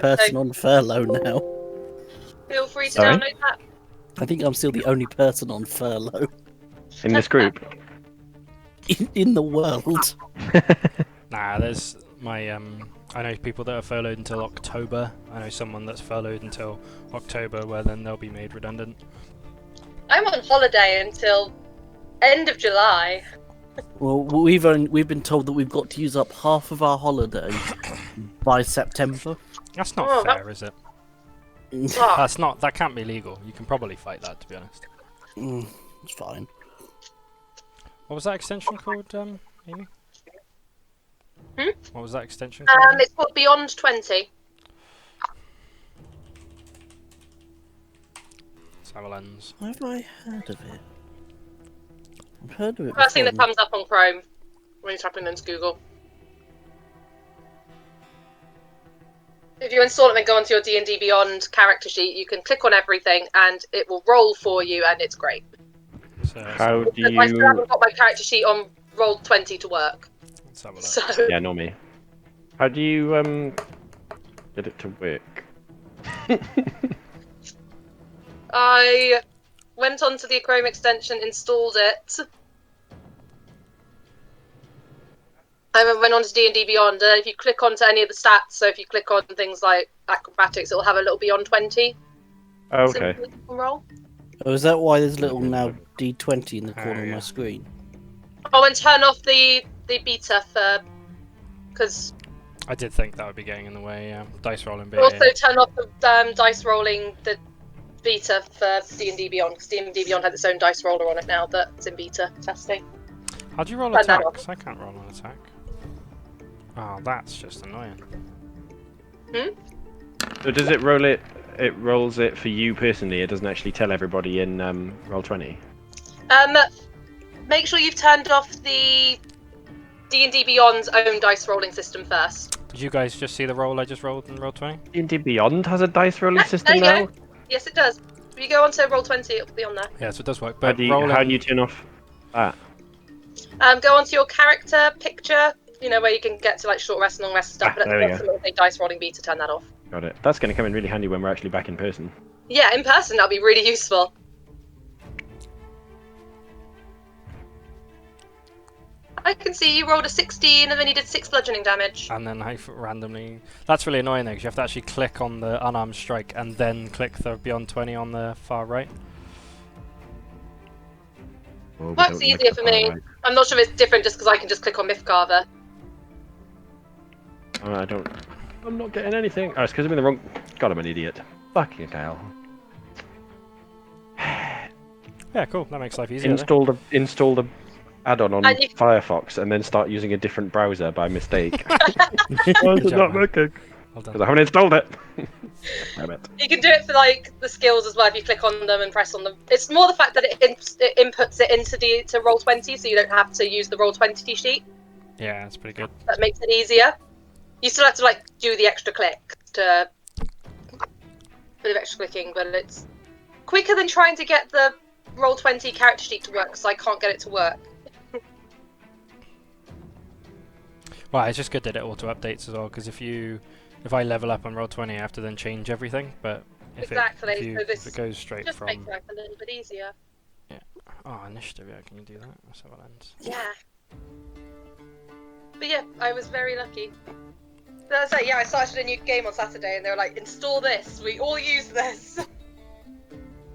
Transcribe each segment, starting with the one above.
person on furlough now. Feel free to Sorry? download that. I think I'm still the only person on furlough In this group. in the world. Nah, there's my I know people that are furloughed until October. I know someone that's furloughed until October, where then they'll be made redundant. I'm on holiday until end of July. Well, we've been told that we've got to use up half of our holiday by September. That's not Oh, fair, is it? Oh, That can't be legal. You can probably fight that, to be honest. It's fine. What was that extension called, Amy? Hmm? What was that extension called? it's called Beyond 20. Let's have a lens. Where have I heard of it? I've heard of it First thing that before. comes up on Chrome when you type it into Google. If you install it and go onto your D&D Beyond character sheet, you can click on everything and it will roll for you, and it's great. So, How do I still you... haven't got my character sheet on Roll20 to work. let's have a look. So Yeah, not me. How do you, get it to work? I went onto the Chrome extension, installed it. I went on to D&D Beyond, and if you click onto any of the stats, so if you click on things like acrobatics, it'll have a little Beyond 20 Okay. symbol you can roll. Oh, is that why there's a little now D20 in the corner of yeah. my screen? Oh, and turn off the beta for... because... I did think that would be getting in the way, yeah. Dice rolling bit. Also turn off the dice rolling, the beta for D&D Beyond, because D&D Beyond has its own dice roller on it now that's in beta testing. How do you roll Turn that attacks? I can't roll an attack. Oh, that's just annoying. So does it roll it... It rolls it for you personally, it doesn't actually tell everybody in, Roll20? Make sure you've turned off the D&D Beyond's own dice rolling system first. Did you guys just see the roll I just rolled in Roll20? D&D Beyond has a dice rolling Yeah, system there you now? go. Yes, it does. If you go onto Roll20, it'll be on there. Yeah, so it does work. How But do you, rolling... how do you turn off that? Go onto your character picture, you know, where you can get to like short rest and long rest and stuff, Ah, but at there the we bottom it'll say dice rolling beta, turn that off. Got it. That's going to come in really handy when we're actually back in person. Yeah, in person that'll be really useful. I can see you rolled a 16 and then you did 6 bludgeoning damage. And then I randomly... That's really annoying though, because you have to actually click on the unarmed strike and then click the Beyond 20 on the far right. Oh, we Works don't easier look for that me. far right. I'm not sure if it's different just because I can just click on Mythcarver. Oh, I don't... I'm not getting anything. Oh, it's because I'm in the wrong... God, I'm an idiot. Fucking hell. Yeah, cool. That makes life easier. Install the add-on on And you- Firefox and then start using a different browser by mistake. Why is Good it job, not man. working? Well Because I done. haven't installed it. Damn it. You can do it for like the skills as well if you click on them and press on them. It's more the fact that it inputs it into to Roll20, so you don't have to use the Roll20 sheet. Yeah, that's pretty good. That makes it easier. You still have to like do the extra click to bit of extra clicking, but it's quicker than trying to get the Roll20 character sheet to work because I can't get it to work. Well, it's just good that it auto updates as well, because if I level up on Roll20, I have to then change everything. But if Exactly, it, so if it goes straight Just from makes life a little bit easier. initiative, yeah, can you do that? Let's have a lens. Yeah. But yeah, I was very lucky. That's it, yeah, I started a new game on Saturday and they were like, install this, we all use this.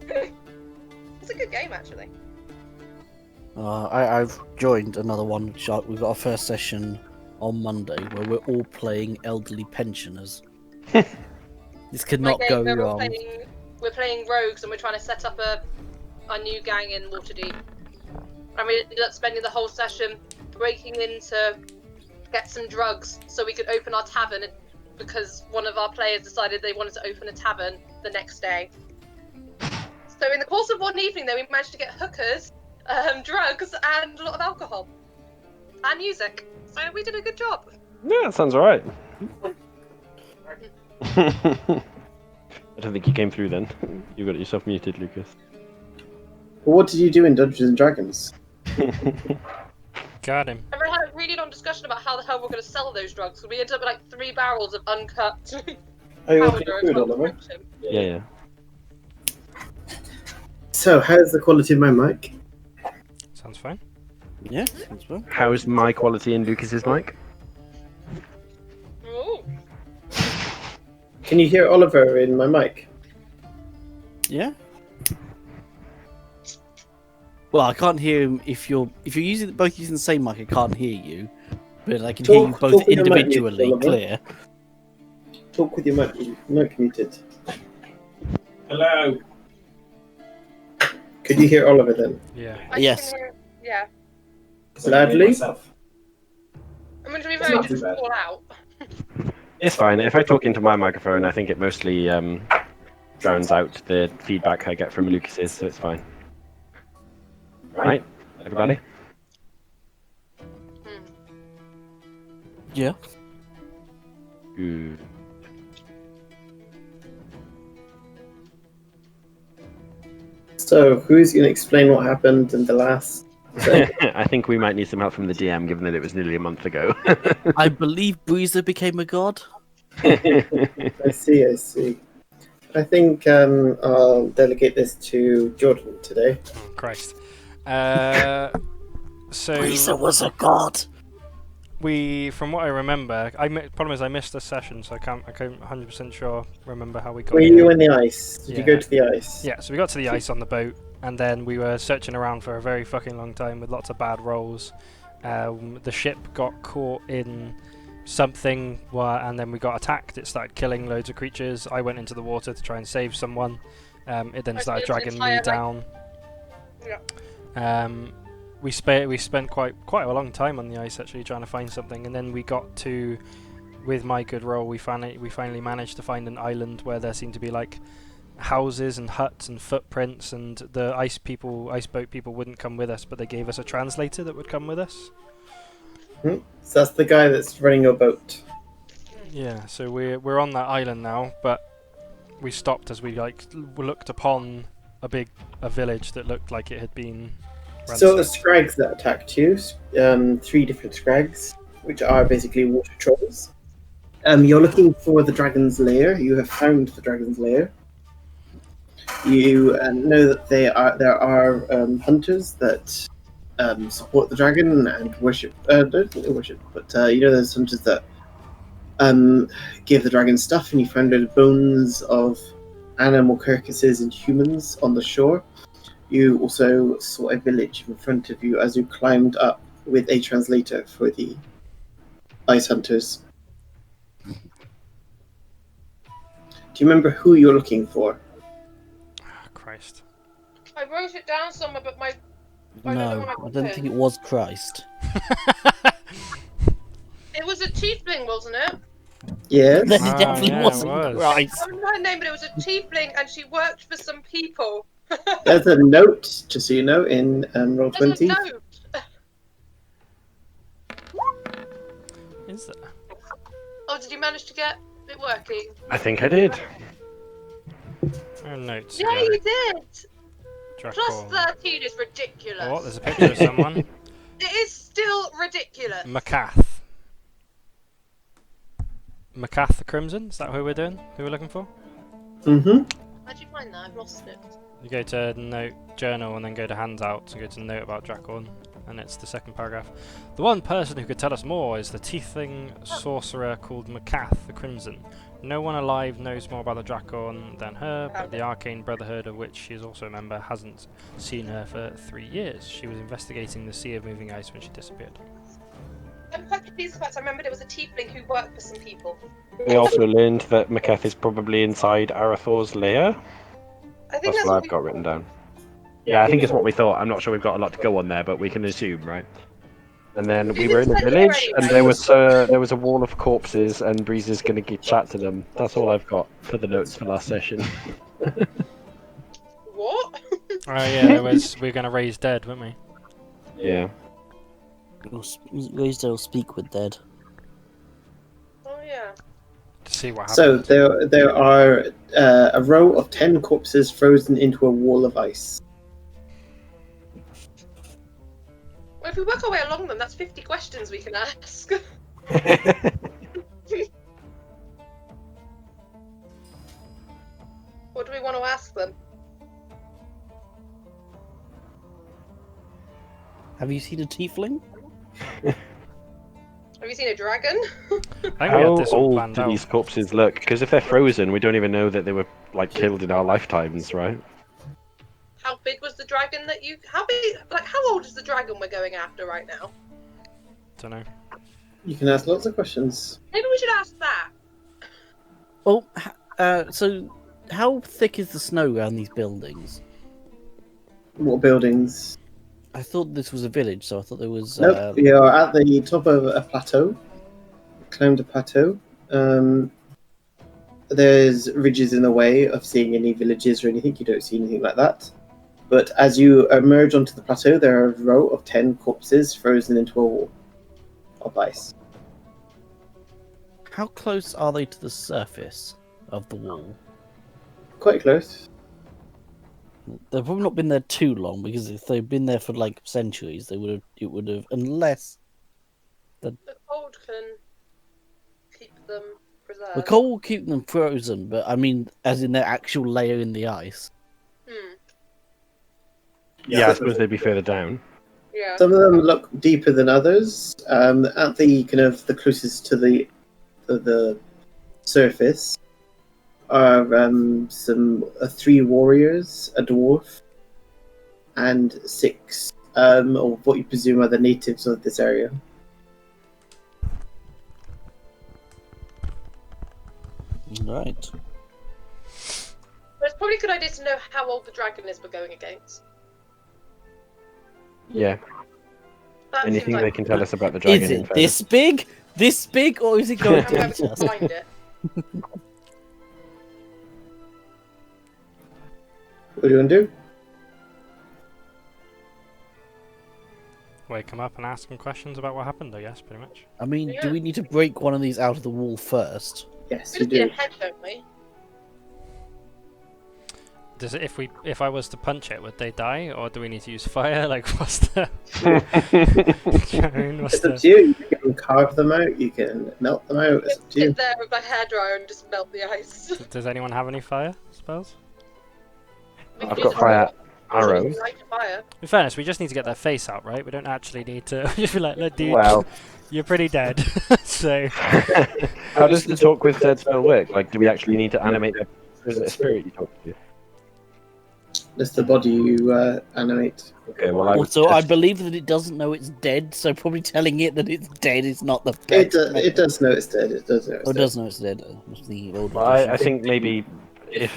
It's a good game actually. I've joined another one. We've got our first session on Monday where we're all playing elderly pensioners. This could not go wrong. We're playing rogues and we're trying to set up a new gang in Waterdeep. And we ended up spending the whole session breaking in to get some drugs so we could open our tavern because one of our players decided they wanted to open a tavern the next day. So in the course of one evening though, we managed to get hookers, drugs and a lot of alcohol. And music. So we did a good job. Yeah, that sounds alright. I don't think you came through then. You got yourself muted, Lucas. Well, what did you do in Dungeons and Dragons? Got him. And we had a really long discussion about how the hell we're going to sell those drugs. So we ended up with like 3 barrels of uncut Are you powder ordering food, and Oliver? Yeah. So, how's the quality of my mic? Sounds fine. Yeah, sounds well. How's my quality and Lucas's mic? Ooh. Can you hear Oliver in my mic? Yeah. Well, I can't hear him if you're both using the same mic. I can't hear you, but I can hear you Talk both with your mic muted, individually Oliver. clear. Talk with your mic muted. Hello. Could you hear Oliver then? Yeah. I Yes. Can hear, yeah. Loudly? I'm going to be very just call out. It's fine. If I talk into my microphone, I think it mostly drowns out the feedback I get from Lucas's, so it's fine. Right, everybody? Yeah. Good. So, who's going to explain what happened in the last... I think we might need some help from the DM, given that it was nearly a month ago. I believe Breezer became a god. I see. I think I'll delegate this to Jordan today. Oh, Christ. So Breezer was a god. from what I remember, problem is I missed a session, so I can't 100% sure remember how we got Were here. you in the ice? Did you Yeah. go to the ice? Yeah, so we got to the ice on the boat, and then we were searching around for a very fucking long time with lots of bad rolls. The ship got caught in something, and then we got attacked. It started killing loads of creatures. I went into the water to try and save someone. It then I started feel dragging me entire, down. Yeah. We spent quite a long time on the ice actually trying to find something, and then we got to, with my good roll, we finally managed to find an island where there seemed to be like houses and huts and footprints, and the ice boat people wouldn't come with us, but they gave us a translator that would come with us. So that's the guy that's running your boat. Yeah, so we're on that island now, but we stopped as we looked upon a village that looked like it had been So the ransacked. scrags that attacked you, 3 different scrags, which are basically water trolls. You're looking for the dragon's lair. You have found the dragon's lair. You know that there are hunters that support the dragon and worship. Don't really worship, but you know there's hunters that give the dragon stuff, and you found bones of animal carcasses and humans on the shore. You also saw a village in front of you as you climbed up with a translator for the ice hunters. Do you remember who you're looking for? Ah, Christ. I wrote it down somewhere, but I don't know No, where my I don't book think is. it was Christ. It was a tiefling, wasn't it? Yes. Then Ah, it definitely yeah, it wasn't was. Christ. I don't know her name, but it was a tiefling, and she worked for some people. There's a note, just so you know, in There's Roll20. a note. Is there? Oh, did you manage to get it working? I think I did. Oh, notes. Yeah, you did. Draco. Plus 13 is ridiculous. Oh, there's a picture of someone. It is still ridiculous. Macath. Macath the Crimson? Is that who we're doing? Who we're looking for? Mm-hmm. How'd you find that? I've lost it. You go to note journal and then go to handouts and go to note about Dracorn, and it's the second paragraph. The one person who could tell us more is the tiefling sorcerer called Macath the Crimson. No one alive knows more about the Dracorn than her, but the Arcane Brotherhood, of which she is also a member, hasn't seen her for 3 years. She was investigating the Sea of Moving Ice when she disappeared. I'm quite confused about it. I remembered it was a tiefling who worked for some people. We also learned that Macath is probably inside Arathor's lair. I think That's that's what what I've got written down. Yeah, I think it's what we thought. I'm not sure we've got a lot to go on there, but we can assume, right? And then we were in a village, and there was a wall of corpses, and Breeze is going to chat to them. That's all I've got for the notes for last session. What? Oh yeah, there was. We were going to raise dead, weren't we? Yeah. Rosedale speak with dead. Oh yeah. To see what So happened. there are a row of 10 corpses frozen into a wall of ice. Well, if we work our way along them, that's 50 questions we can ask. What do we want to ask them? Have you seen a tiefling? Have you seen a dragon? I think we had How this all old planned do out. these corpses look? Because if they're frozen, we don't even know that they were like killed in our lifetimes, right? How big was the dragon that you? How big? Like, how old is the dragon we're going after right now? Don't know. You can ask lots of questions. Maybe we should ask that. Well, so how thick is the snow around these buildings? What buildings? I thought this was a village, so I thought there was. Nope, you're at the top of a plateau. Climbed a plateau. There's ridges in the way of seeing any villages or anything. You don't see anything like that. But as you emerge onto the plateau, there are a row of 10 corpses frozen into a wall of ice. How close are they to the surface of the wall? Quite close. They've probably not been there too long, because if they've been there for like centuries, they would have. It would have, unless The cold can keep them preserved. the cold will keep them frozen. But I mean, as in their actual layer in the ice. Yeah, I suppose they'd be further down. Yeah. Some of them look deeper than others. At the kind of the closest to the surface are some 3 warriors, a dwarf, and 6 of what you presume are the natives of this area. Right. But it's probably a good idea to know how old the dragon is we're going against. Yeah. That Anything seems they like can tell us about the dragon? Is in it fairness. this big? This big, or is it going I'm to going eat to us? find it. What do you want to do? Wake them up and ask them questions about what happened, I guess, pretty much. I mean, Yeah. do we need to break one of these out of the wall first? Yes, We you just need a do. head, don't we? Does it, if I was to punch it, would they die, or do we need to use fire? Like, what's the? What's It's up to you. You can carve them out. You can melt them out. It's up to you. Sit there with my hairdryer and just melt the ice. Does anyone have any fire spells? We I've can got use fire We arrows. can light a fire. In fairness, we just need to get their face out, right? We don't actually need to just be like, look, dude, Well, you're pretty dead. So, how does the talk with dead spell work? Like, do we actually need to animate them? Is it a spirit you talk to? That's the body you animate. Okay, well, I would Also, I just- believe that it doesn't know it's dead, so probably telling it that it's dead is not the It, best. it method. does know it's dead. It does know it's Oh, it dead. does know it's dead. It's the old well, I edition. think maybe if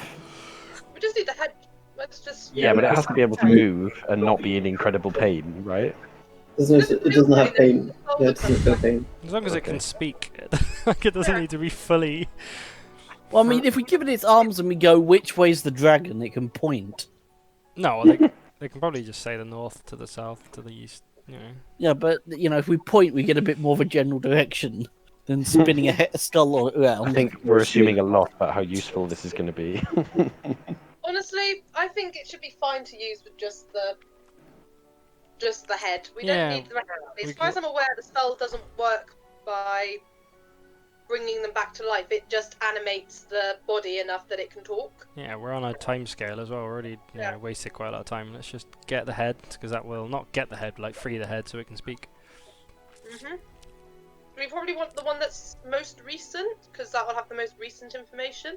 We just need the head. Let's just. yeah, but it has to be able to move and not be in incredible pain, right? It doesn't have pain. Yeah, it doesn't feel pain. as long as it Okay. can speak, like it doesn't need to be fully. Well, I mean, if we give it its arms and we go, which way's the dragon, it can point. No, they can probably just say the north to the south to the east. You know. Yeah, but, you know, if we point, we get a bit more of a general direction than spinning a skull around. I think we're assuming a lot about how useful this is going to be. Honestly, I think it should be fine to use with just the head. We Yeah, don't need the rest. we As far as can- I'm aware, the spell doesn't work by bringing them back to life. It just animates the body enough that it can talk. Yeah, we're on a time scale as well. We're already Yeah. wasted quite a lot of time. Let's just get the head, because that will not get the head, but like free the head so it can speak. We probably want the one that's most recent, because that will have the most recent information.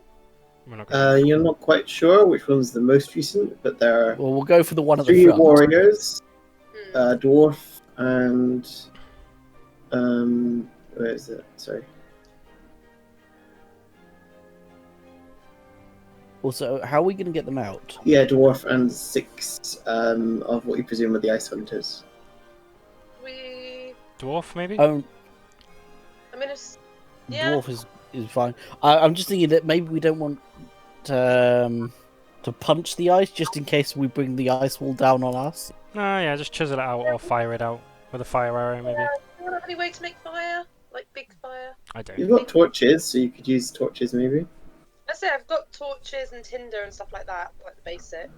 We're not gonna You're not quite sure which one's the most recent, but there are Well, we'll go for the one at the 3 front. warriors, Hmm. a dwarf, and where is it? Sorry. Also, how are we going to get them out? Yeah, dwarf and 6 of what you presume are the ice hunters. We. dwarf maybe. Oh, I mean, it's. Yeah. dwarf is fine. I'm just thinking that maybe we don't want to punch the ice, just in case we bring the ice wall down on us. No, yeah, just chisel it out or fire it out with a fire arrow maybe. Do you have any way to make fire? Like big fire? I don't. You've got torches, so you could use torches maybe. I say I've got torches and tinder and stuff like that, like the basic.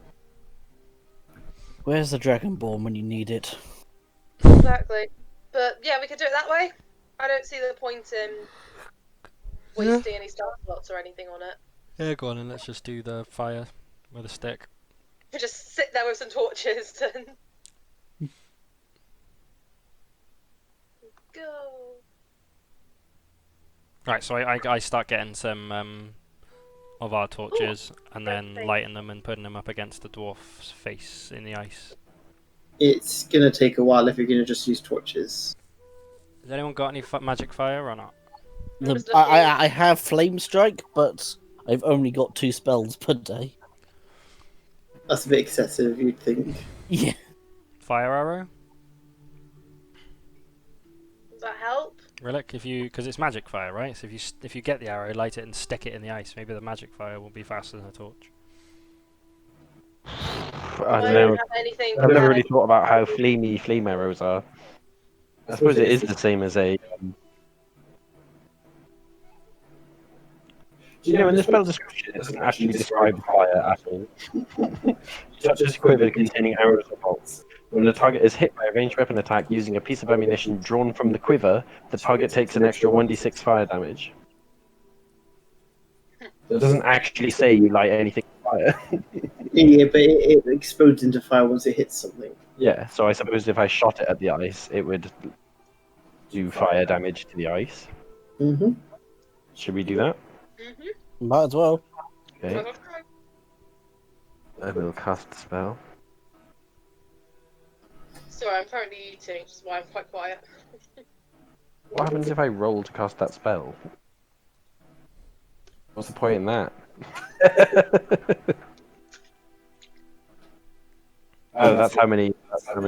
Where's the dragonborn when you need it? Exactly. But yeah, we could do it that way. I don't see the point in wasting any star slots or anything on it. Yeah, go on and let's just do the fire with a stick. We just sit there with some torches and go. Right, so I start getting some of our torches and then great. lighting them and putting them up against the dwarf's face in the ice. It's gonna take a while if you're gonna just use torches. Has anyone got any magic fire or not? I have flame strike, but I've only got 2 spells per day. That's a bit excessive, you'd think. Yeah. Fire arrow? Does that help? Rhillik, because it's magic fire, right? So if you get the arrow, light it and stick it in the ice, maybe the magic fire will be faster than a torch. I don't don't know. have anything. I've never really thought about how flamey flame arrows are. I suppose it is the same as a. Do you know in the spell description it doesn't actually describe fire at all? Such as quiver containing arrows or bolts. When the target is hit by a ranged weapon attack using a piece of ammunition drawn from the quiver, the target takes an extra 1d6 fire damage. It doesn't actually say you light anything on fire. Yeah, but it explodes into fire once it hits something. Yeah, so I suppose if I shot it at the ice, it would do fire damage to the ice. Mm-hmm. Should we do that? Might as well. Okay. I will cast the spell. Sorry, I'm currently eating, which is why I'm quite quiet. What happens if I roll to cast that spell? What's the point in that? Oh, that's how many. How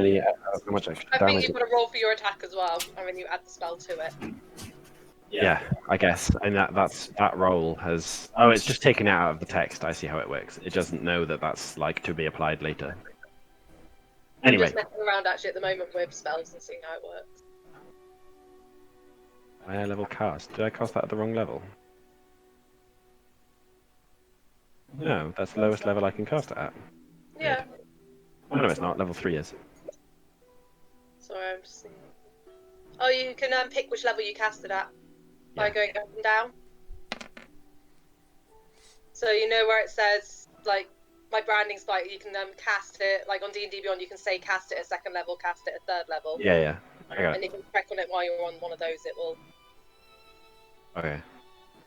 much extra I think damage. you've got to roll for your attack as well, and then you add the spell to it. Yeah, I guess. And that roll has. Oh, it's just taken it out of the text. I see how it works. It doesn't know that that's like to be applied later. I'm Anyway, just messing around actually at the moment with spells and seeing how it works. higher level cast. Did I cast that at the wrong level? No, that's the lowest level I can cast it at. Yeah. Oh, no, it's not. Level 3 is. Sorry, I'm just seeing. Oh, you can pick which level you cast it at by going up and down. So you know where it says like my branding spike, you can cast it like on D&D Beyond. You can say cast it at 2nd level, cast it at 3rd level. Yeah. I got And it. if you click on it while you're on one of those, it will Okay.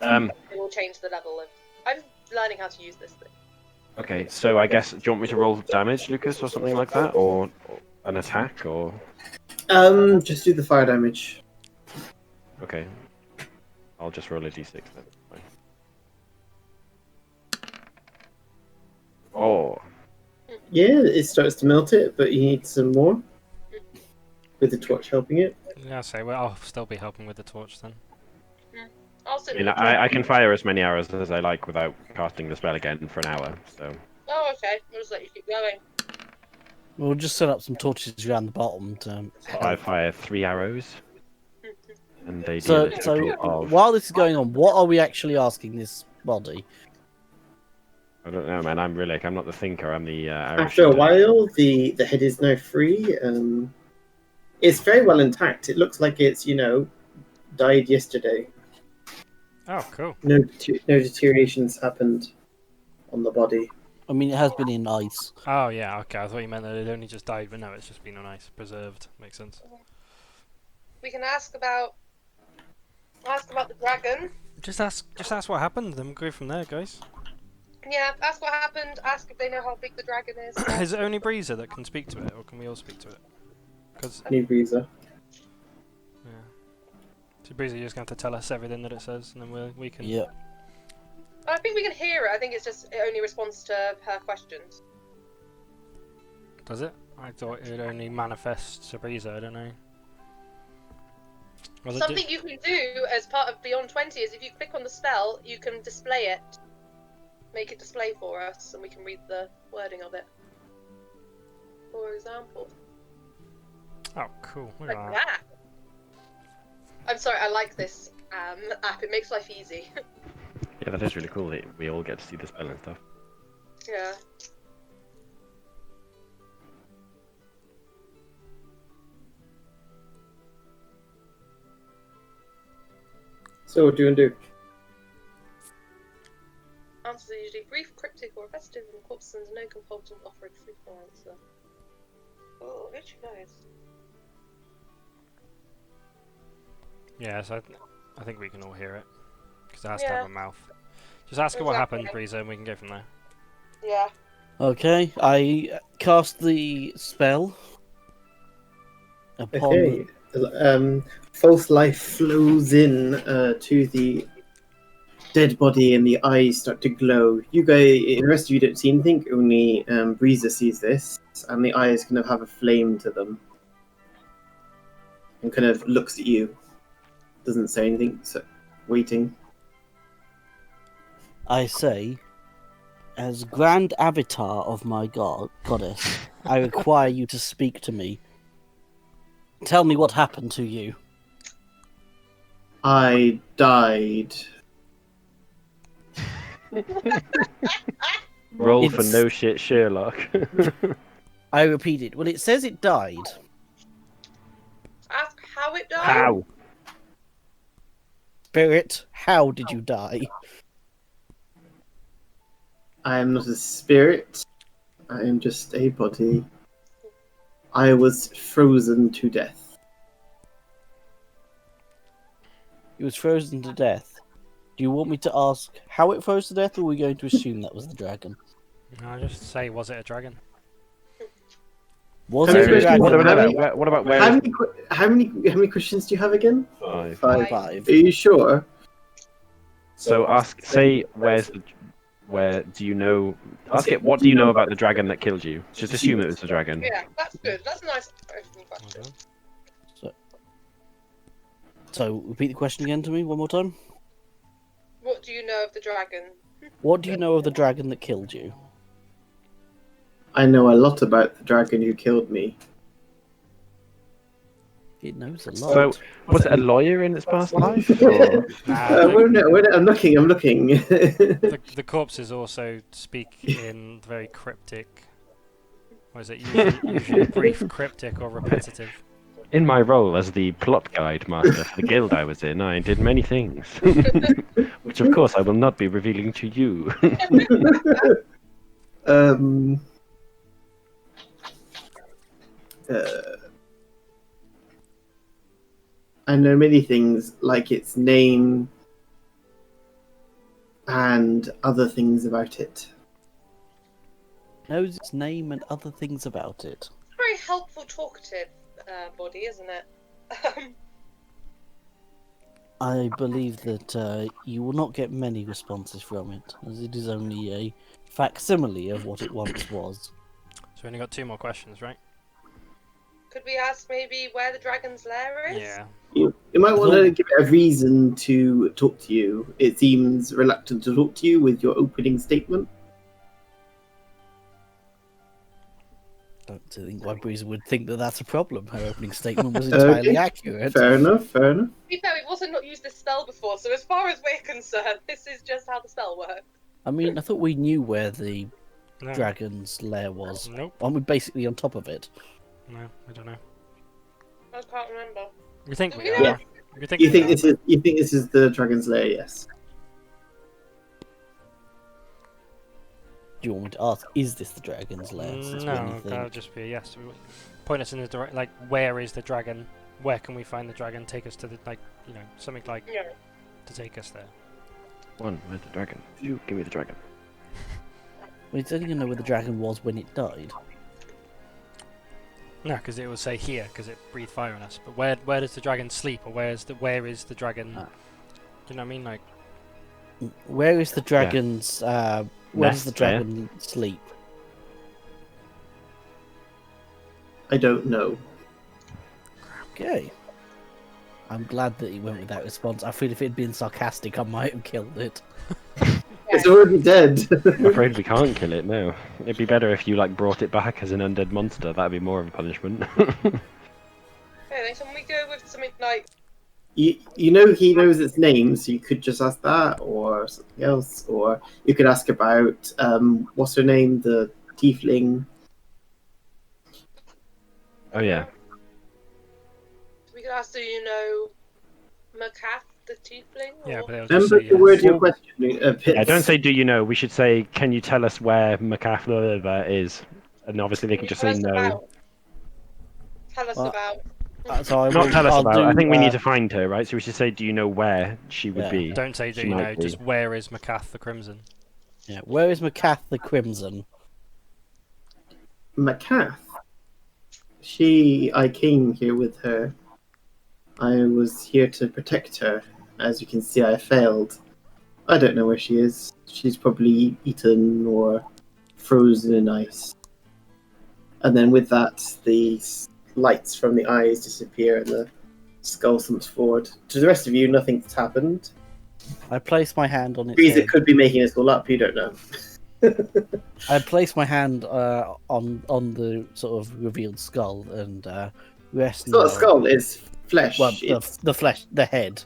it will change the level of. I'm learning how to use this thing. Okay, so I guess, do you want me to roll damage, Lucas, or something like that? Or an attack, or... Just do the fire damage. Okay. I'll just roll a d6 then. Fine. Oh. Yeah, it starts to melt it, but you need some more. With the torch helping it. Yeah, well, I'll still be helping with the torch then. Also, I mean, I can fire as many arrows as I like without casting the spell again for an hour, so... Oh, okay. I'll just let you keep going. We'll just set up some torches around the bottom to I fire 3 arrows. And they deal So, a total of... while this is going on, what are we actually asking this body? I don't know, man. I'm Rhillik. I'm not the thinker. I'm the arrow After a shooter. while, the head is now free. It's very well intact. It looks like it's, died yesterday. Oh, cool. No deteriorations happened on the body. I mean, it has been in ice. Oh, yeah, okay. I thought you meant that it only just died, but no, it's just been on ice, preserved. Makes sense. We can ask about the dragon. Just ask what happened, then we'll go from there, guys. Yeah, ask what happened. Ask if they know how big the dragon is. Is it only Breezer that can speak to it, or can we all speak to it? Because New Breezer. yeah, so Breezer, you're just going to have to tell us everything that it says, and then we can. Yeah. I think we can hear it. I think it's just it only responds to her questions. Does it? I thought it would only manifest to Breezer. I don't know. Well, Something you can do as part of Beyond 20 is if you click on the spell, you can display it. Make it display for us, and we can read the wording of it. For example. Oh, cool. Look Like at that. that. I'm sorry, I like this app. It makes life easy. Yeah, that is really cool. That we all get to see the spell and stuff. Yeah. So what do you want to do? answers are usually brief, cryptic, or repetitive, and the corpse sends no compulsion offering a fruitful answer. Oh, good you guys. Yeah, so I think we can all hear it. Because it has to Yeah. have a mouth. Just ask her what happened, Exactly. Breeza, and we can go from there. Yeah. Okay, I cast the spell upon. Okay. False life flows in to the dead body, and the eyes start to glow. You guys, the rest of you don't see anything. Only Breeza sees this, and the eyes kind of have a flame to them, and kind of looks at you. Doesn't say anything. So, waiting. I say, as grand avatar of my goddess, I require you to speak to me. Tell me what happened to you. I died. Roll for It's- no shit, Sherlock. I repeated. Well, it says it died. Ask how it died. How? Spirit, how did you die? I am not a spirit. I am just a body. I was frozen to death. It was frozen to death. Do you want me to ask how it froze to death, or are we going to assume that was the dragon? No, just say, was it a dragon? Was How it many a dragon? questions- What about where How is many questions do you have again? Five. Five. Five. Are you sure? So say where do you know? Ask it. What do you know about the dragon that killed you? Just assume it was the dragon. Yeah, that's good. That's a nice opening question. So, repeat the question again to me one more time. What do you know of the dragon? What do you know of the dragon that killed you? I know a lot about the dragon who killed me. It knows a So lot. was it a lawyer in its past life? Or... I'm looking. I'm looking. The corpses also speak in very cryptic. Or is it usually brief, cryptic, or repetitive? In my role as the plot guide master for the guild I was in, I did many things, which of course I will not be revealing to you. I know many things, like its name and other things about it. Knows its name and other things about it. Very helpful, talkative body, isn't it? I believe that you will not get many responses from it, as it is only a facsimile of what it once was. So we only got 2 more questions, right? Could we ask maybe where the dragon's lair is? Yeah. You might want to give it a reason to talk to you. It seems reluctant to talk to you with your opening statement. I don't think why Breeza would think that that's a problem. Her opening statement was entirely Okay. accurate. Fair enough. To be fair, we've also not used this spell before, so as far as we're concerned, this is just how the spell works. I mean, I thought we knew where the No. dragon's lair was. Nope. Aren't we basically on top of it? No, I don't know. I can't remember. We think we Yeah. are. Yeah. We think You we think are. this is the dragon's lair? Yes. Do you want me to ask, is this the dragon's lair? Since we only No, think- that would just be a yes. Point us in the direct, like, where is the dragon? Where can we find the dragon? Take us to the, like, something like Yeah. to take us there. One, where's the dragon? You give me the dragon. Well, it's only going to know where the dragon was when it died. No, because it will say here, because it breathed fire on us. But where does the dragon sleep, or where is the dragon? Ah. Do you know what I mean? Like, Where is the dragon's... where does the Nest, yeah? dragon sleep? I don't know. Okay. I'm glad that he went with that response. I feel if it had been sarcastic, I might have killed it. It's already dead. I'm afraid we can't kill it now. It'd be better if you brought it back as an undead monster. That'd be more of a punishment. Okay, then can we go with something like You know he knows its name, so you could just ask that, or something else, or you could ask about what's her name, the tiefling. Oh yeah. we could ask, do you know Macath? the tiefling? Yeah, Or... but they'll just Remember say the word yes. of your question, Pits. Yeah, don't say, do you know? We should say, can you tell us where Macathla is? And obviously they can just say Tell us no. about. Tell us Well, about. So I Not will, tell us I'll about. do, I think we need to find her, right? So we should say, do you know where she would Yeah. be? Don't say do She you might know, be. just where is Macath the Crimson? Yeah, where is Macath the Crimson? Macath. I came here with her. I was here to protect her. As you can see, I failed. I don't know where she is. She's probably eaten or frozen in ice. And then with that, the lights from the eyes disappear and the skull thumps forward. To the rest of you, nothing's happened. I place my hand on its Breeze, head. it could be making us all up. You don't know. I place my hand on the sort of revealed skull and rest. It's not a now- skull. It's flesh. Well, It's- the flesh, the head,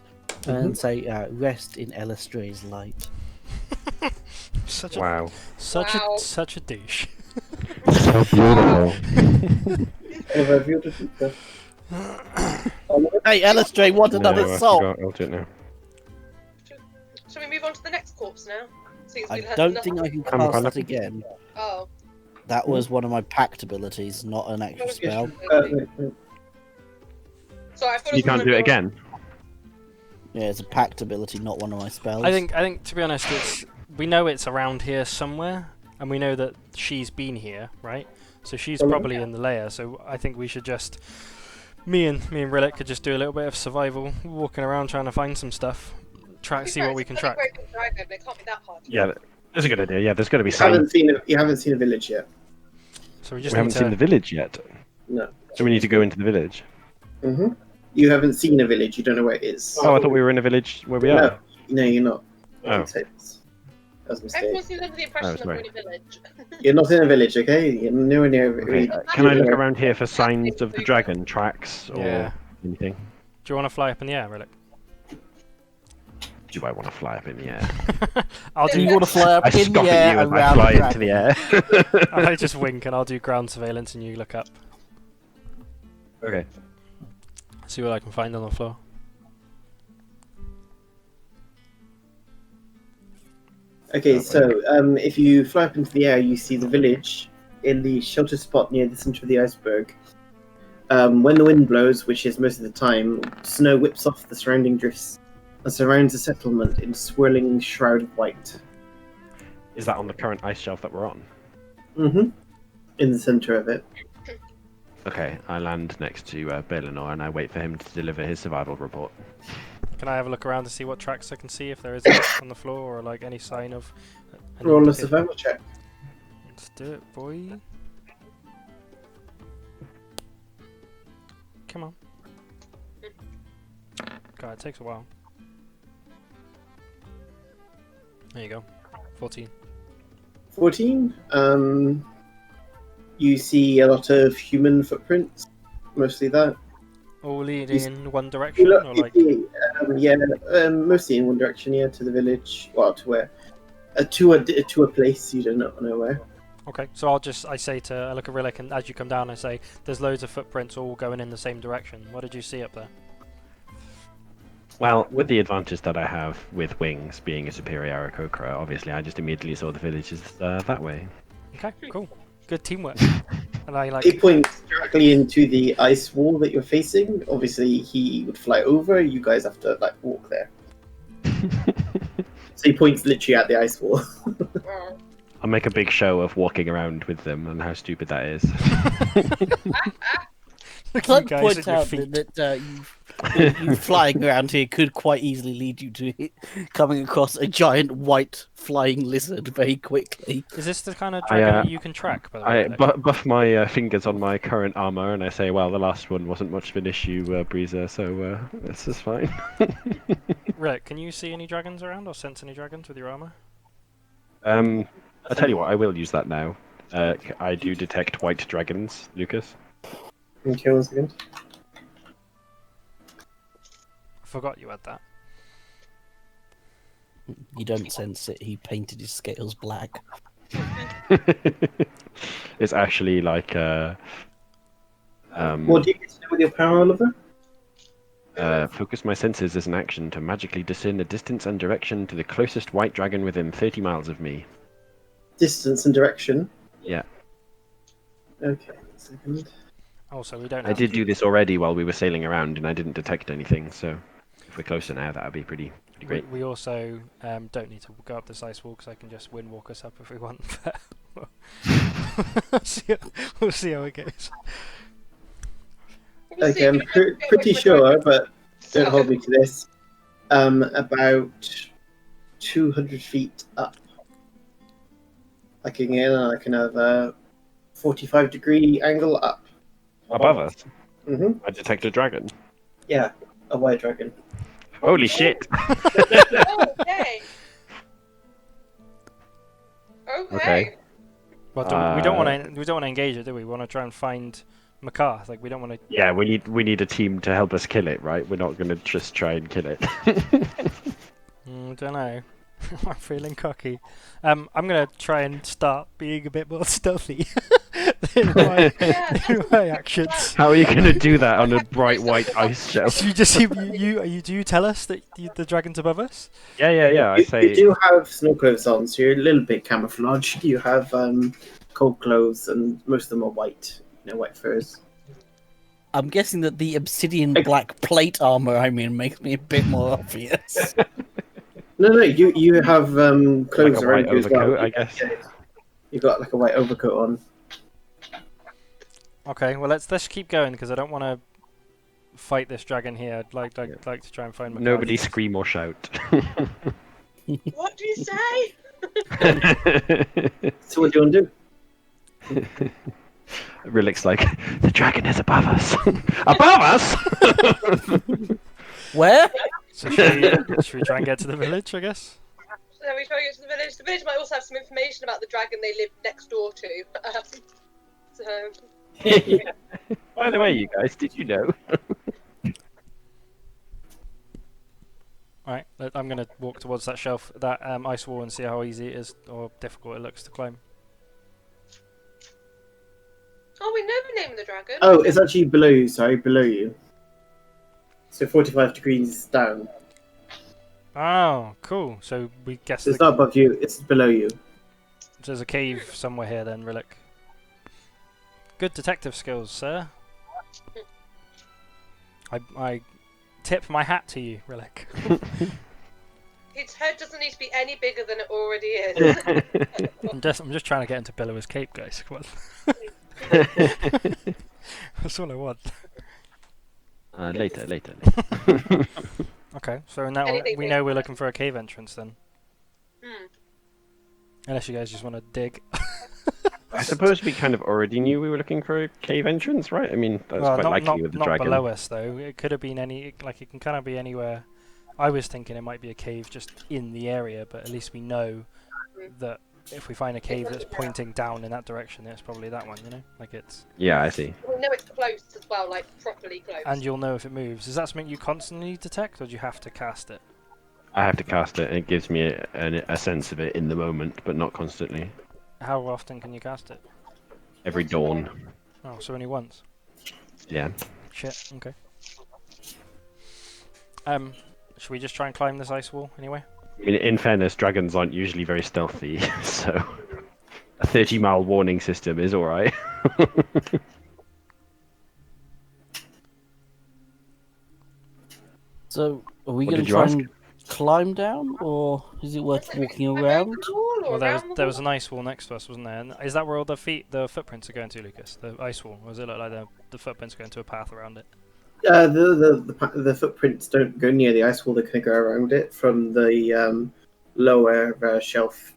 and Mhm. say, "Rest in Elestrae's light." Such Wow. Wow. such a douche. So beautiful. Have I revealed the future? Hey, Elestrae, want another No, I soul? forgot. I'll do it now. Shall we move on to the next corpse now? Since I we've had don't nothing. think I can I'm cast fine. it again. Oh. That was one of my pact abilities, not an actual Yes, spell. Wait. Sorry, I thought You can't do it again. Yeah, it's a pact ability, not one of my spells. I think to be honest, we know it's around here somewhere, and we know that she's been here, right? So she's probably in the lair. So I think we should just me and Rhillik could just do a little bit of survival, walking around trying to find some stuff, see what we can track. Dragon, it can't be that hard. Yeah, that's a good idea. Yeah, there's got to be You haven't signs. seen a village yet. So we We just haven't need seen the to. village yet. No. So we need to go into the village. Mm-hmm. You haven't seen a village. You don't know where it is. Oh, I thought we were in a village where we are. No, you're not. Oh. That was a mistake. Everyone seems under the impression that we're sorry. in a village. You're not in a village, okay? You're nowhere near. Okay, can I look around here for signs of the dragon tracks or Yeah. anything? Do you want to fly up in the air, Rhillik? Do I want to fly up in the air? I'll Do you do. want to fly up I in scoff the at air you as I around fly the into the air. I just wink and I'll do ground surveillance and you look up. Okay. See what I can find on the floor. Okay, so if you fly up into the air, you see the village in the sheltered spot near the center of the iceberg. When the wind blows, which is most of the time, snow whips off the surrounding drifts and surrounds the settlement in a swirling shroud of white. Is that on the current ice shelf that we're on? Mm-hmm. In the center of it. Okay, I land next to Balinor and I wait for him to deliver his survival report. Can I have a look around to see what tracks I can see if there is any on the floor or like any sign of? an Roll a indicator? survival check. Let's do it, boy. Come on. God, it takes a while. There you go. 14. 14. You see a lot of human footprints, mostly that. All leading You s- in one You direction, look, or you like see, mostly in one direction, yeah, to the village. Well, to where? To a place you don't know where. okay. So I say to I look at Rhillik, and as you come down, I say, "There's loads of footprints all going in the same direction. What did you see up there?" Well, with the advantage that I have with wings being a superior Aarakocra, obviously I just immediately saw the villages that way. Okay, cool. Good teamwork. And I like. He points directly into the ice wall that you're facing. Obviously, he would fly over. You guys have to walk there. So he points literally at the ice wall. I'll make a big show of walking around with them and how stupid that is. Look I'd you guys point at your out feet. that you flying around here could quite easily lead you to coming across a giant white flying lizard very quickly. Is this the kind of dragon that you can track? By the way, I Rhillik? buff my fingers on my current armor and I say, well, the last one wasn't much of an issue, Breezer, so this is fine. Rhillik, can you see any dragons around or sense any dragons with your armor? I'll tell you what, I will use that now. I do detect white dragons, Lucas. Okay, one second. I forgot you had that. You don't sense it. He painted his scales black. It's actually like What do you get to do with your power, Oliver? Focus my senses as an action to magically discern the distance and direction to the closest white dragon within 30 miles of me. Distance and direction. Yeah. Okay, 1 second. Also, we don't I have did do this already while we were sailing around, and I didn't detect anything, so if we're closer now, that would be pretty great. We also don't need to go up this ice wall because I can just wind walk us up if we want. We'll see how it goes. Okay, I'm pretty sure, but don't hold me to this. About 200 feet up. Like again, I can have a 45-degree angle up. Above us? Mm-hmm. I detect a dragon. Yeah, a white dragon. Holy shit! Okay. Okay. Well, we don't want to engage it, do we? We want to try and find Macath. Like we don't want to. Yeah, we need a team to help us kill it, right? We're not going to just try and kill it. Don't know. I'm feeling cocky. I'm gonna try and start being a bit more stealthy in my actions. How are you going to do that on a bright white ice shelf? Do you tell us that the dragon's above us? Yeah. I You say. do have snow clothes on, so you're a little bit camouflaged. You have cold clothes, and most of them are white, white furs. I'm guessing that the obsidian black plate armor makes me a bit more obvious. No, you have clothes Like a around white you as well. overcoat, I guess. You've got like a white overcoat on. Okay, well let's keep going because I don't want to fight this dragon here. I'd like to try and find Macath. Nobody scream or shout. What do you say? So what do you want to do? Rhillik's like, the dragon is above us. Above us? Where? So should we try and get to the village? I guess. So we try to get to the village. The village might also have some information about the dragon they live next door to. So. By the way, you guys, did you know? Alright, I'm gonna walk towards that shelf, that ice wall, and see how easy it is or difficult it looks to climb. Oh, we know the name of the dragon. Oh, it's actually below you. Sorry, below you. So 45 degrees down. Oh, cool. So we guess So it's not above you. It's below you. there's a cave somewhere here then, Rhillik. Good detective skills, sir. I tip my hat to you, Rhillik. Its head doesn't need to be any bigger than it already is. I'm just trying to get into Billow's cape, guys. Come on. That's all I want. Later. Okay, so now Anything we know we're looking for a cave entrance then. Hmm. Unless you guys just want to dig. I suppose we kind of already knew we were looking for a cave entrance, right? I mean, that's quite likely with the not dragon. below us though. It could have been any. Like it can kind of be anywhere. I was thinking it might be a cave just in the area, but at least we know that if we find a cave that's pointing down in that direction, it's probably that one. You know, like it's. Yeah, I see. We know it's close as well, like properly close. And you'll know if it moves. Is that something you constantly detect, or do you have to cast it? I have to cast it, and it gives me a sense of it in the moment, but not constantly. How often can you cast it? Every dawn. Oh, so only once. Yeah. Shit. Okay. Should we just try and climb this ice wall anyway? I mean, in fairness, dragons aren't usually very stealthy, so a 30-mile warning system is alright. So, are we What going did to you try ask? and climb down, or is it worth walking around? Well, there was an ice wall next to us, wasn't there? And is that where all the footprints are going to, Lucas? The ice wall, or does it look like the footprints are going to a path around it? The footprints don't go near the ice wall. They kind of go around it from the lower shelf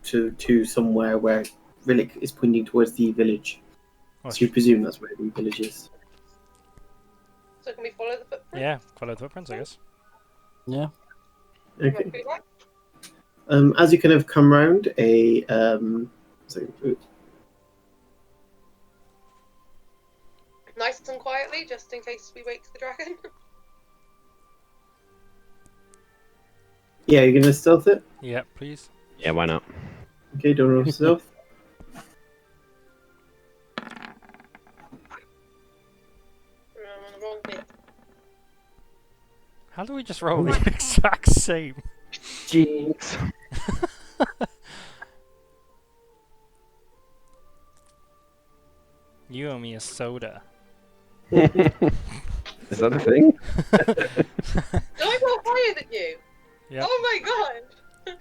to somewhere where Rhillik is pointing towards the village. Oh, So you presume that's where the village is. So can we follow the footprint? yeah, follow the footprints, I guess. Yeah. Okay. As you kind of come round a Nice and quietly, just in case we wake the dragon. yeah, you're gonna stealth it. Yeah, please. Yeah, why not? Okay, don't roll stealth. I'm on the wrong bit. How do we just roll the exact same? Jinx. You owe me a soda. Is that a thing? Do I roll higher than you? Yep. Oh my god!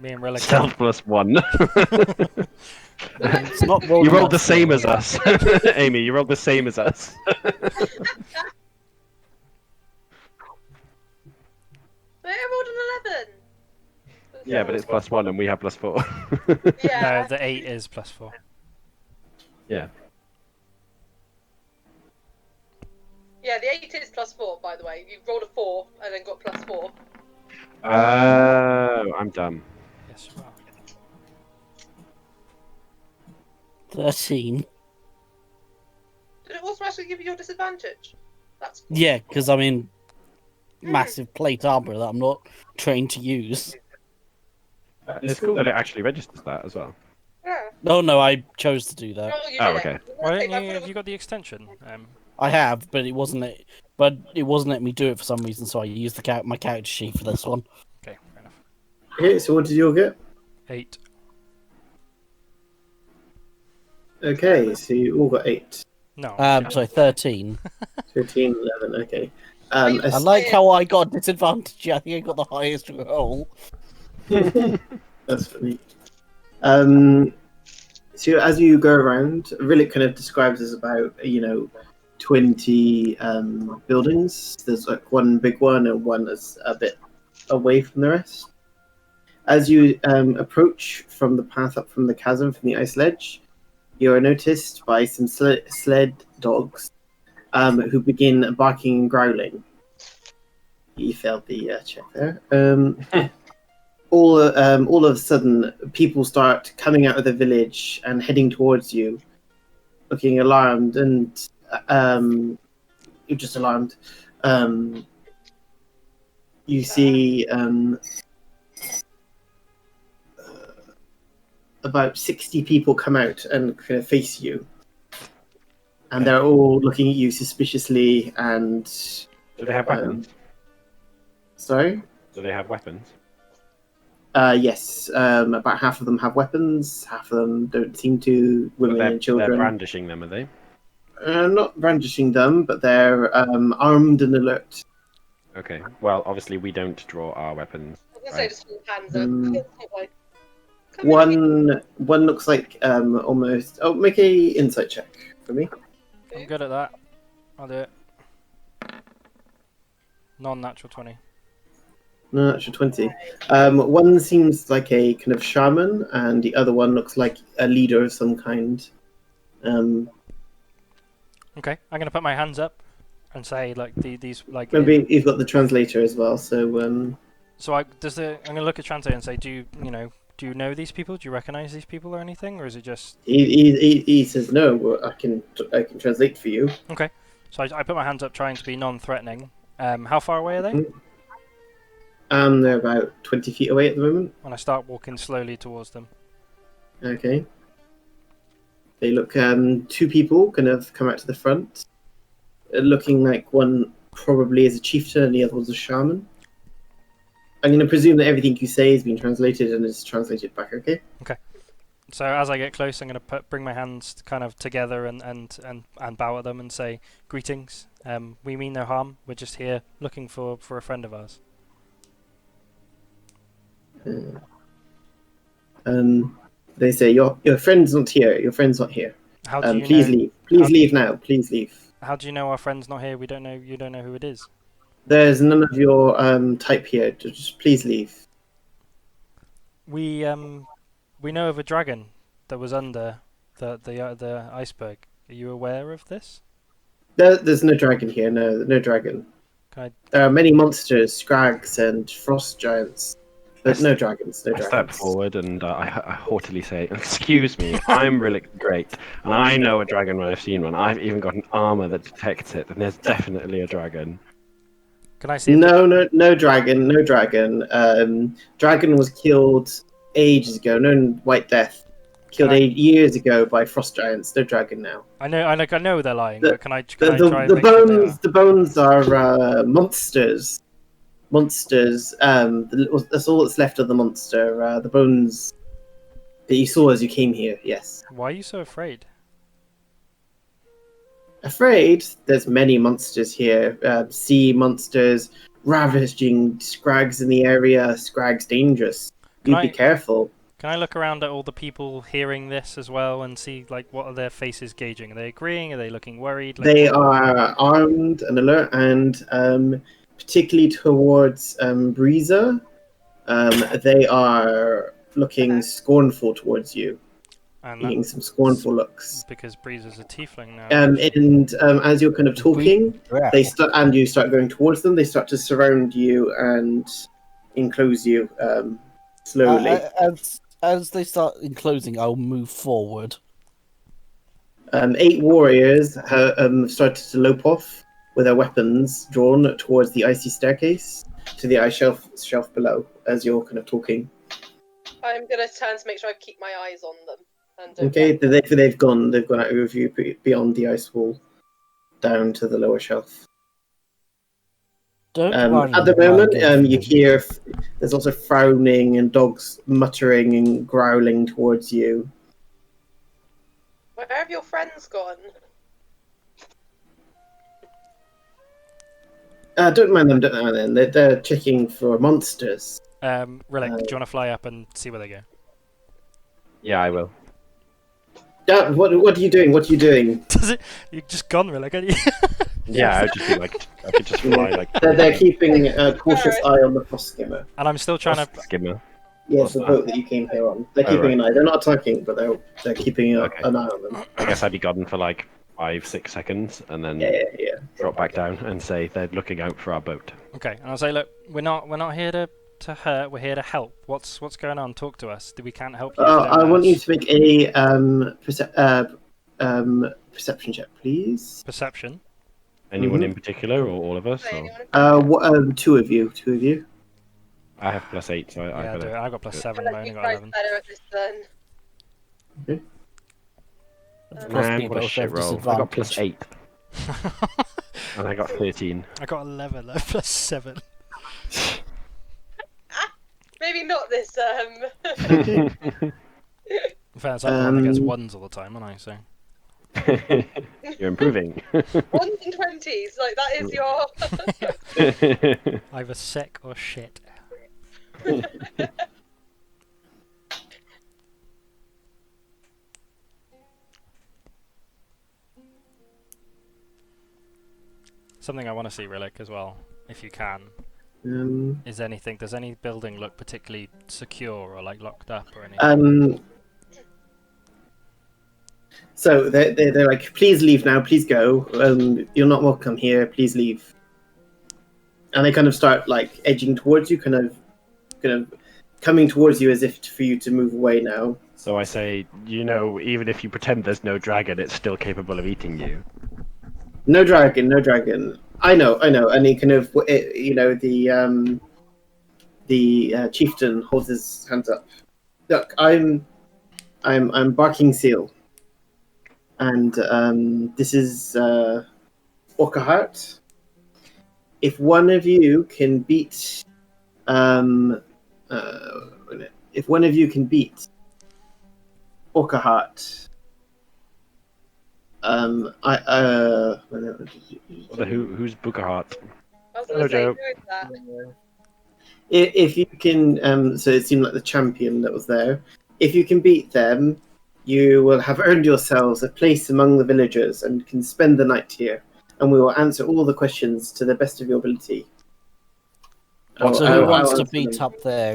Me and Rhillik. Stealth +1. It's not You rolled the enough. same as us. Amy, you rolled the same as us. Wait, I rolled an 11. Yeah, but it's +1 and we have +4. Yeah. No, the 8 is +4. Yeah. Yeah, the 8 is +4, by the way. You rolled a 4 and then got +4. Oh, I'm dumb. Yes, you are. 13. Did it automatically give you your disadvantage? That's cool. Yeah, because I'm in massive plate armor that I'm not trained to use. It's cool that it actually registers that as well. Yeah. No, I chose to do that. Oh, you Oh, did okay. it. Why Okay, don't you? Have you got the extension? I have, but it wasn't letting me do it for some reason, so I used my character sheet for this one. Okay, fair enough. Okay, so what did you all get? 8. Okay, so you all got 8. No. Sorry, 13. 13, 11, okay. I like how I got disadvantage. I think I got the highest roll. That's funny. So as you go around, Rhillik kind of describes as about 20 buildings. There's like one big one and one that's a bit away from the rest. As you approach from the path up from the chasm from the ice ledge, you are noticed by some sled dogs who begin barking and growling. You failed the check there. All of a sudden, people start coming out of the village and heading towards you, looking alarmed, and you're just alarmed. You see about 60 people come out and kind of face you, and they're all looking at you suspiciously. And Do they have weapons? sorry. Do they have weapons? Yes, about half of them have weapons, half of them don't seem to, women They're and children. They're brandishing them, are they? Not brandishing them, but they're armed and alert. Okay. Well, obviously we don't draw our weapons. I was gonna Right. say just hold hands up. Like, come in. One looks like almost. Oh, make a insight check for me. I'm good at that. I'll do it. Non-natural 20. No, that's your 20. One seems like a kind of shaman, and the other one looks like a leader of some kind. Okay, I'm gonna put my hands up and say like these like. Maybe you've got the translator as well. So So I'm gonna look at translator and say, do you know these people? Do you recognize these people or anything, or is it just? he says no. Well, I can translate for you. Okay, so I put my hands up, trying to be non-threatening. How far away are they? They're about 20 feet away at the moment. And I start walking slowly towards them. Okay. They look, two people kind of come out to the front, looking like one probably is a chieftain and the other was a shaman. I'm going to presume that everything you say has been translated and is translated back, okay? So as I get close, I'm going to bring my hands kind of together and bow at them and say, "Greetings. We mean no harm. We're just here looking for a friend of ours." They say, your friend's not here. Your friend's not here. How do you please know? leave. Please leave now. Please leave. How do you know our friend's not here? We don't know. You don't know who it is. There's none of your type here. Just please leave. We know of a dragon that was under the iceberg. Are you aware of this? There's no dragon here. No dragon. Can There are many monsters, scrags, and frost giants, but no dragons. No I step dragons. forward and I haughtily say, "Excuse me, I'm Rhillik the Great, and I know a dragon when I've seen one. I've even got an armor that detects it, and there's definitely a dragon." I see? No dragon. No dragon. Dragon was killed ages ago. No White Death. Killed Can I- 8 years ago by frost giants. No dragon now. I know they're lying, The- but can I The try and make sure they are? bones are monsters. monsters. That's all that's left of the monster. The bones that you saw as you came here. Yes. Why are you so afraid? Afraid? There's many monsters here. Sea monsters, ravaging scrags in the area. Scrags dangerous. Can You be careful. Can I look around at all the people hearing this as well and see, like, what are their faces gauging? Are they agreeing? Are they looking worried? Like, They are armed and alert, and particularly towards Breezer, they are looking scornful towards you, and getting some scornful looks. because Breezer's a tiefling now. And as you're kind of talking, you start going towards them. They start to surround you and enclose you slowly. As they start enclosing, I'll move forward. 8 warriors have started to lope off with their weapons drawn towards the icy staircase to the ice shelf below as you're kind of talking. I'm gonna turn to make sure I keep my eyes on them. And don't Okay, get- they've gone out of view beyond the ice wall down to the lower shelf. Don't worry. At the moment, Dragon. you hear there's also frowning and dogs muttering and growling towards you. Where have your friends gone? Don't mind them. They're checking for monsters. Rhillik, do you want to fly up and see where they go? Yeah, I will. What are you doing? What are you doing? Does it? You've just gone, Rhillik, haven't you? Yeah, I'd just be like, I could just fly like. They're keeping a cautious eye on the frost skimmer. And I'm still trying to. Skimmer. Yes, the boat that you came here on. They're Oh, keeping an eye. They're not attacking, but they're keeping Okay. an eye on them. I guess I'd be gone for like 5-6 seconds, and then Yeah. drop back down and say they're looking out for our boat. Okay, and I'll say, look, we're not here to hurt. We're here to help. What's going on? Talk to us. We can't help you. I want you to make a perception check, please. Perception. Anyone in particular, or all of us? Say Or... anyone? Two of you. I have +8, so I Yeah, gotta... I got +7. I'll I let only you got guys 11. better at this then. Plus Man, we what a both shit have roll. I got disadvantage. +8, and I got 13. I got 11. +7. Maybe not this. In fairness, I'm the one that gets ones all the time, aren't I? So. You're improving. 1s and 20s, like that is your. Either sick or shit. Something I want to see, Rhillik, as well, if you can. Is anything? Does any building look particularly secure or like locked up or anything? So they're like, please leave now, please go. You're not welcome here. Please leave. And they kind of start like edging towards you, kind of coming towards you as if for you to move away now. So I say, even if you pretend there's no dragon, it's still capable of eating you. No dragon. I know. And he kind of, the chieftain holds his hands up. Look, I'm Barking Seal, and this is Orcahart. If one of you can beat, Orcahart. Who's Bookahart? I was Hello, gonna say, Joe. who is that? If you can, so it seemed like the champion that was there. If you can beat them, you will have earned yourselves a place among the villagers and can spend the night here. And we will answer all the questions to the best of your ability. So who wants to beat up their?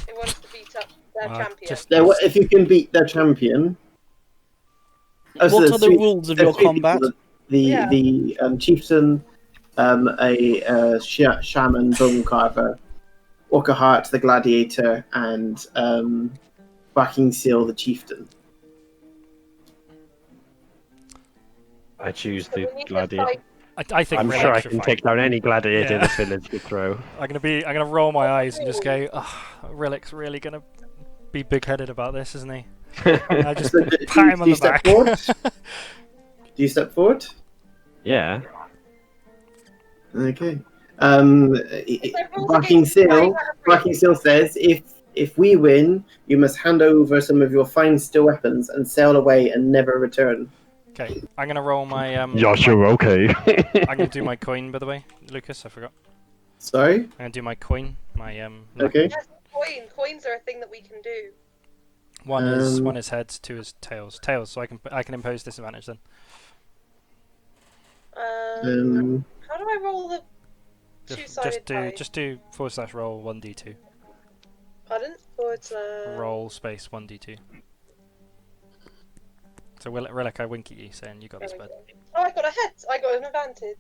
Who wants to beat up their champion? If you can beat their champion. What are the rules of your combat? The chieftain, a shaman, bone carver, Orcahart the gladiator, and Barking Seal the chieftain. I choose So we the need to gladiator. fight- I think I'm Rhillik sure I should can fight. take down any gladiator Yeah. this village could throw. I'm gonna roll my eyes and just go, Rhillik's really gonna be big-headed about this, isn't he? I just So pat him on the step back. forward? Do you step forward? Yeah. Okay. Barking Seal says if we win, you must hand over some of your fine steel weapons and sail away and never return. Okay, I'm gonna roll my Yeah, sure, okay. I'm gonna do my coin, by the way, Lucas. I forgot. Sorry. I'm gonna do my coin. My Okay. Yes, coins are a thing that we can do. One is heads, two is tails. Tails, so I can impose disadvantage then. How do I roll the two-sided die? Just do / roll 1d2. Pardon? Roll space 1d2. So Rhillik, I wink at you, saying you got this, bud. Oh, I got a head. I got an advantage.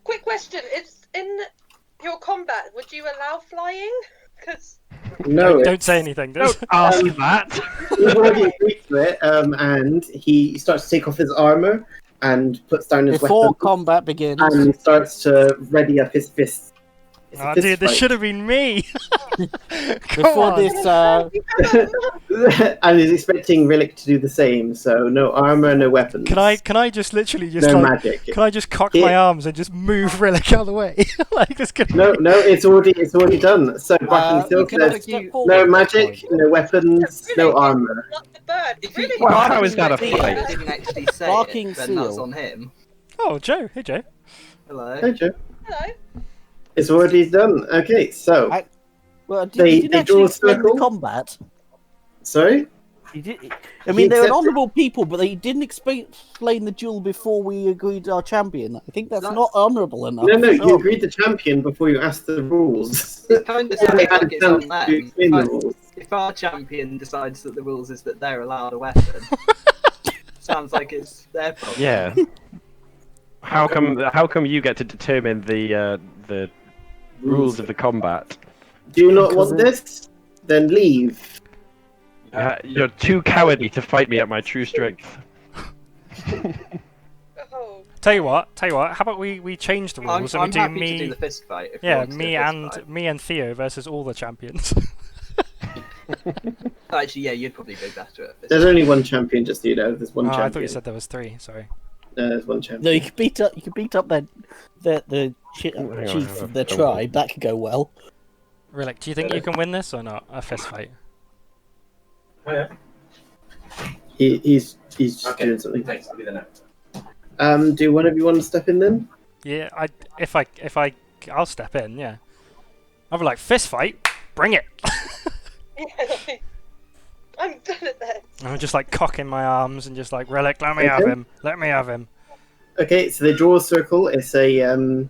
Quick question: it's in your combat. Would you allow flying? Because No. Don't say anything. Don't ask that. He's already agreed to it, and he starts to take off his armor and puts down his Before weapon combat begins. and starts to ready up his fists. It's a Oh, fist dude, this fight. should have been me. Before this, And he's expecting Rhillik to do the same. So no armor, no weapons. Can I just literally just No like? magic. Can I just cock my arms and just move Rhillik out of the way? Like this could. No, it's already done. So Barking Seal you cannot says step no forward. magic, no weapons, no armor. Not the bird. If he, Really? Well, how is that a if he fight? didn't actually say Barking it, then that's seal. on him. Oh, Joe. Hey, Joe. Hello. Hey, Joe. Hello. It's already done. Okay, so Well, They did draw actually a explain the circle. combat. sorry. He did. I mean, they're accepted- honourable people, but they didn't explain the duel before we agreed our champion. I think that's not honourable enough. No, you Sure. agreed to champion before you asked the rules. It kind of They sounds had like it's on time to them. explain the rules. If our champion decides that the rules is that they're allowed a weapon, sounds like it's their problem. Yeah. How come you get to determine the rules of the combat? Do you not want this? Then leave. You're too cowardly to fight me at my true strength. Oh. Tell you what. How about we change the I'm rules and we do happy to me? do the fist fight. If you Yeah, want to do a fist fight. me and Theo versus all the champions. Actually, yeah, you'd probably be better at fist. There's only one champion, just so you know. There's one Oh, champion. I thought you said there was 3. Sorry. There's one champion. No, you could beat up the chief hang on, of their hang on. tribe. That could go well. Rhillik, do you think you can win this or not? A fist fight. Oh, yeah. He's just doing something. Thanks, I'll be there now. Do one of you want to step in then? Yeah, I'll step in. Yeah. I'll be like fist fight. Bring it. Yeah, I'm good at this. I'm just like cocking my arms and just like Rhillik, let me have Okay. him. Let me have him. Okay, so they draw a circle. It's a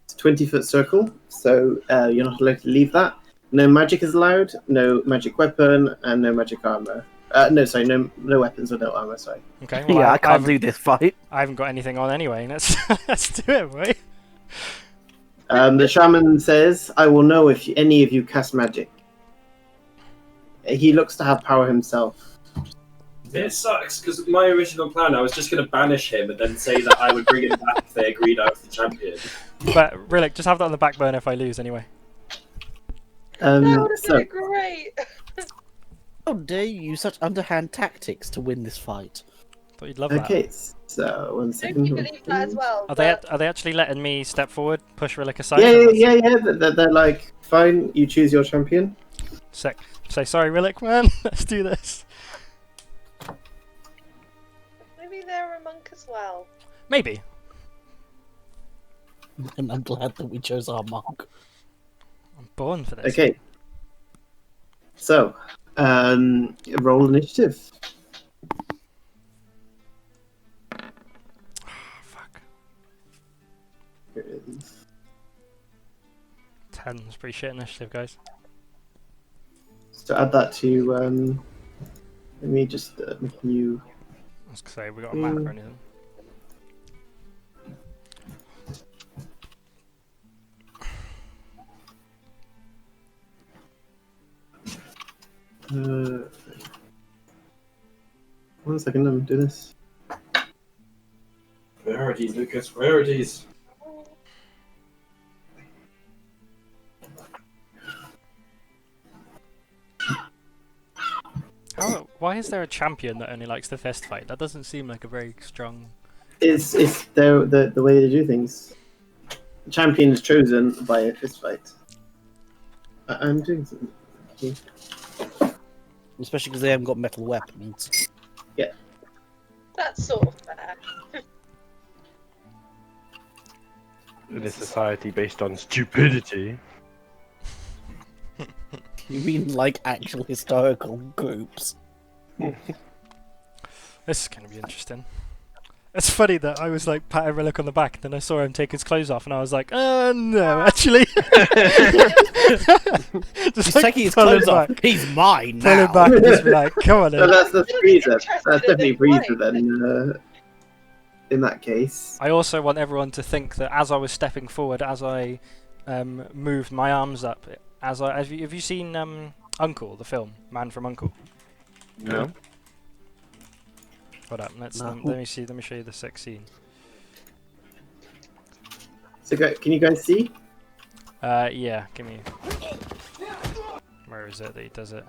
20-foot circle, so you're not allowed to leave that. No magic is allowed, no magic weapon, and no magic armor. No weapons or no armor, sorry. Okay. Well, Yeah, I can't haven't- do this fight. I haven't got anything on anyway. Let's do it, boy. The shaman says, I will know if any of you cast magic. He looks to have power himself. It sucks, because my original plan, I was just going to banish him and then say that I would bring him back if they agreed I was the champion. But Rhillik, just have that on the back burner if I lose anyway. That would have So, been great. How dare you use such underhand tactics to win this fight? Thought you'd love that. okay, so 1 Don't second. you believe that as well? Are they but- actually letting me step forward, push Rhillik aside? Yeah. They're like, fine, you choose your champion. Sick. Say sorry, Rhillik, man. Let's do this. Maybe they're a monk as well. Maybe. And I'm glad that we chose our monk. I'm born for this. Okay. So, roll initiative. Fuck. Here it is. 10 is pretty shit initiative, guys. So add that to, let me just make a new. I was gonna say, we got a map or anything. Uh, 1 second, I'm doing this. Priorities, Lucas, priorities. Why is there a champion that only likes the fist fight? That doesn't seem like a very strong... It's the way they do things. champion is chosen by a fist fight. I'm doing something. Okay. Especially because they haven't got metal weapons. That's sort of fair. In a society based on stupidity. You mean like actual historical groups? This is going to be interesting. It's funny that I was like patting Rhillik on the back, then I saw him take his clothes off, and I was like, no, actually. Just He's taking his pull him clothes off. back. He's mine Pull now. him back and just be like, come on So in. that's Breezer. Interested That's definitely in Breezer fight. then. In that case. I also want everyone to think that as I was stepping forward, as I moved my arms up, have you seen Uncle, the film, Man from Uncle? No. Hold up, let me show you the sex scene. So can you guys see? Yeah, give me. Where is it that he does it?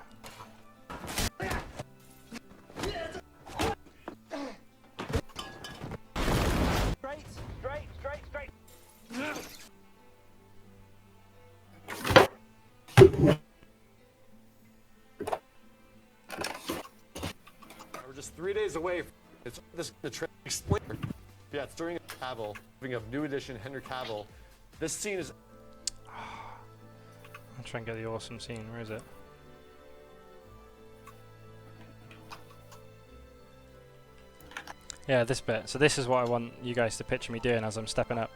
We're just 3 days away. It's this the training explainer. Yeah, it's during Cavill, of new edition Henry Cavill. This scene is. I'll try and get the awesome scene. Where is it? Yeah, this bit. So this is what I want you guys to picture me doing as I'm stepping up.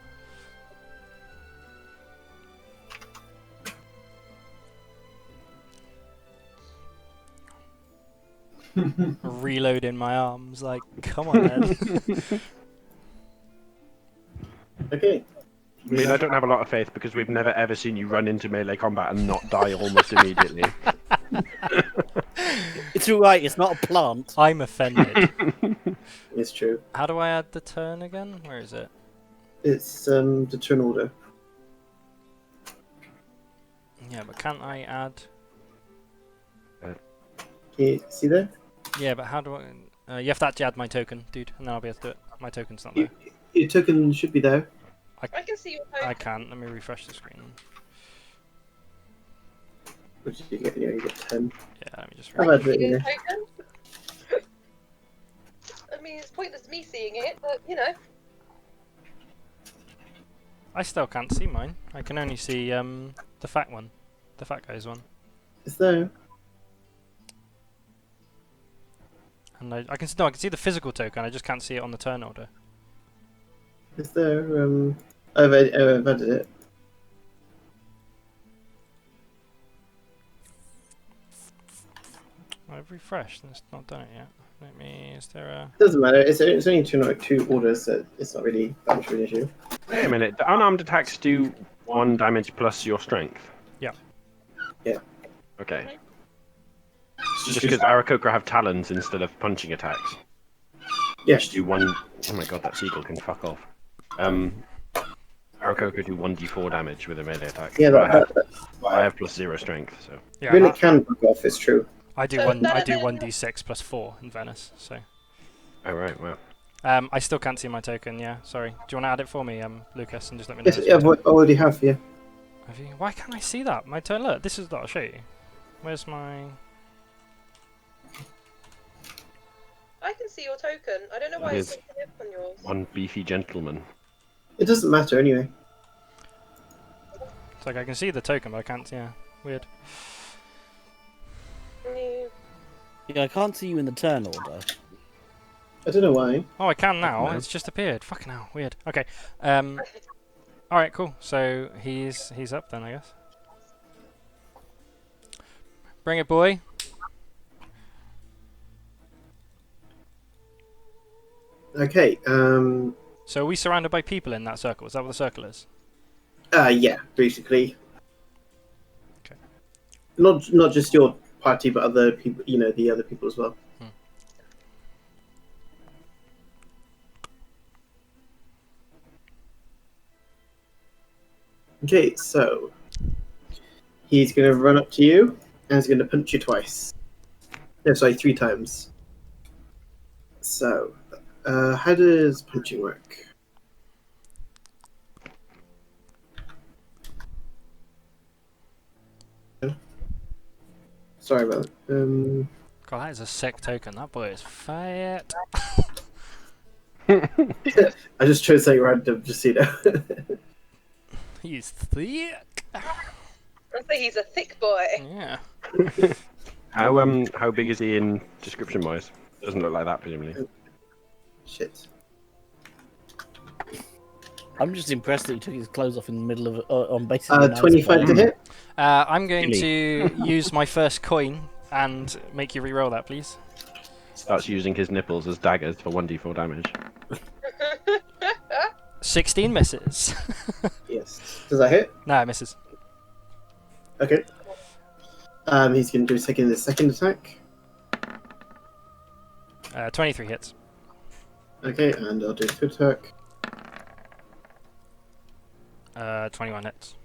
Reloading my arms, like, come on then. Okay. I mean, I don't have a lot of faith because we've never ever seen you run into melee combat and not die almost immediately. It's alright, it's not a plant. I'm offended. It's true. How do I add the turn again? Where is it? It's the turn order. Yeah, but can't I add... Can you see there? Yeah, but how do I... you have to actually add my token, dude, and then I'll be able to do it. My token's not there. Your token should be there. I can see your token. I can't. Let me refresh the screen. What did you get? Yeah, you get 10. Yeah, let me just I've refresh. had it in Your there. token? I mean, it's pointless me seeing it, but you know. I still can't see mine. I can only see the fat one. The fat guy's one. It's there. And I can see the physical token, I just can't see it on the turn order. It's there. I've added it. I've refreshed and it's not done it yet. Let me... Is there a... Doesn't matter. It's only two orders, so it's not really that much of an issue. Wait a minute. The unarmed attacks do 1 damage plus your strength. Yeah. Yeah. Okay. Just because Aarakocra have talons instead of punching attacks. Yes. Do 1. Oh my god, that seagull can fuck off. Aarakocra do 1d4 damage with a melee attack. Yeah, But I have plus 0 strength, so. Yeah, really can fuck off. It's true. I do So 1d6 plus 4 in Venice, so... Oh right, well. I still can't see my token, yeah, sorry. Do you want to add it for me, Lucas, and just let me know? Yes, yeah, I already have. Yeah. Have you? Why can't I see that? My turn, look, this is what I'll show you. Where's my... I can see your token. I don't know why it's Here's not up on yours. one beefy gentleman. It doesn't matter anyway. It's like I can see the token, but I can't, yeah. Weird. Yeah, I can't see you in the turn order. I don't know why. Oh, I can now. No. It's just appeared. Fucking hell, weird. Okay. Alright, cool. So he's up then, I guess. Bring it, boy. Okay. So are we surrounded by people in that circle? Is that what the circle is? Yeah, basically. Okay. Not just your party, but other people. You know, the other people as well. Okay, so he's going to run up to you and he's going to punch you twice. No, sorry, 3 times. So, how does punching work? Sorry about that. God, that is a sick token. That boy is fat. I just chose something random, just so you know. He's thick. I say he's a thick boy. Yeah. How big is he in description wise? Doesn't look like that, presumably. Shit. I'm just impressed that he took his clothes off in the middle of on basically. 25 to hit. I'm going to use my first coin and make you re-roll that, please. Starts using his nipples as daggers for 1d4 damage. 16 misses. Yes. Does that hit? No, it misses. Okay. He's going to do the second attack. 23 hits. Okay, and I'll do a third attack. 21 hits.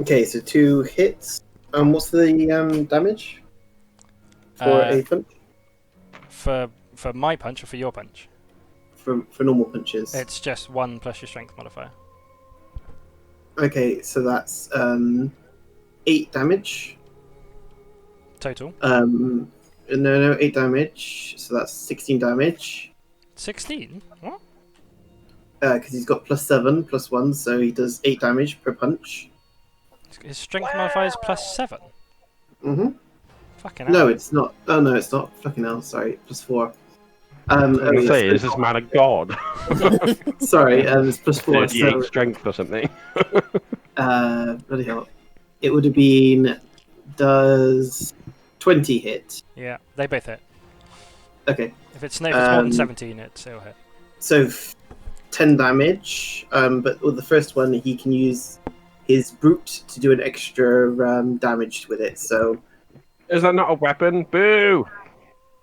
Okay, so 2 hits. What's the damage for a punch? For my punch or for your punch? For normal punches. It's just 1 plus your strength modifier. Okay, so that's 8 damage. Total? No, 8 damage. So that's 16 damage. 16? What? Because he's got +7, +1, so he does 8 damage per punch. His strength modifier is +7? Mm-hmm. Fucking hell. No, it's not. Oh, no, it's not. Fucking hell, sorry. +4. I was going to say, is this man a god? Sorry, it's +4. 38 So, strength or something. bloody hell. It would have been... Does 20 hit? Yeah, they both hit. Okay. If it's more than 17, it'll hit. So 10 damage, but with the first one, he can use his brute to do an extra damage with it. So Is that not a weapon? Boo!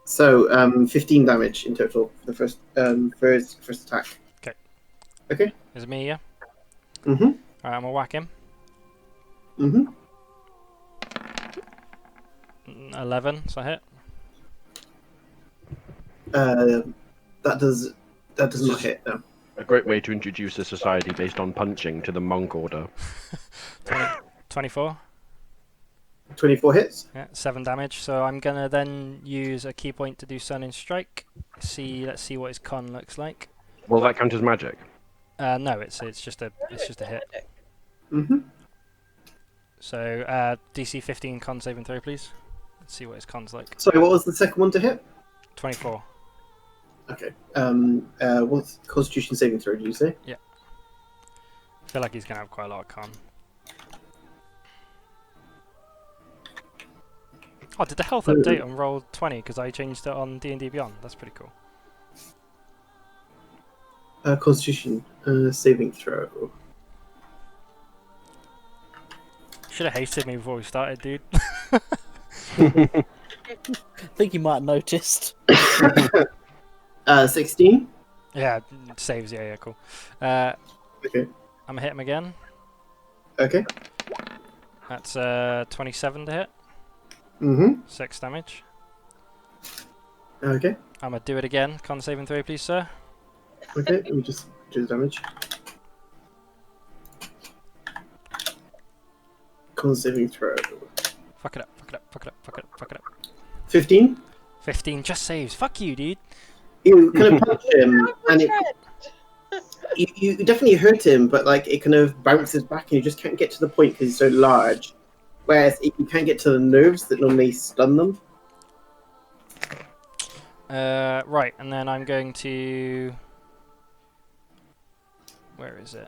So 15 damage in total for the first attack. Okay. Okay. Is it me, yeah? Mm-hmm. Alright, I'm gonna whack him. Mm-hmm. 11, so I hit. That does not hit, no. A great way to introduce a society based on punching to the monk order. 24. 24 hits. Yeah, 7 damage. So I'm gonna then use a key point to do Stunning Strike. Let's see what his con looks like. Will that count as magic? No, it's just a hit. Mm-hmm. So DC 15 con saving throw, please. Let's see what his con's like. Sorry, what was the second one to hit? 24. Okay. What's Constitution saving throw? Did you say? Yeah. I feel like he's gonna have quite a lot of con. Oh, did the health update on roll 20 because I changed it on D&D Beyond? That's pretty cool. Constitution saving throw. Should have hated me before we started, dude. I think you might have noticed. 16. Yeah, saves. Yeah, cool. I'm Okay. gonna hit him again. Okay. That's 27 to hit. Mm-hmm. 6 damage. Okay. I'm gonna do it again. Con saving throw, please, sir. Okay. Let me just do the damage. Con saving throw. Fuck it up. Fuck it up. Fuck it up. Fuck it up. Fuck it up. 15. 15 just saves. Fuck you, dude. You kind of punch him, and you definitely hurt him, but like it kind of bounces back, and you just can't get to the point because he's so large. Whereas you can't get to the nerves that normally stun them. Right, and then I'm going to... Where is it?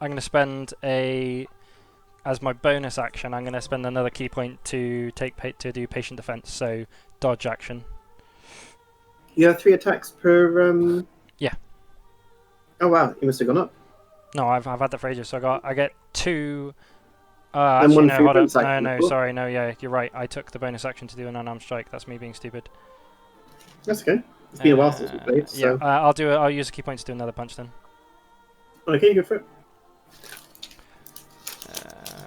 I'm going to spend as my bonus action, I'm going to spend another key point to do patient defense, so dodge action. You have 3 attacks per. Yeah. Oh wow, you must have gone up. No, I've had that for ages, so I get 2... And actually, one no, free hold bonus up. action, No, cool. sorry, no, yeah, you're right. I took the bonus action to do an unarmed strike. That's me being stupid. That's okay. It's been a while since we played. So. Yeah, I'll use a key point to do another punch then. Okay, go for it.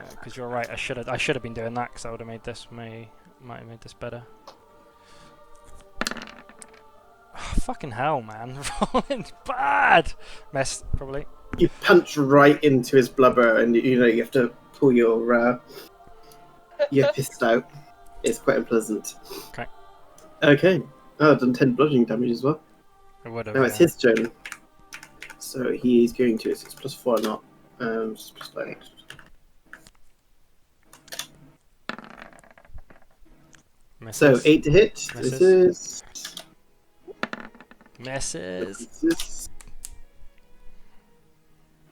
Because you're right, I should have been doing that because I would have made this might have made this better. Oh, fucking hell, man! Rolling bad. Mess probably. You punch right into his blubber, and you have to pull your fist out. It's quite unpleasant. Okay. Okay. Oh, I've done 10 bludgeoning damage as well. It would have. Now it's his turn. So he's going to. It's +4, not just +5. So 8 to hit. Misses. Misses.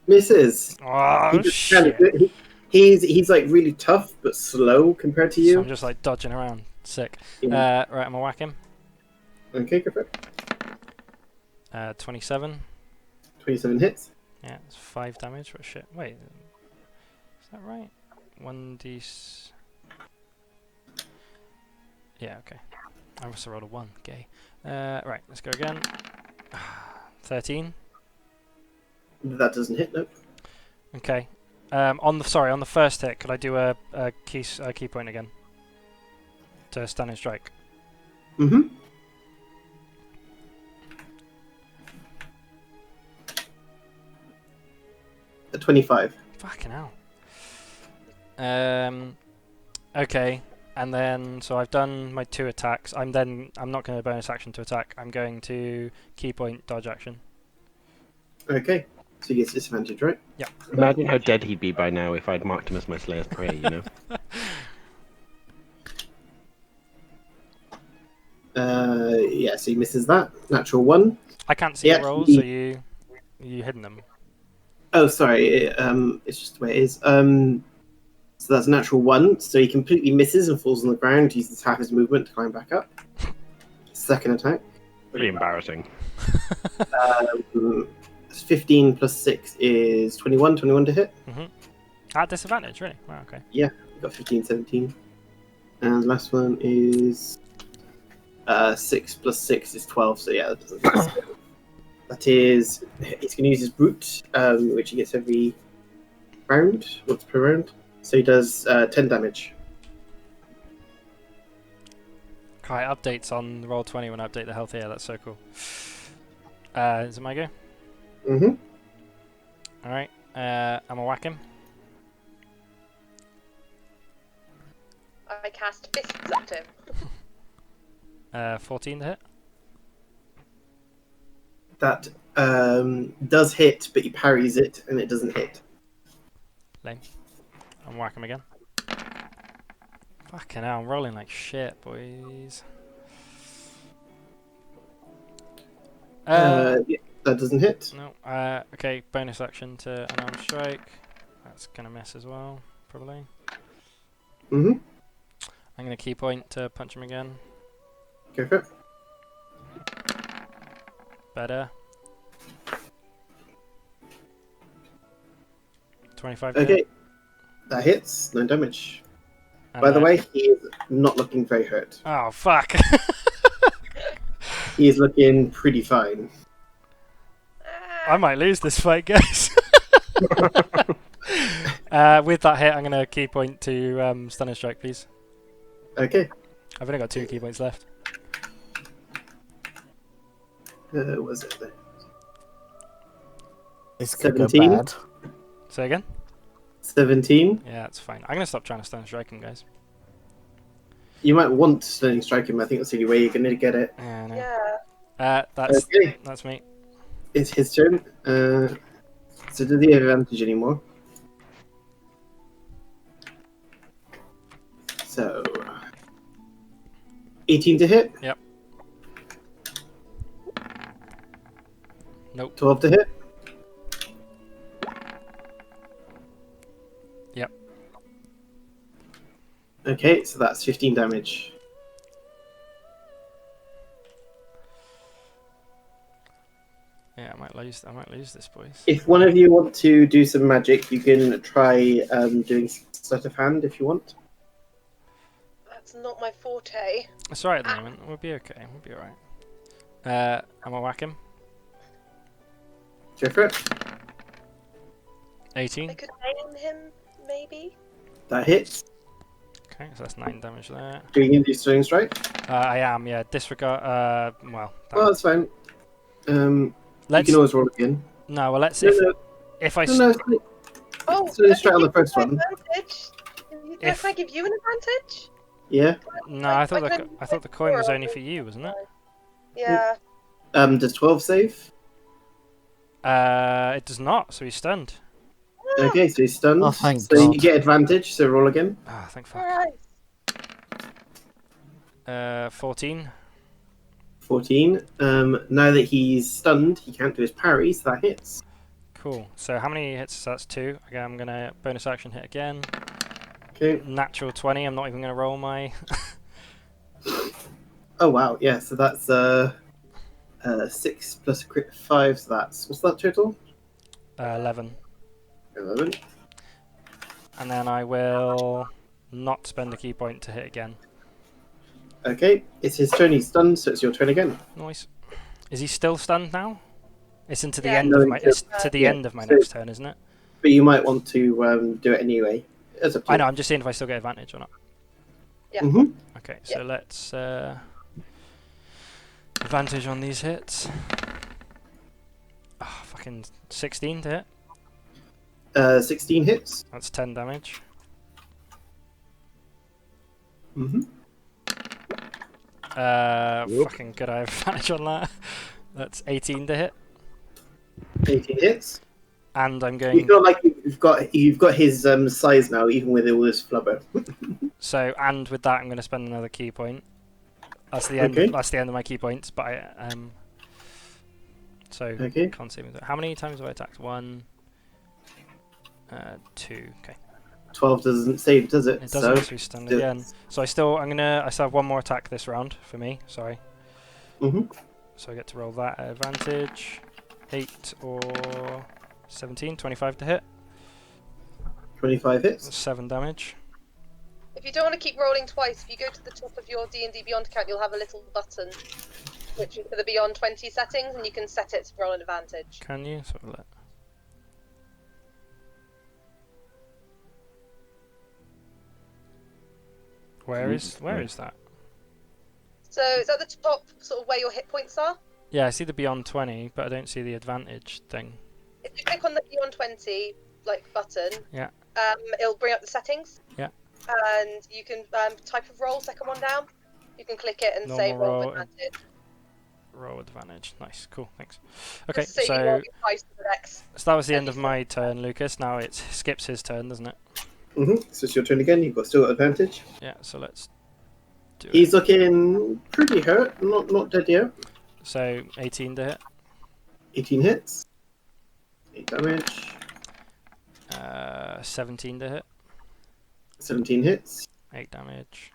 Misses. Oh He just shit! he's like really tough but slow compared to you. So I'm just like dodging around. Sick. Yeah. Right, I'm gonna whack him. Okay, go for it. 27. 27 hits. Yeah, it's 5 damage. But shit. Wait, is that right? 1d. Yeah, okay. I must have rolled a 1. Gay. Right, let's go again. 13. That doesn't hit, nope. Okay. On the first hit, could I do a key point again? To stun and strike. Mm-hmm. A 25. Fucking hell. Okay, and then so I've done my 2 attacks. I'm not going to bonus action to attack. I'm going to key point dodge action. Okay, so he gets disadvantage, right? Yeah. Imagine how dead he'd be by now if I'd marked him as my Slayer's Prey, you know? Yeah, so he misses that. Natural 1. I can't see the rolls, so you hidden them. Oh, sorry. It's just the way it is. So that's a natural 1. So he completely misses and falls on the ground. Uses half his movement to climb back up. Second attack. Pretty embarrassing. 15 plus 6 is 21. 21 to hit. Mm-hmm. At disadvantage, really? Wow, okay. Yeah, we got 15, 17. And the last one is 6 plus 6 is 12. So yeah, that doesn't. That is, he's going to use his brute, which he gets every round, once per round. So he does 10 damage. Okay, updates on Roll20 when I update the health here. That's so cool. Is it my go? Mm-hmm. Alright, I'm gonna whack him. I cast fists at him. 14 to hit. That does hit, but he parries it, and it doesn't hit. Lame. I'm whack him again. Fucking hell, I'm rolling like shit, boys. Yeah, that doesn't hit. No. Okay, bonus action to unarmed strike. That's gonna miss as well, probably. Mm-hmm. I'm gonna key point to punch him again. Go for it. Better. 25 Okay. hit. That hits. 9 damage. And By the way, he is not looking very hurt. Oh, fuck. He is looking pretty fine. I might lose this fight, guys. With that hit, I'm going to key point to stun and strike, please. Okay. I've only got 2 key points left. Was it there? This could go 17. bad. Say again? 17. Yeah, that's fine. I'm going to stop trying to stun and strike him, guys. You might want to stunning strike him. I think that's the only way you're going to get it. Yeah, no. Yeah. Okay. That's me. It's his turn. So do they have advantage anymore? So 18 to hit. Yep. Nope. 12 to hit. Yep. Okay, so that's 15 damage. Yeah, I might lose this, boys. If one of you want to do some magic, you can try doing sleight of hand if you want. That's not my forte. It's alright at the moment. We'll be okay. We'll be alright. I'm gonna whack him. Go for it. 18. I could aim him, maybe? That hits. Okay, so that's 9 damage there. Do you going to do stunning strike? I am, yeah. Disregard. Well. Oh, that's fine. You Let's. can always roll again. No, well, let's. No, If I. no, Oh, So let's try on the first an one. advantage. Can I give you an advantage? Yeah. No, I thought the coin was only for you, wasn't it? Yeah. Does 12 save? It does not, so he's stunned. Okay, so he's stunned. Oh, thank so God. you get advantage, so roll again. Ah, thank fuck. Alright. 14. 14. Now that he's stunned, he can't do his parry, so that hits. Cool. So how many hits? So that's 2. Again, I'm gonna bonus action hit again. Okay. Natural 20. I'm not even gonna roll my. Oh wow, yeah. So that's 6 plus a crit 5. So that's what's that total? 11. 11. And then I will not spend a key point to hit again. Okay, it's his turn. He's stunned, so it's your turn again. Nice. Is he still stunned now? It's into the Yeah. end No, of my. It's to the yeah, end of my so- next turn, isn't it? But you might want to do it anyway. It's up to I you. know. I'm just seeing if I still get advantage or not. Yeah. Mhm. Okay, so let's advantage on these hits. Oh, fucking 16 to hit. 16 hits. That's 10 damage. Mm-hmm. Fucking good. I have advantage on that. That's 18 to hit, 18 hits. and I'm You going. feel like you've got his size now, even with all this flubber. So, and with that, I'm going to spend another key point. That's the end. Okay. That's the end of my key points. But I So Okay. can't see me. How many times have I attacked? 1, 2. Okay. 12 doesn't save, does it? It doesn't. So, So he's stunned do it. again. So I still have one more attack this round for me. Sorry. Mhm. So I get to roll that at advantage. 8 or 17, 25 to hit. 25 hits. That's 7 damage. If you don't want to keep rolling twice, if you go to the top of your D&D Beyond account, you'll have a little button, which is for the Beyond 20 settings, and you can set it to roll an advantage. Can you? So let. Where is that? So it's at the top, sort of where your hit points are. Yeah, I see the Beyond 20, but I don't see the advantage thing. If you click on the Beyond 20 button, Yeah. It'll bring up the settings. Yeah. And you can type of roll, second one down. You can click it and say Normal roll roll, with advantage. Roll advantage. Nice, cool, thanks. Okay, Just so you roll your dice for the next. so that was the end of my turn, Lucas. Now it skips his turn, doesn't it? Mhm. So it's your turn again. You've still got advantage. Yeah, so let's do He's it. looking pretty hurt. Not dead yet. So 18 to hit. 18 hits. 8 damage. 17 to hit. 17 hits. 8 damage.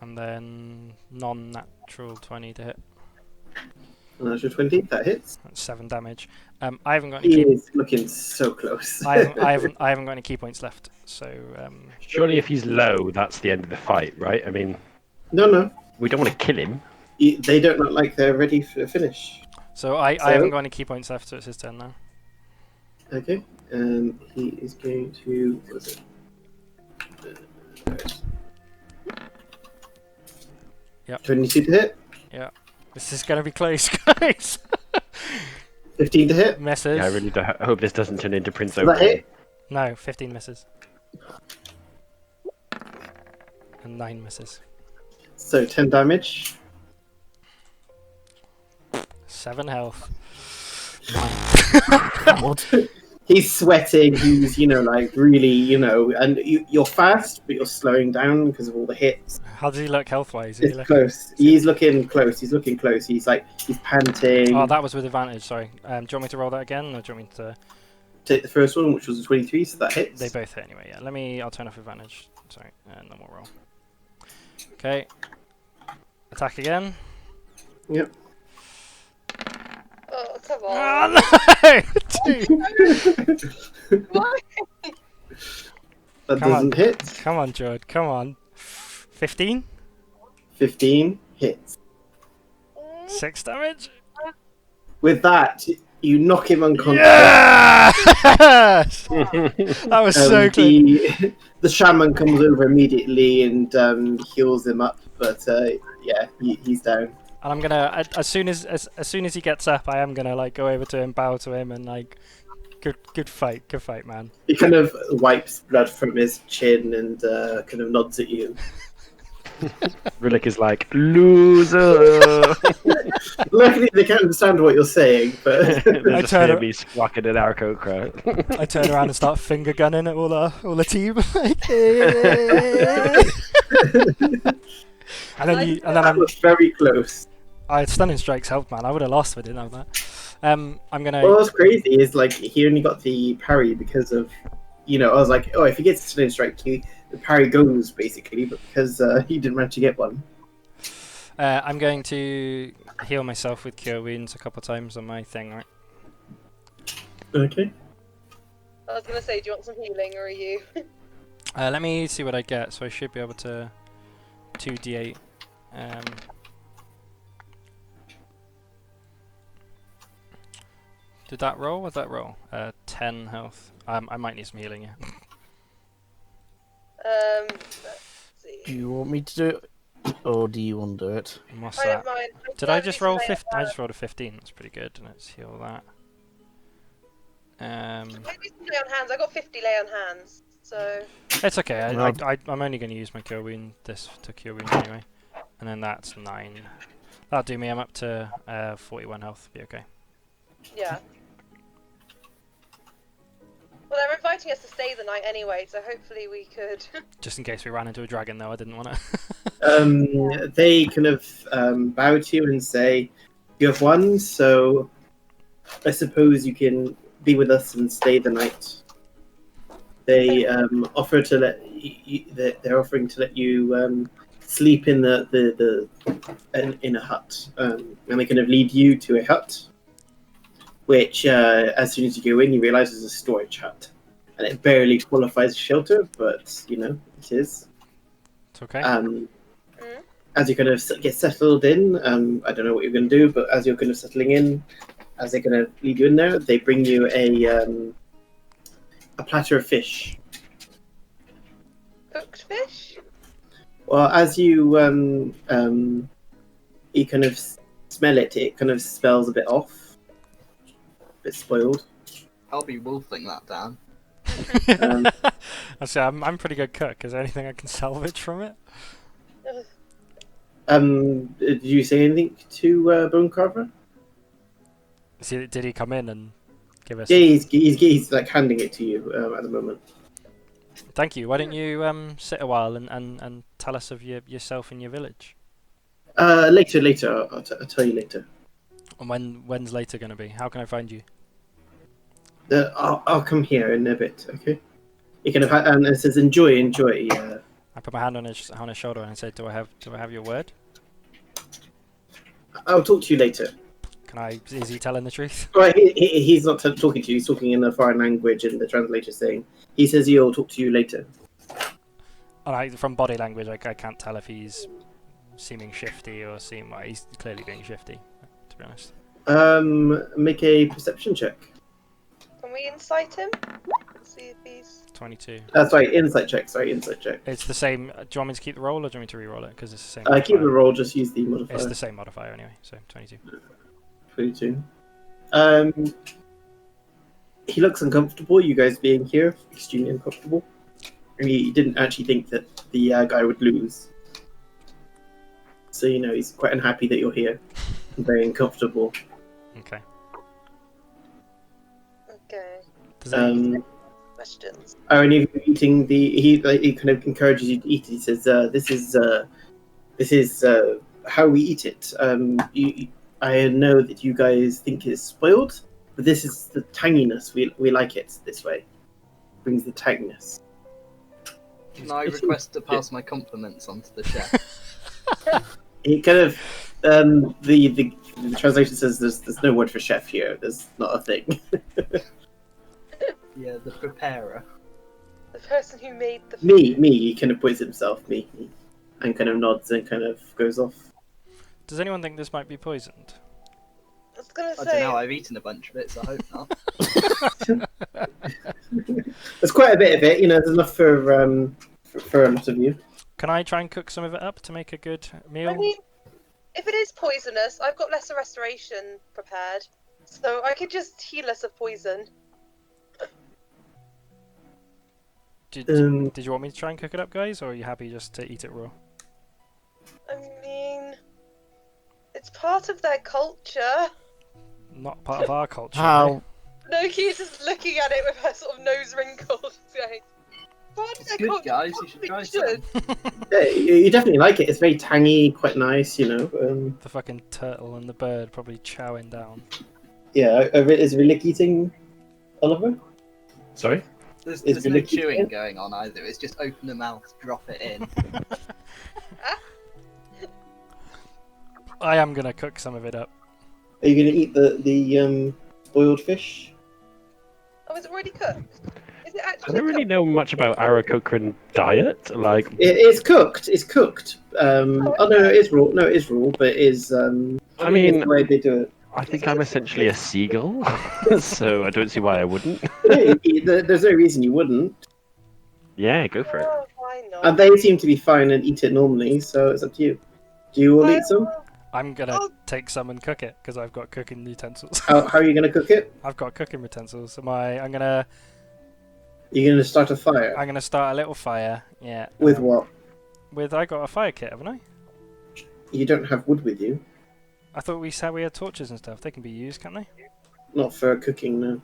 And then non-natural 20 to hit. Natural 20. That hits. That's 7 damage. I haven't got any He key. is looking so close. I haven't got any key points left. So Surely, if he's low, that's the end of the fight, right? I mean, No. we don't want to kill him. They don't look like they're ready for the finish. I haven't got any key points left. So it's his turn now. Okay. He is going to. What was it? Yep. 22 to hit. Yeah. This is gonna be close, guys. 15 to hit. Misses. Yeah, I really hope this doesn't turn into Prince Does that Open. hit? No, 15 misses. And 9 misses. So 10 damage. 7 health. God. He's sweating. He's really and you're fast, but you're slowing down because of all the hits. How does he look health-wise? Is he It's looking- close. He's looking close. He's looking close. He's panting. Oh, that was with advantage. Sorry. Do you want me to roll that again, or do you want me to? Take the first one, which was a 23, so that hits. They both hit anyway. Yeah. I'll turn off advantage. Sorry. Normal roll. Okay. Attack again. Yep. Oh, come on. Oh no! Dude. Why? That Come on. doesn't hit. Come on, Jord. Come on. 15. 15 hits. 6 damage. With that, you knock him unconscious. Yes! That was so good. The shaman comes over immediately and heals him up, but he's down. And I'm gonna, as soon as he gets up, I am gonna go over to him, bow to him, and Good fight, man. He kind of wipes blood from his chin and kind of nods at you. Rhillik is like, loser! Luckily, they can't understand what you're saying, but They just turn hear ar- me squawking an Araco cry. I turn around and start finger gunning at all the team. and then that I'm was very close. stunning strikes helped, man. I would have lost if I didn't have that. I'm gonna. Well, what's crazy is like he only got the parry because of, I was like, oh, if he gets a stunning strike, the parry goes basically, but because he didn't manage to get one. I'm going to heal myself with cure wounds a couple of times on my thing, right? Okay. I was gonna say, do you want some healing, or are you? Let me see what I get. So I should be able to 2d8. Did that roll? What did that roll? 10 health. I might need some healing, yeah. Let's see. Do you want me to do it, or do you want to do it? And what's I that? don't mind. Did I just roll 15? I just rolled a 15. That's pretty good. Let's heal that. I do some lay on hands. I got 50 lay on hands, so. It's okay. Well- I'm only going to use my cure wound to cure wound anyway. And then that's 9. That'll do me. I'm up to 41 health. Be okay. Yeah. Well, they're inviting us to stay the night anyway, so hopefully we could. Just in case we ran into a dragon, though, I didn't want to. They kind of bow to you and say, "You have won, so I suppose you can be with us and stay the night." They offer to let they're offering to let you sleep in in a hut, and they kind of lead you to a hut, which as soon as you go in, you realise is a storage hut, and it barely qualifies as shelter, but it is. It's okay. As you kind of get settled in, I don't know what you're going to do, but as you're kind of settling in, as they're going to lead you in there, they bring you a platter of fish. Cooked fish? Well, as you you kind of smell it, it kind of smells a bit off, a bit spoiled. I'll be wolfing that down. I say I'm pretty good cook. Is there anything I can salvage from it? Did you say anything to Bone Carver? Did he come in and give us? Yeah, he's like handing it to you at the moment. Thank you. Why don't you sit a while and tell us of yourself and your village? Later. I'll tell you later. And when's later going to be? How can I find you? I'll come here in a bit. Okay. You kind of and it says enjoy. I put my hand on his shoulder and I said, "Do I have your word?" I'll talk to you later. Is he telling the truth? Right, he's not talking to you. He's talking in a foreign language, and the translator's saying he says he'll talk to you later. From body language, I can't tell if he's seeming shifty or he's clearly being shifty. To be honest. Make a perception check. Can we incite him? See if he's. 22. That's right, insight check. It's the same. Do you want me to keep the roll or do you want me to re-roll it? Because it's the same. Keep the roll. Just use the modifier. It's the same modifier anyway. So 22. 22. He looks uncomfortable. You guys being here, extremely uncomfortable. And he didn't actually think that the guy would lose. So he's quite unhappy that you're here. And very uncomfortable. Okay. Okay. Does that Questions. Oh, and if you're eating he kind of encourages you to eat it. He says, "This is how we eat it. I know that you guys think it's spoiled, but this is the tanginess. We like it this way. Brings the tanginess." Can I request to pass my compliments on to the chef? He kind of the translation says there's no word for chef here. There's not a thing. Yeah, the preparer. The person who made the. Me. He kind of points at himself. Me, and kind of nods and kind of goes off. Does anyone think this might be poisoned? I was gonna I say. don't know, I've eaten a bunch of it, so I hope not. There's quite a bit of it. There's enough for a lot of you. Can I try and cook some of it up to make a good meal? I mean, if it is poisonous, I've got lesser restoration prepared, so I could just heal us of poison. Did Um, you want me to try and cook it up, guys, or are you happy just to eat it raw? I mean, it's part of their culture. Not part of our culture. How? Noki's just looking at it with her sort of nose wrinkles, going, "Part of It's their good, culture, guys. You should try some. yeah, you definitely like it. It's very tangy, quite nice, you know. The fucking turtle and the bird probably chowing down. Yeah, is Rhillik eating Oliver? Sorry? There's Is no Rhillik chewing eating it? going on either. It's just open the mouth, drop it in. I am gonna cook some of it up. Are you going to eat the boiled fish? Oh, is it already cooked? Is it I actually don't really cooked? know much about Aarakocran diet. Like, It's cooked. It's cooked. Oh no, it is raw. No, it is raw, but it is. I mean, it's the way they do it. I think I'm essentially a seagull, so I don't see why I wouldn't. There's no reason you wouldn't. Yeah, go for it. Oh, why not? And they seem to be fine and eat it normally, so it's up to you. Do you all eat some? I'm gonna Oh. take some and cook it because I've got cooking utensils. How are you going to cook it? I've got cooking utensils. I'm gonna You're going to start a fire? start a little fire. Yeah. With what? I got a fire kit, haven't I? You don't have wood with you. I thought we said we had torches and stuff. They can be used, can't they? Not for cooking, no.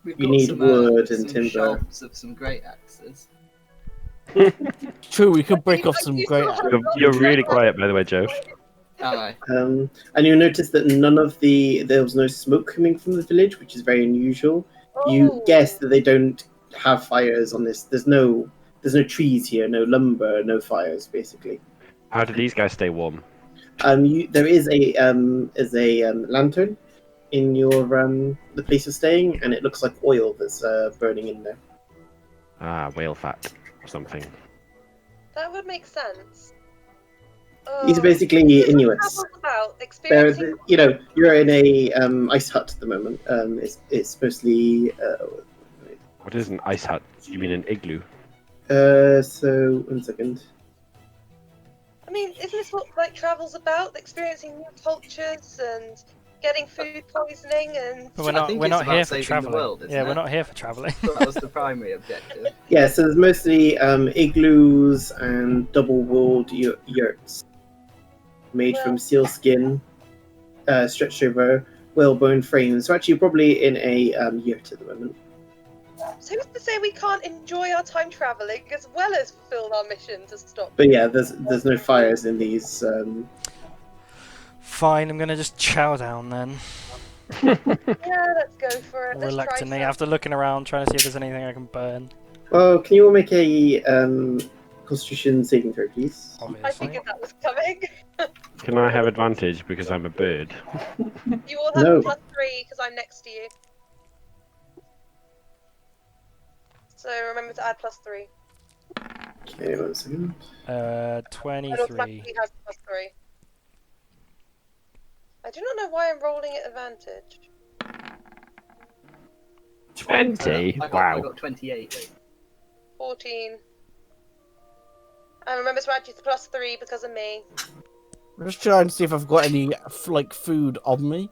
We've You got need some, wood and some timber. shelves of some great axes. True, we could break off some great. You're really quiet, by the way, Joe. Am I? And you'll notice that there was no smoke coming from the village, which is very unusual. You Oh. guess that they don't have fires on this. There's no trees here, no lumber, no fires, basically. How do these guys stay warm? There is a lantern in your the place you're staying, and it looks like oil that's burning in there. Ah, whale fat or something. That would make sense. These are basically Inuits. About They're, experiencing. you're in a ice hut at the moment. It's mostly What is an ice hut? You mean an igloo? so 1 second. I mean, isn't this what like travel's about? Experiencing new cultures and getting food poisoning and. But I think we're it's not about here for saving the traveling. world, isn't Yeah, we're it? not here for traveling. That was the primary objective. Yeah, so there's mostly igloos and double-walled yurts made from seal skin, stretched over whalebone frames. So actually, you're probably in a yurt at the moment. So who's to say we can't enjoy our time traveling as well as fulfill our mission to stop? But yeah, there's no fires in these. Fine, I'm gonna just chow down then. Yeah, let's go for it. Let's Reluctantly, try after looking around, trying to see if there's anything I can burn. Well, can you all make a Constitution saving throw, please? I Obviously. figured that was coming. Can I have advantage because I'm a bird? You all have No. +3 because I'm next to you. So remember to add +3. Okay, 1 second. It 23. automatically has +3. I do not know why I'm rolling at advantage. 20? I Wow. got 28. 14. And remember to add you the +3 because of me. I'm just trying to see if I've got any food on me.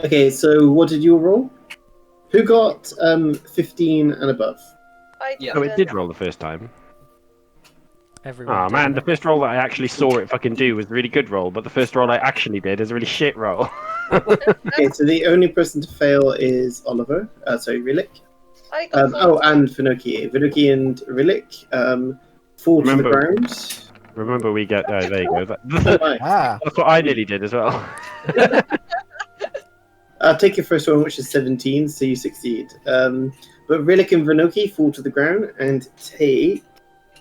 Okay, so what did you roll? Who got 15 and above? I Yeah. Oh, it didn't. did roll the first time. Everyone. Oh man, the first roll that I actually saw it fucking do was a really good roll, but the first roll I actually did is a really shit roll. Okay, so the only person to fail is Oliver. Sorry, Rhillik. I got 14. And Vinoki. Vinoki and Rhillik fall to the Remember- ground. Remember, we get. Oh, there you go. Right. Ah, That's what I nearly did as well. Take your first one, which is 17, so you succeed. But Rhillik and Vinoki fall to the ground and take.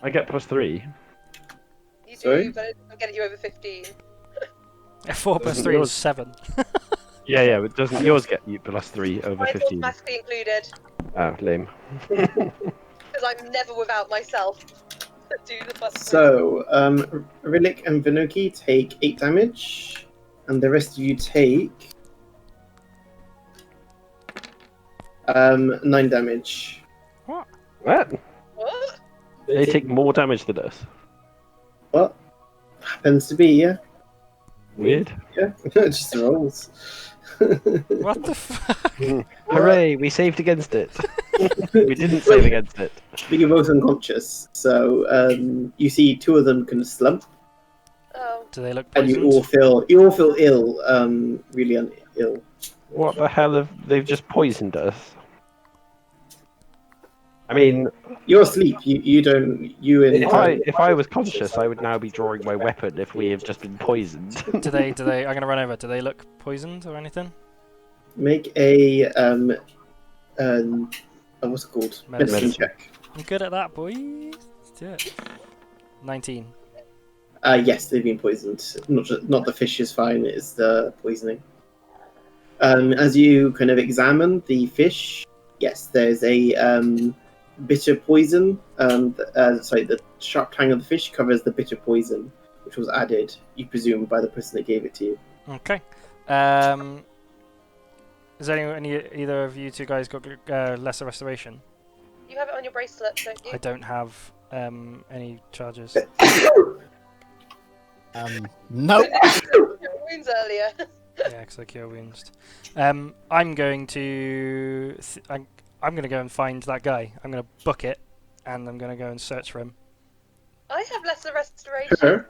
I get +3. You do, Sorry? but I'm getting you over 15. 4 plus 3 is 7. Yeah, but doesn't yours get you +3 over Mine's 15? automatically included Oh, lame. because I'm never without myself to do the +3. So, Rhillik and Vinoki take 8 damage, and the rest of you take 9 damage. What? What? They take more damage than us. What? Happens to be, yeah. Weird. Yeah, just the rolls. What the fuck? Hooray, we saved against it. We didn't save against it. But you're both unconscious, so you see two of them kind of slump, Oh. Do they look and poisoned? you all feel ill, really ill. What the hell they've just poisoned us? I mean, You're asleep. You don't. You and if I was conscious, I would now be drawing my weapon if we have just been poisoned. Do they? I'm gonna run over. Do they look poisoned or anything? make a what's it called? Medicine. check. I'm good at that, boys. Let's do it. 19. Yes, they've been poisoned. Not the fish is fine. It's the poisoning. As you kind of examine the fish, yes, there's a bitter poison. The sharp tang of the fish covers the bitter poison, which was added, you presume, by the person that gave it to you. Okay. Is either of you two guys got lesser restoration? You have it on your bracelet, don't you? I don't have any charges. Nope. Your wounds earlier. Yeah, because I cure wounds. I'm going to I'm going to go and find that guy. I'm going to book it, and I'm going to go and search for him. I have lesser restoration. Her.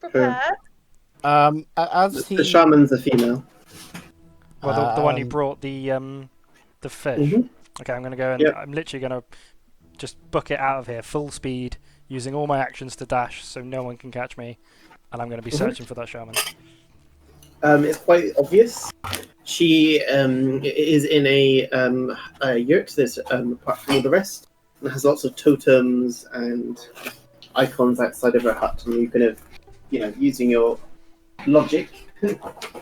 Prepared. As he The shaman's a female. Well, the one who brought the fish. Mhm. Okay, I'm going to go and Yep. I'm literally going to just book it out of here, full speed, using all my actions to dash, so no one can catch me, and I'm going to be searching for that shaman. It's quite obvious. She is in a yurt that's apart from all the rest, and has lots of totems and icons outside of her hut. And you kind of, using your logic,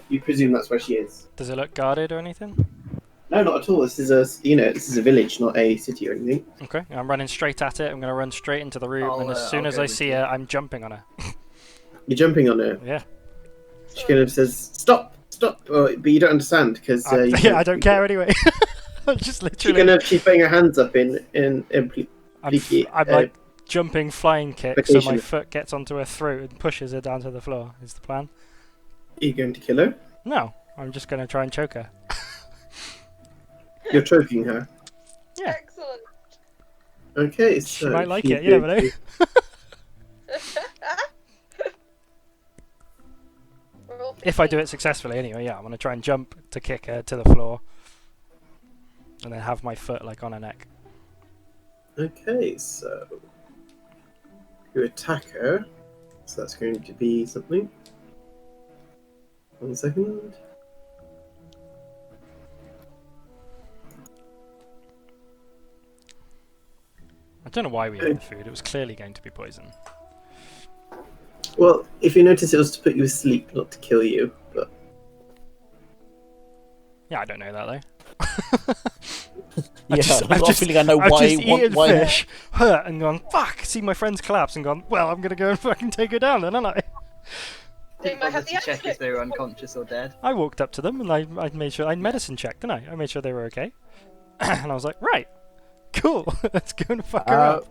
you presume that's where she is. Does it look guarded or anything? No, not at all. This is a village, not a city or anything. Okay, I'm running straight at it. I'm going to run straight into the room, and as soon as I see her, I'm jumping on her. You're jumping on her. Yeah. She kind of says, "Stop, stop!" But you don't understand because I don't care anyway. I'm just literally. She's putting her hands up in I'm like jumping flying kick, so my vacation. foot gets onto her throat and pushes her down to the floor. Is the plan? Are you going to kill her? No, I'm just going to try and choke her. You're choking her. Yeah. Excellent. Okay, She so might like she's it. You never know. going Roll to- If I do it successfully, anyway. Yeah, I'm going to try and jump to kick her to the floor, and then have my foot like on her neck. Okay, so you attack her. So that's going to be something. 1 second. I don't know why we ate the food. It was clearly going to be poison. Well, if you notice, it was to put you asleep, not to kill you. But Yeah, I don't know that though. Yeah, I've I've got a feeling I know I've why. just eaten why fish, hurt, and gone, fuck, see my friends collapse and gone, well, I'm going to go and fucking take her down then, aren't I? They might have to the check if accent. they were unconscious or dead. I walked up to them and I made sure, I medicine checked, didn't I? I made sure they were okay. And I was like, right, cool, let's go and fuck her up.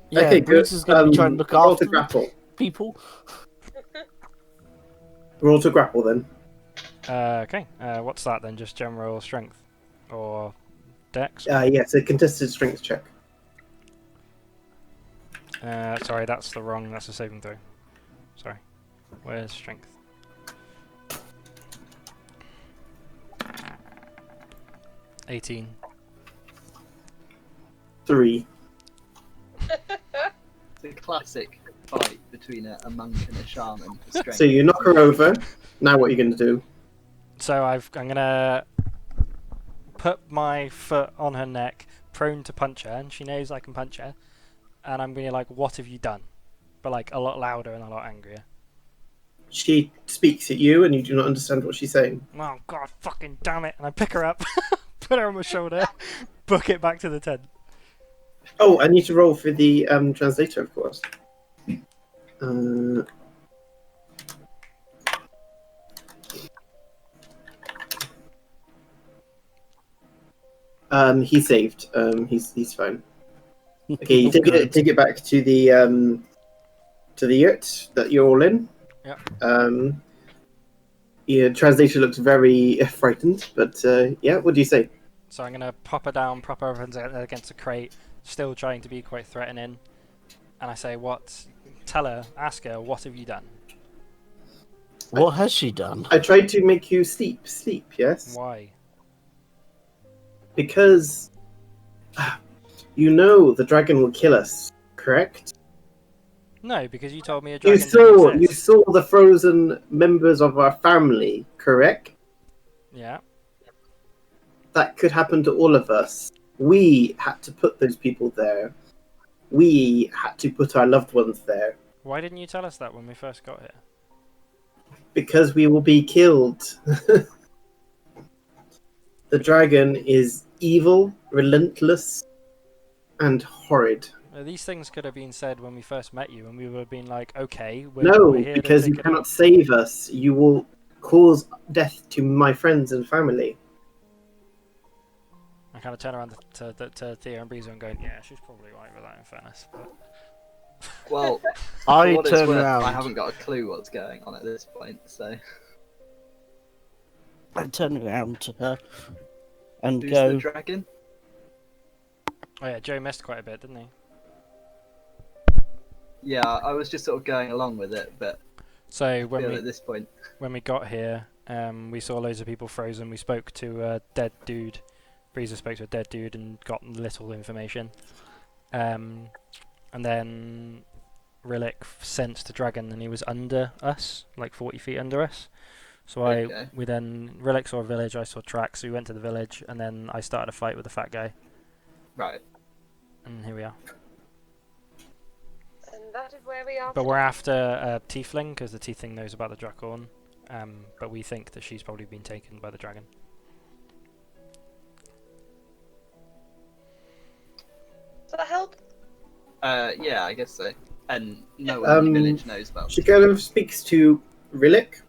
Yeah, okay, Bruce good. is going to be trying to look roll after to grapple. people. Roll to grapple then. Okay, what's that then? Just general strength? Or dex? Yes, a contested strength check. Sorry, that's a saving throw. Sorry. Where's strength? $18. 3. It's a classic fight between a monk and a shaman for strength. So you knock her over. Now what are you going to do? So I'm gonna put my foot on her neck, prone to punch her, and she knows I can punch her. And I'm gonna like, "What have you done?" But like a lot louder and a lot angrier. She speaks at you, and you do not understand what she's saying. Oh God, fucking damn it! And I pick her up, put her on my shoulder, book it back to the tent. Oh, I need to roll for the translator, of course. He saved. He's fine. Okay, you take it back to the yurt that you're all in. Yep. Yeah, translator looks very frightened, but yeah, what do you say? So I'm gonna pop her down, prop her up against a crate, still trying to be quite threatening. And I say, ask her, what have you done? What has she done? I tried to make you sleep, yes? Why? Because you know the dragon will kill us, correct? No, because you told me a You dragon didn't saw exist. the frozen members of our family, correct? Yeah. That could happen to all of us. We had to put those people there. We had to put our loved ones there. Why didn't you tell us that when we first got here? Because we will be killed. The dragon is evil, relentless, and horrid. These things could have been said when we first met you, and we would have been like, okay, No, we're here because to you take it cannot on. save us. You will cause death to my friends and family. I kind of turn around to Thea and Breezer and go, yeah, she's probably right with that, in fairness. But... Well, I for what it's turn worth, around. I haven't got a clue what's going on at this point, so. I turn around to her and Who's go. the dragon? Oh yeah, Joe missed quite a bit, didn't he? Yeah, I was just sort of going along with it, but So I when feel we at this point. when we got here, we saw loads of people frozen. We spoke to a dead dude. Breezer spoke to a dead dude and got little information. And then Rhillik sensed a dragon, and he was under us, like 40 feet under us. So Okay. Rhillik saw a village, I saw tracks, so we went to the village, and then I started a fight with the fat guy, Right. and here we are. And that is where we are. But we're after a tiefling, because the tiefling knows about the Dracorn, but we think that she's probably been taken by the dragon. Does that help? Yeah, I guess so. And no one in the village knows about She kind of speaks to Rhillik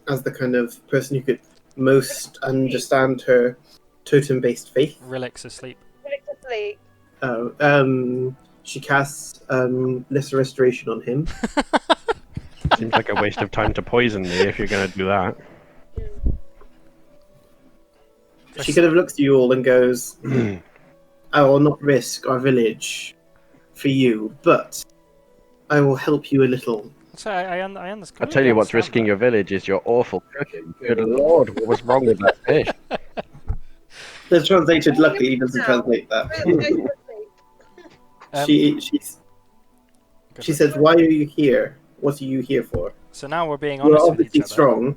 as the kind of person who could most understand her totem-based faith. Rhillik's asleep. Ridiculously. She casts Lesser Restoration on him. Seems like a waste of time to poison me if you're going to do that. She kind of looks at you all and goes, I will not risk our village for you, but I will help you a little. So I understand. I tell you what's risking your village is your awful cooking. Good lord, what was wrong with that fish? The translated luckily doesn't translate that. She says, "Why are you here? What are you here for? So now we're being You're honest with each obviously other. strong."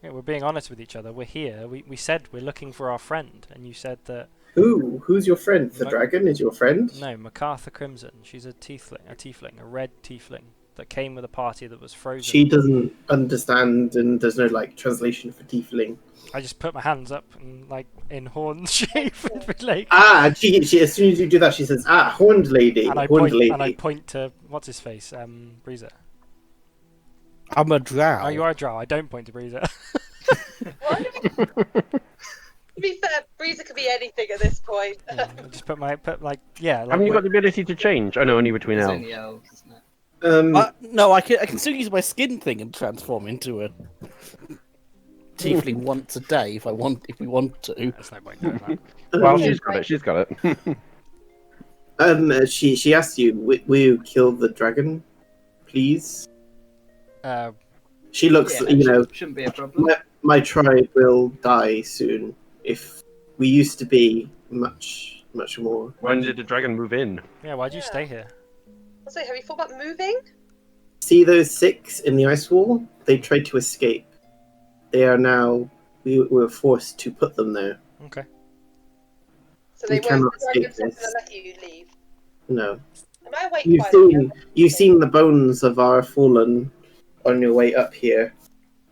Yeah, we're being honest with each other. We're here. We said we're looking for our friend, and you said that Who? Who's your friend? The dragon is your friend? no, MacArthur Crimson. She's a tiefling, a red tiefling that came with a party that was frozen. She doesn't understand, and there's no translation for tiefling. I just put my hands up and in horn shape and be like, She as soon as you do that, she says, horned lady, and I horned point lady. and I point to what's his face, Breezer. I'm a drow. Oh, you are a drow. I don't point to Breezer. To be fair, Breezer could be anything at this point. I just put Haven't you got the ability to change? Oh no, only between It's elves. only elves, isn't it? No, I can still use my skin thing and transform into a tiefling once a day if we want to. There's no point doing that. Well, she's got it. She's got it. She asked you, will you kill the dragon, please? She looks, Yeah, shouldn't be a problem. my tribe will die soon. If we used to be much more. When did the dragon move in? Yeah, why'd you stay here? So, have you thought about moving? See those 6 in the ice wall? They tried to escape. They are now. We were forced to put them there. Okay. So they We cannot won't. The dragon's escape not this. going to let you leave. No. Am I awake quietly? You've seen the bones of our fallen on your way up here.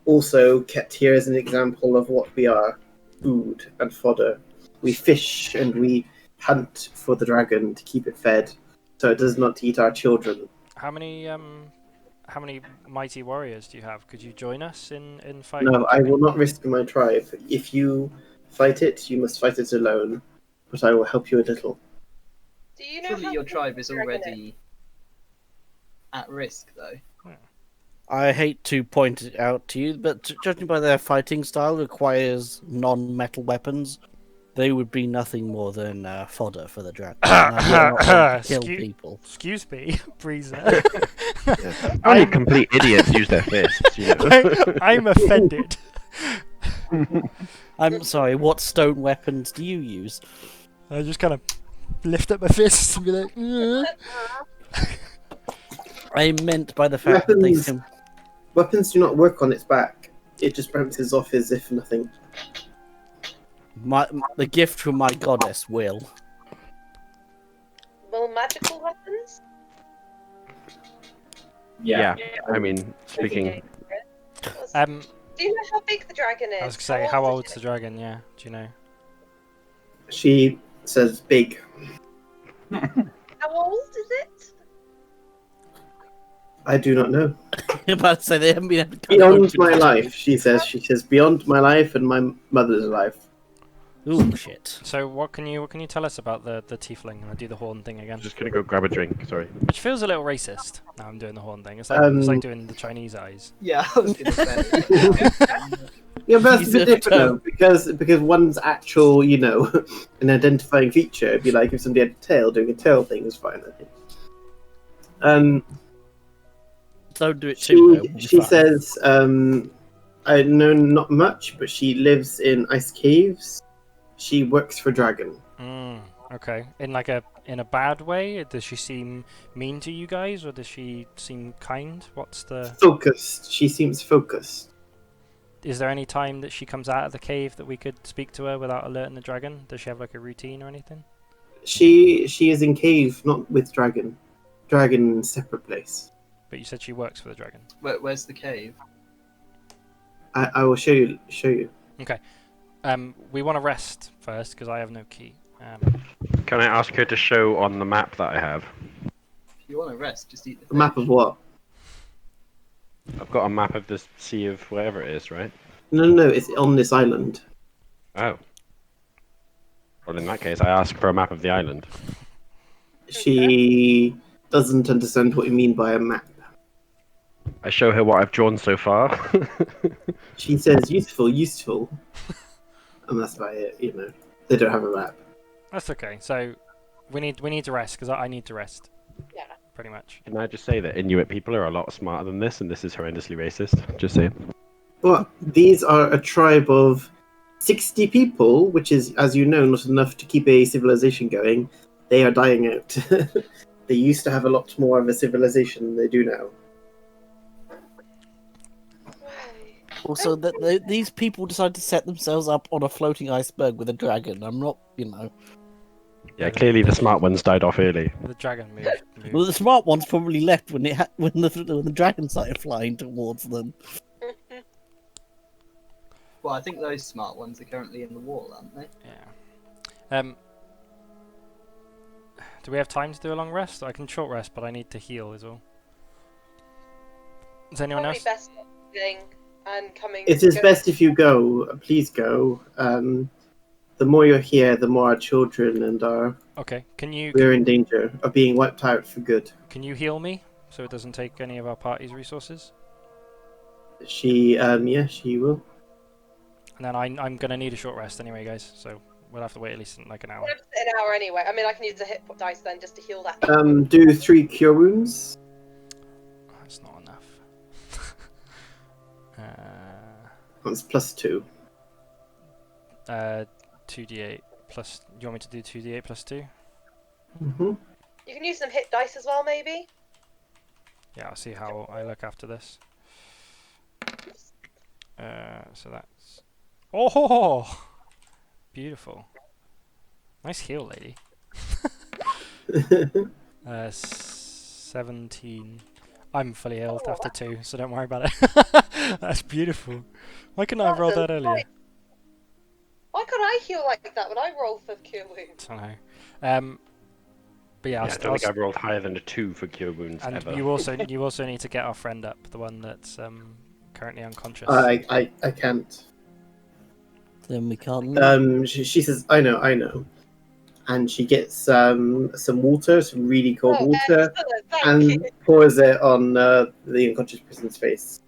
Also kept here as an example of what we are: food and fodder. We fish and we hunt for the dragon to keep it fed, so it does not eat our children. How many mighty warriors do you have? Could you join us in fighting? No, I will not risk my tribe. If you fight it, you must fight it alone. But I will help you a little. Do you know Surely how your big tribe the is dragon already at risk, though. I hate to point it out to you, but judging by their fighting style, requires non-metal weapons. They would be nothing more than fodder for the dragon. And I will not want to kill people. Excuse me, Breezer. Only complete idiots use their fists. You know? I'm offended. I'm sorry, what stone weapons do you use? I just kind of lift up my fists and be like, I meant by the fact that they Weapons do not work on its back. It just bounces off as if nothing. the gift from my goddess will. Well, magical weapons? Yeah. I mean, speaking. Do you know how big the dragon is? I was gonna say, how old's the dragon? Yeah, do you know? She says big. How old is it? I do not know. I'm about to say they haven't been able to Beyond my life, she says. She says beyond my life and my mother's life. Ooh, shit. So what can you tell us about the tiefling? And I do the horn thing again. I'm just gonna go grab a drink. Sorry. Which feels a little racist. Now I'm doing the horn thing. It's like doing the Chinese eyes. Yeah, I was gonna say. Yeah, but that's a bit different though, because one's actual, an identifying feature. It'd be like if somebody had a tail, doing a tail thing is fine, I think. Don't do it too. She says, I know not much, but she lives in ice caves. She works for Dragon. Okay. In a bad way? Does she seem mean to you guys, or does she seem kind? What's the focused? She seems focused. Is there any time that she comes out of the cave that we could speak to her without alerting the dragon? Does she have like a routine or anything? She is in cave, not with Dragon. Dragon separate place. But you said she works for the dragon. Where's the cave? I will show you. Okay. We want to rest first because I have no key. Can I ask her to show on the map that I have? If you want to rest, just eat the A map of what? I've got a map of the sea of wherever it is, right? No, it's on this island. Oh. Well, in that case, I ask for a map of the island. She doesn't understand what you mean by a map. I show her what I've drawn so far. She says, useful. And that's about it, They don't have a map. That's okay. So we need to rest because I need to rest. Yeah. Pretty much. Can I just say that Inuit people are a lot smarter than this, and this is horrendously racist? Just saying. Well, these are a tribe of 60 people, which is, as you know, not enough to keep a civilization going. They are dying out. They used to have a lot more of a civilization than they do now. Also, these people decided to set themselves up on a floating iceberg with a dragon. I'm not, Yeah, clearly the smart ones died off early. The dragon moved. Well, the smart ones probably left when the dragon started flying towards them. Well, I think those smart ones are currently in the wall, aren't they? Yeah. Do we have time to do a long rest? I can short rest, but I need to heal is all. Does anyone Probably else? best thing and coming. It is best if you go. Please go. The more you're here, the more our children and Okay. we're in danger of being wiped out for good. Can you heal me so it doesn't take any of our party's resources? She will. And then I'm gonna need a short rest anyway, guys. So we'll have to wait at least like an hour. An hour anyway. I mean, I can use the hit dice then just to heal that. Do 3 cure wounds. That's not enough. That's +2. 2d8 plus. Do you want me to do 2d8 plus 2? Mm-hmm. You can use some hit dice as well, maybe. Yeah, I'll see how I look after this. So that's. Oh, beautiful. Nice heal, lady. 17. I'm fully healed after 2, so don't worry about it. That's beautiful. Why couldn't I have rolled that earlier? Why could I heal like that when I roll for cure wounds? I don't know. But yeah, I don't think I've rolled higher than a 2 for cure wounds and ever. you also need to get our friend up, the one that's currently unconscious. I can't. Then we can't. She says, I know. And she gets some water, some really cold water, and pours it on the unconscious person's face.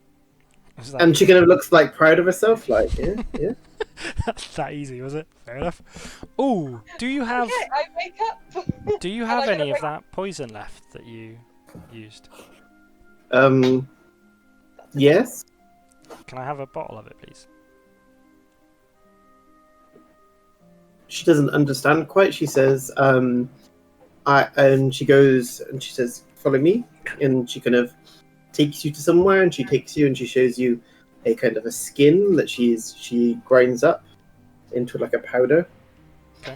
And she kind of looks like proud of herself, like, yeah. that easy, was it? Fair enough. Ooh, do you have Okay, I wake up. do you Am have I gonna any of wake- that poison left that you used? Yes. Can I have a bottle of it, please? She doesn't understand quite. She says, and she goes and she says, "Follow me," and she kind of takes you to somewhere, and she takes you and she shows you a kind of a skin that she grinds up into like a powder, Okay.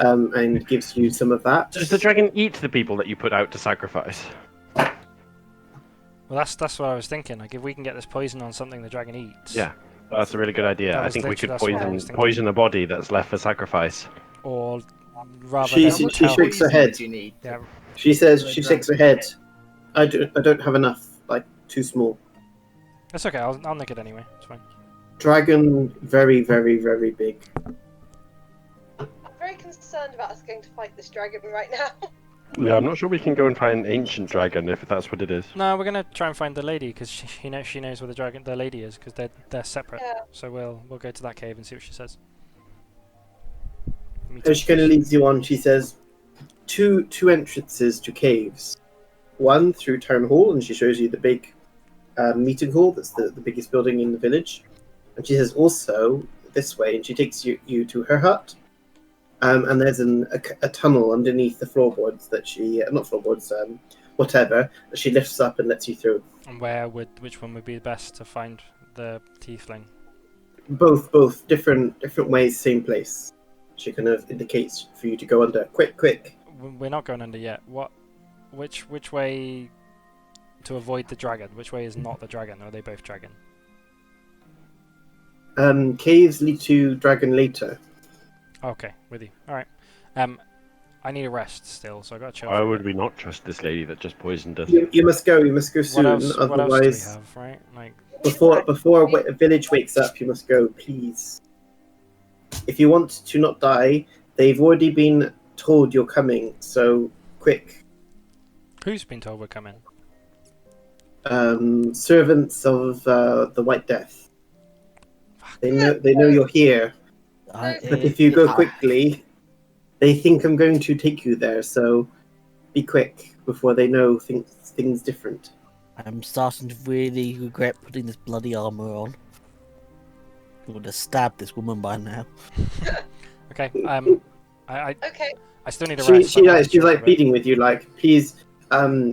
and gives you some of that. Does the dragon eat the people that you put out to sacrifice? Well, that's what I was thinking. Like, if we can get this poison on something the dragon eats. Yeah, that's a really good idea. That I was think we could literally- that's what I was poison thinking. a body that's left for sacrifice. Or rather She than shakes her head. Do you need? Yeah. She says, she shakes her head. I don't have enough. Like too small. That's okay. I'll nick it anyway. It's fine. Dragon, very, very, very big. I'm very concerned about us going to fight this dragon right now. Yeah, I'm not sure we can go and find an ancient dragon if that's what it is. No, we're gonna try and find the lady because she knows where the lady is because they're separate. Yeah. So we'll go to that cave and see what she says. So she kind of leads you on. She says, two entrances to caves. One through Town Hall, and she shows you the big meeting hall. That's the biggest building in the village. And she says also this way, and she takes you to her hut. And there's a tunnel underneath the floorboards that she not floorboards, whatever that she lifts up and lets you through. And which one would be best to find the tiefling? Both different ways, same place. She kind of indicates for you to go under. Quick. We're not going under yet. Which way to avoid the dragon? Which way is not the dragon? Or are they both dragon? Caves lead to dragon later. Okay, with you. All right. I need a rest still, so I got to chill. Why would we not trust this lady that just poisoned us? You must go soon. What else do we Otherwise, have, right? Like, before a village wakes up, you must go, please. If you want to not die, they've already been told you're coming. So quick. who's been told we're coming? Servants of the White Death. They know you're here. But if you go quickly, they think I'm going to take you there. So be quick before they know things different. I'm starting to really regret putting this bloody armor on. I would have stabbed this woman by now. Okay. I Okay. still need a rest. She's like pleading with you, like, please,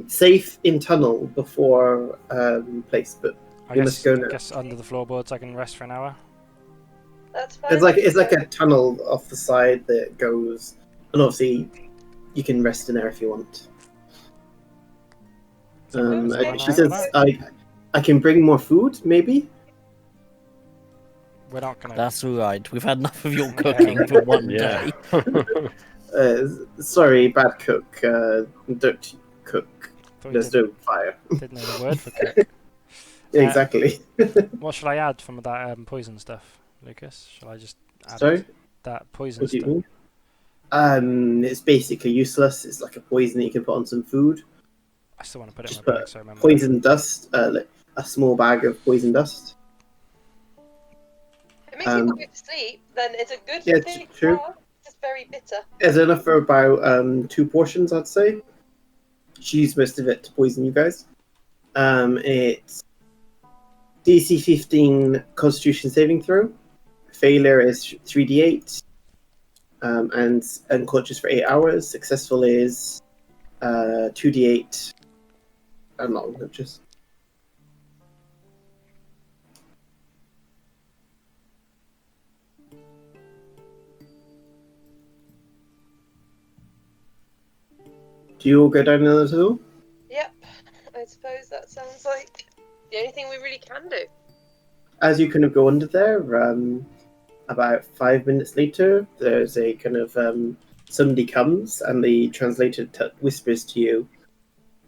safe in tunnel before place, but you must go now. I guess under the floorboards I can rest for an hour. That's fine. It's like a tunnel off the side that goes, and obviously you can rest in there if you want. She says, I can bring more food, maybe. We're not gonna. That's alright. We've had enough of your cooking for one Yeah. day. Sorry, bad cook. Don't cook. Thought we There's no fire. didn't know the word for cook. Exactly. What should I add from that poison stuff, Lucas? Shall I just add Sorry? that poison What do you stuff? mean? It's basically useless. It's like a poison that you can put on some food. I still want to put it in Just my put bag so I remember. poison dust, like a small bag of poison dust. If it makes you go to sleep, then it's a good Yeah, thing. true. Oh, it's just very bitter. There's enough for about 2 portions, I'd say. She used most of it to poison you guys. It's DC 15 Constitution saving throw. Failure is 3d8. And unconscious for 8 hours. Successful is 2d8. I'm not unconscious. Do you all go down another tunnel? Yep. I suppose that sounds like the only thing we really can do. As you kind of go under there, about 5 minutes later, there's a kind of somebody comes and the translator whispers to you.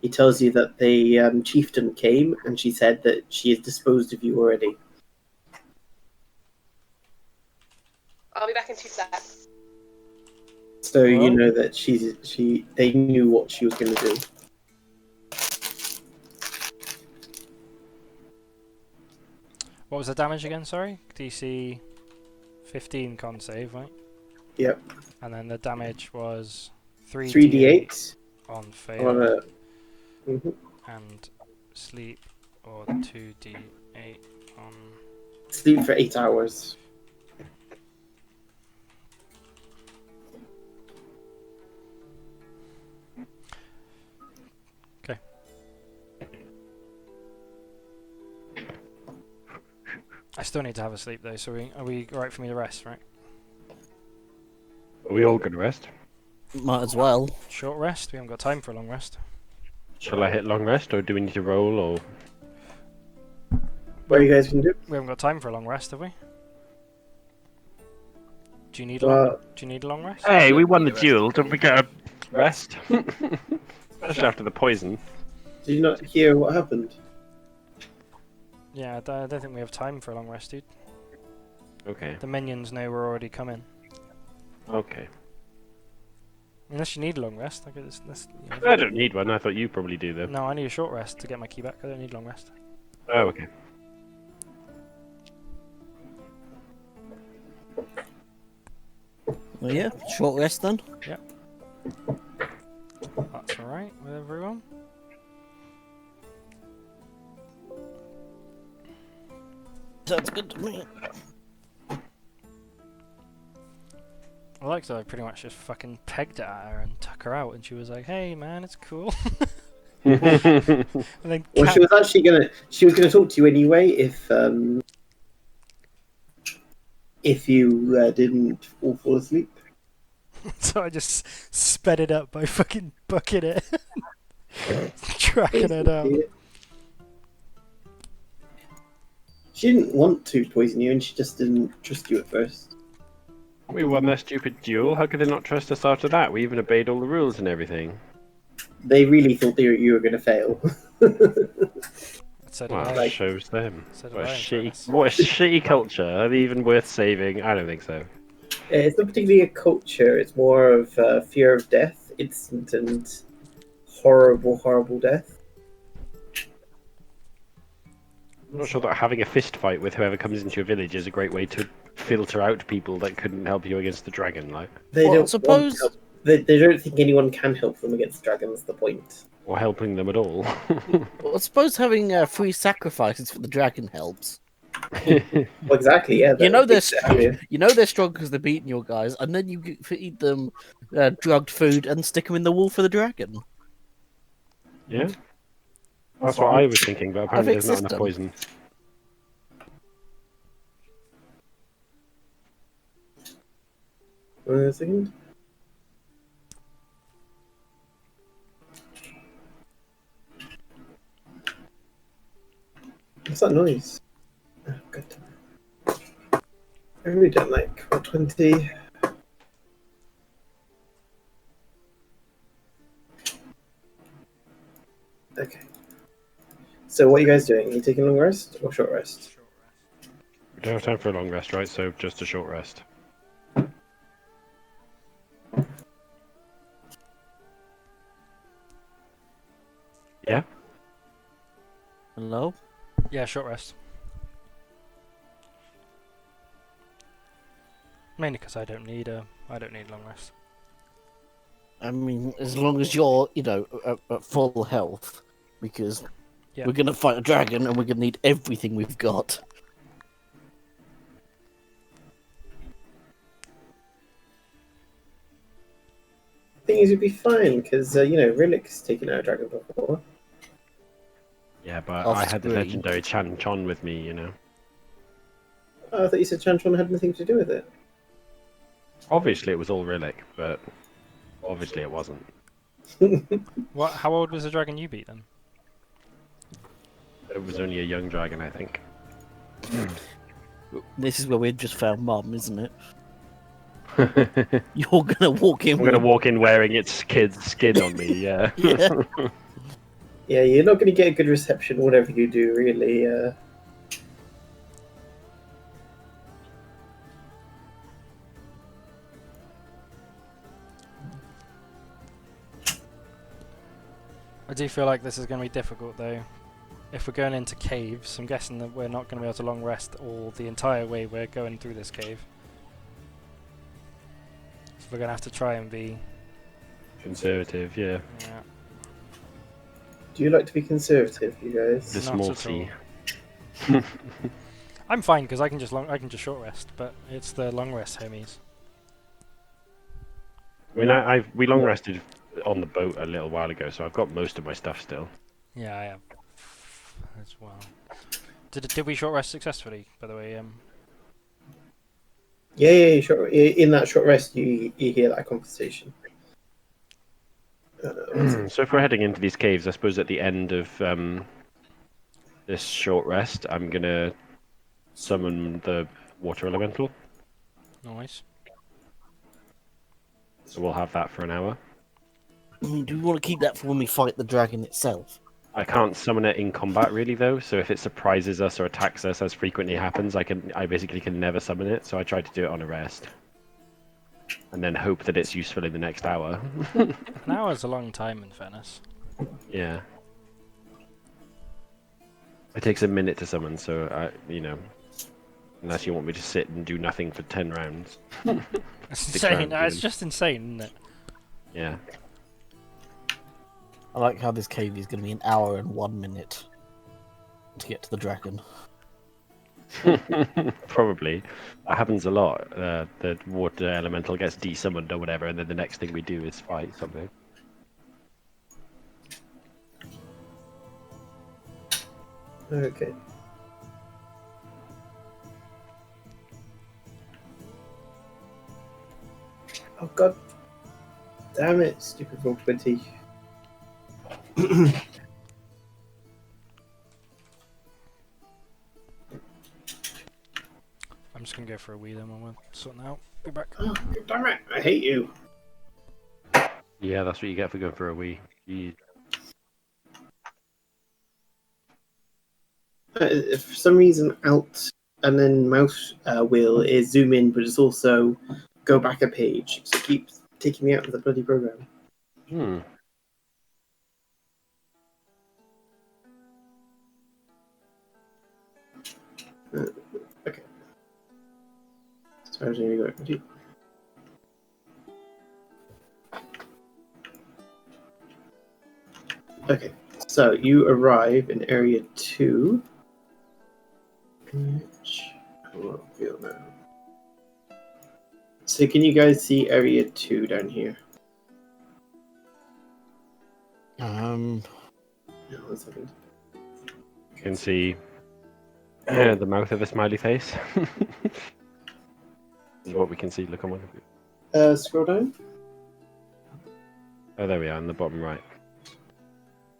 He tells you that the chieftain came and she said that she has disposed of you already. I'll be back in 2 seconds. So you Well- know that they knew what she was going to do. What was the damage again? Sorry, DC. 15 con save, right? Yep. And then the damage was 3d8 3d8 on on fail a. Mhm. and sleep, or 2d8 on. Sleep for 8 hours. Okay. I still need to have a sleep though, so are we alright for me to rest, right? Are we all going to rest? Might as well. Short rest? We haven't got time for a long rest. Shall I hit long rest, or do we need to roll, or... What you guys can do? We haven't got time for a long rest, have we? Do you need Well, do you need a long rest? Hey, we won the duel, don't we get a rest? Especially after the poison. did you not hear what happened? Yeah, I don't think we have time for a long rest, dude. Okay. The minions know we're already coming. Okay. Unless you need a long rest, I guess that's. I don't need one, I thought you probably do, though. No, I need a short rest to get my key back. I don't need long rest. Oh, okay. Well, yeah, short rest then. That's alright with everyone. Sounds good to me. I like that I pretty much just fucking pegged it at her and took her out, and she was like, "Hey man, it's cool." And then Well, she was actually gonna. She was gonna talk to you anyway if you didn't all fall asleep. so I just sped it up by fucking bucking it, tracking it out. She didn't want to poison you, and she just didn't trust you at first. We won that stupid duel, how could they not trust us after that? We even obeyed all the rules and everything. They really thought you were going to fail. So did Well, I. that shows them. So did What a I, in fairness. shitty, what a shitty culture. Are they even worth saving? I don't think so. It's not particularly a culture. It's more of fear of death, instant and horrible, horrible death. I'm not sure that having a fist fight with whoever comes into your village is a great way to filter out people that couldn't help you against the dragon, like. They Well, I don't suppose- want help. They don't think anyone can help them against dragons. The point. Or helping them at all. Well, I suppose having free sacrifices for the dragon helps. Well, exactly. Yeah. You know they're exactly. you know they're strong because they're beating your guys, and then you feed them drugged food and stick them in the wall for the dragon. Yeah? That's what I was thinking, but apparently Perfect there's not enough system. poison. Wait a second. What's that noise? Oh, God. I really don't like 20. Okay. So what are you guys doing? Are you taking a long rest or short rest? We don't have time for a long rest, right? So just a short rest. Yeah? Hello? Yeah, short rest. Mainly because I don't need long rest. I mean, as long as you're, at full health, because Yeah. we're gonna fight a dragon and we're gonna need everything we've got. Thing is, you'd be fine because Rhillik's taken out a dragon before. Yeah, but Off I had the screen. legendary Chon with me, you know. Oh, I thought you said Chantron had nothing to do with it. Obviously it was all Rhillik, but obviously it wasn't. What? How old was the dragon you beat then? It was only a young dragon, I think. This is where we've just found Mum, isn't it? You're gonna walk in. I'm gonna walk in wearing its kid's skin on me, yeah. Yeah. Yeah, you're not going to get a good reception, whatever you do, really. I do feel like this is going to be difficult though. If we're going into caves, I'm guessing that we're not going to be able to long rest all the entire way we're going through this cave. We're gonna have to try and be. Conservative, yeah. Yeah. Do you like to be conservative, you guys? The Not small at C. I'm fine because I can just short rest, but it's the long rest homies. I mean, we long rested on the boat a little while ago, so I've got most of my stuff still. Yeah, I have as well. Did we short rest successfully? By the way, Yeah. Sure. In that short rest, you hear that conversation. So if we're heading into these caves, I suppose at the end of this short rest, I'm gonna summon the water elemental. nice. So we'll have that for an hour. Do we want to keep that for when we fight the dragon itself? I can't summon it in combat really though, so if it surprises us or attacks us, as frequently happens, I basically can never summon it. So I try to do it on a rest, and then hope that it's useful in the next hour. An hour's a long time in fairness. Yeah. It takes a minute to summon, so unless you want me to sit and do nothing for 10 rounds. It's 6 insane. rounds, It's just insane, isn't it? Yeah. I like how this cave is going to be an hour and 1 minute to get to the dragon. Probably. That happens a lot. The water elemental gets desummoned or whatever, and then the next thing we do is fight something. Okay. Oh god. Damn it, stupid roll 20. I'm just gonna go for a wee then when we're sorting out. Be back. Oh, damn it, I hate you. Yeah, that's what you get for going for a wee. For some reason, Alt and then mouse wheel is zoom in, but it's also go back a page. So it keeps taking me out of the bloody program. Okay. So I'm going to go. Okay, so you arrive in area 2. So can you guys see area 2 down here? Um, No, 1 second. You can see the mouth of a smiley face. Is what we can see. Look on one. Scroll down. Oh, there we are, in the bottom right.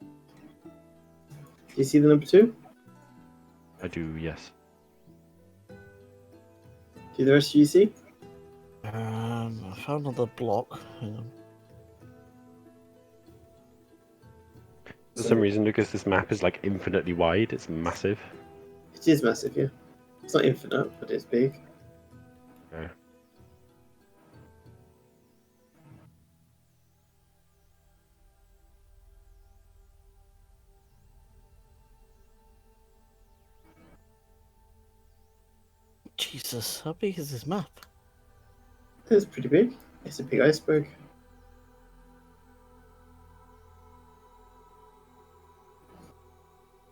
Do you see the number 2? I do, yes. Do the rest of you see? I found another block. Hang on. For some reason, Lucas, this map is like infinitely wide. It's massive. It is massive, yeah. It's not infinite, but it's big. Yeah. Jesus, how big is this map? It's pretty big. It's a big iceberg.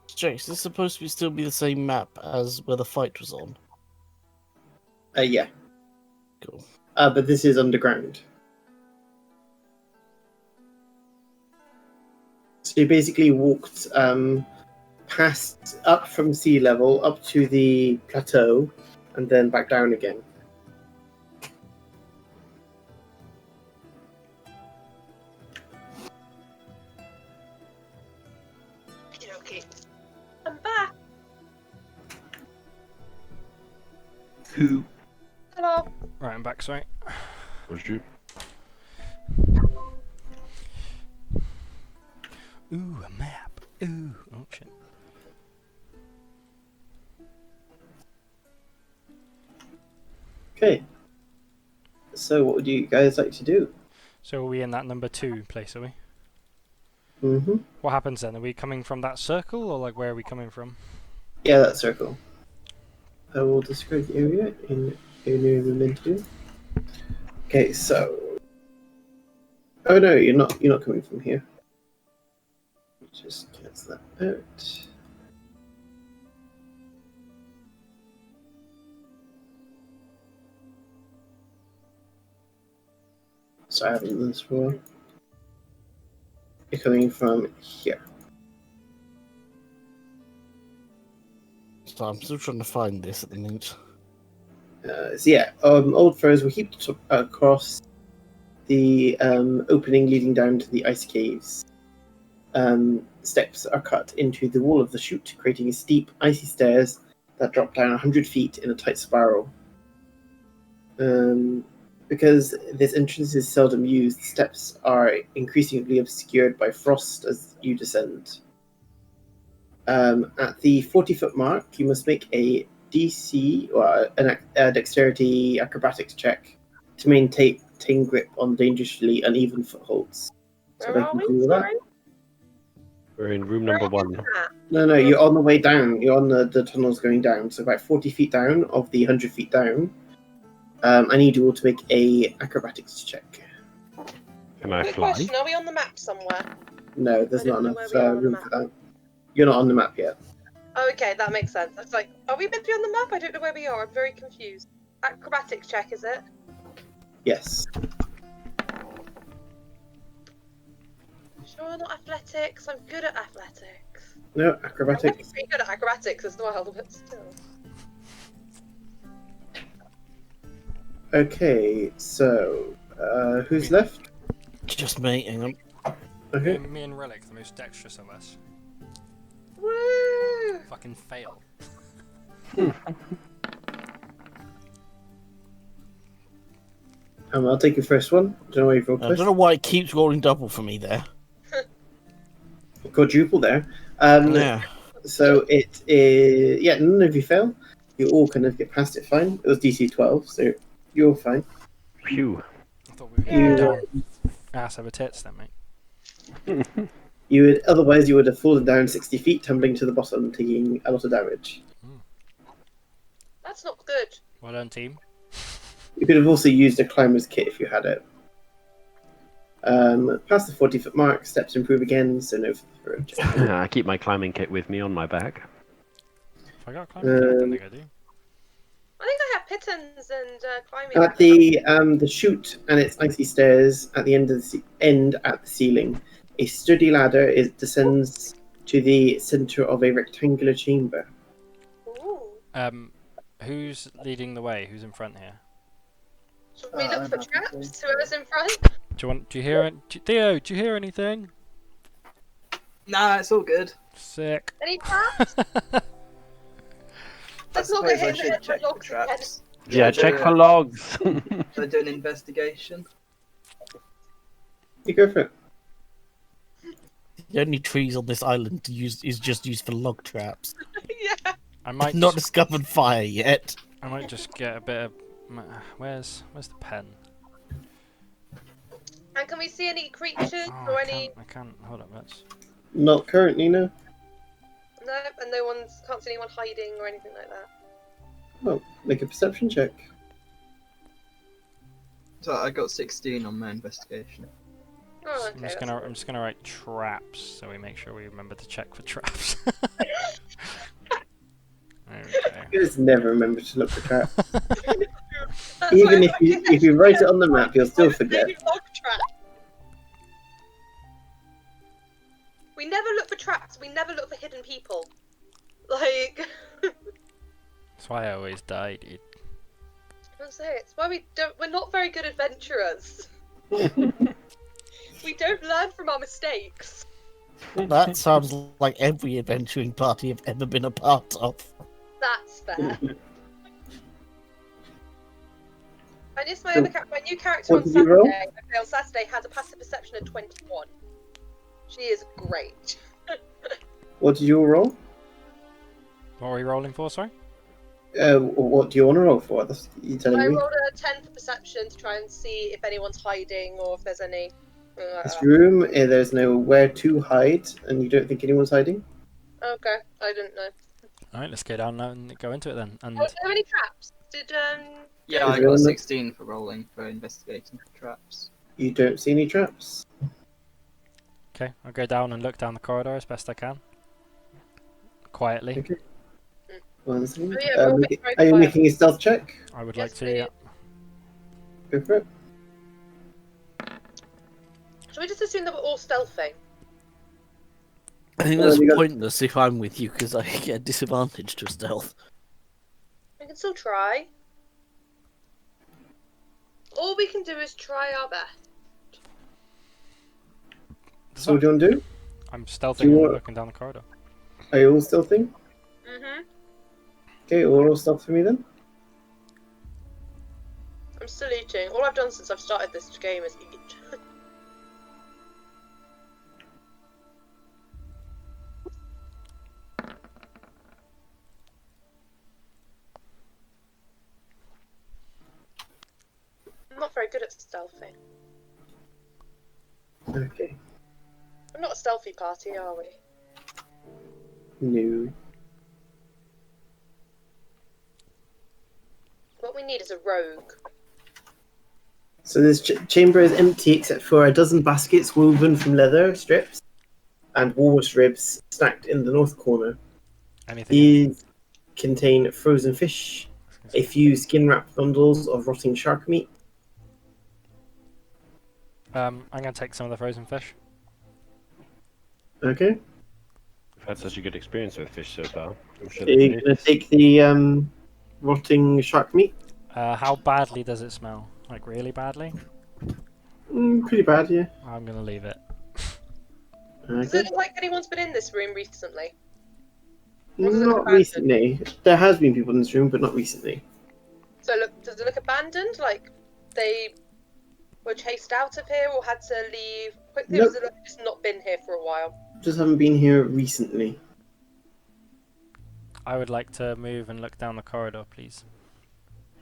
Jake, is this supposed to still be the same map as where the fight was on? Yeah. Cool. But this is underground. So you basically walked past, up from sea level, up to the plateau, and then back down again. Okay. I'm back. Who? Hello. Right, I'm back. Sorry. Was you? Ooh, a map. Ooh. Oh shit. Okay. So what would you guys like to do? So are we in that number 2 place? Are we? Mm-hmm. What happens then? Are we coming from that circle, or like where are we coming from? Yeah, that circle. I will describe the area in area we're meant to do. Okay, so Oh no, you're not. You're not coming from here. Just cancel that out. So I haven't done this for a while. You're coming from here. So I'm still trying to find this at the minute. So yeah, old furs were heaped across the opening leading down to the ice caves. Steps are cut into the wall of the chute, creating steep, icy stairs that drop down 100 feet in a tight spiral. Because this entrance is seldom used, steps are increasingly obscured by frost as you descend. At the 40-foot mark, you must make a DC, or a dexterity acrobatics check to maintain grip on dangerously uneven footholds. So Where they are can we? do that. Sorry? We're in room number 1. No, you're on the way down. You're on the tunnels going down. So about 40 feet down of the 100 feet down. I need you all to make a acrobatics check. Can I Quick fly? question, are we on the map somewhere? No, there's I not don't know enough where we are on the room map. for that. You're not on the map yet. Oh, okay, that makes sense. I was like, are we meant to be on the map? I don't know where we are. I'm very confused. Acrobatics check, is it? Yes. Sure, not athletics. I'm good at athletics. No, I'm acrobatics. pretty good at acrobatics as well, but still. Okay, so who's left? Just me. Hang on. Okay. Me and Rhillik, the most dexterous of us. Woo! Fucking fail. I'll take your first one. Don't know why you've rolled I twice. don't know why it keeps rolling double for me there. Quadruple there. Yeah. So it is. Yeah, none of you fail. You all kind of get past it fine. It was DC 12, so you're fine. Phew. I thought we were You, going down. Ass over tits then, mate. Otherwise you would have fallen down 60 feet, tumbling to the bottom, taking a lot of damage. That's not good. Well done, team. You could have also used a climber's kit if you had it. Past the 40-foot mark, steps improve again, so no further check. I keep my climbing kit with me on my back. If I got climbing, I don't think I do. I think I have pittons and climbing. At the chute and its icy stairs at the end of at the ceiling, a sturdy ladder descends to the center of a rectangular chamber. Ooh. Who's leading the way? Who's in front here? Should we look I'm for happy traps? Whoever's in front? Do you hear? Theo, do you hear anything? Nah, it's all good. Sick. Any traps? Let's not get I hit in the should head check with for logs again. traps. Yeah, check do for it. logs. Should I do an investigation? You go for it. The only trees on this island is just used for log traps. Yeah. I might Not just, discovered fire yet. I might just get a bit of. Where's the pen? And can we see any creatures Oh, or I any? can't. Hold on, let's. Not currently, no. No, and can't see anyone hiding or anything like that. Well, make a perception check. So I got 16 on my investigation. Oh, I'm okay. just gonna write traps so we make sure we remember to check for traps. There we go. You just never remember to look for traps. That's Even why if you write it on the map, you'll still forget. Log trap. We never look for traps. We never look for hidden people. Like, That's why I always die, dude. I'll say it's why we're not very good adventurers. We don't learn from our mistakes. That sounds like every adventuring party I've ever been a part of. That's fair. And yes, my new character What on did you roll? Saturday has a passive perception of 21. She is great. What did you all roll? What are we rolling for, sorry? What do you want to roll for? That's you telling I me. rolled a 10 for perception to try and see if anyone's hiding or if there's any. This room, there's nowhere to hide, and you don't think anyone's hiding? Okay, I didn't know. Alright, let's go down and go into it then. And Are there any traps? Did Yeah, I Everyone got that- 16 for rolling for investigating for traps. You don't see any traps. Okay, I'll go down and look down the corridor as best I can. Quietly. Okay. One second. Oh, yeah, we're all being very Are you quiet. making a stealth check? I would Yes, like to, yeah. Go for it. Should we just assume that we're all stealthing? I think Well, that's you got- pointless if I'm with you because I get a disadvantage to stealth. We can still try. All we can do is try our best. So what do you want to do? I'm stealthing Do you and want- looking down the corridor. Are you all stealthing? Mm-hmm. Okay, all stealth for me then. I'm still eating. All I've done since I've started this game is eat. I'm not very good at stealthing. Okay. We're not a stealthy party, are we? No. What we need is a rogue. So this chamber is empty except for a dozen baskets woven from leather strips and walrus ribs stacked in the north corner. Anything? These contain frozen fish, a few skin-wrapped bundles of rotting shark meat. I'm going to take some of the frozen fish. Okay. We've had such a good experience with fish so far. I'm sure Are you going to take the rotting shark meat? How badly does it smell? Like, really badly? Pretty bad, yeah. I'm going to leave it. Does Okay. it look like anyone's been in this room recently? Or does it look Not abandoned? recently. There has been people in this room, but not recently. So does it look abandoned? Like they were chased out of here or had to leave quickly? Or Nope. does it look like it's not been here for a while? Just haven't been here recently. I would like to move and look down the corridor, please.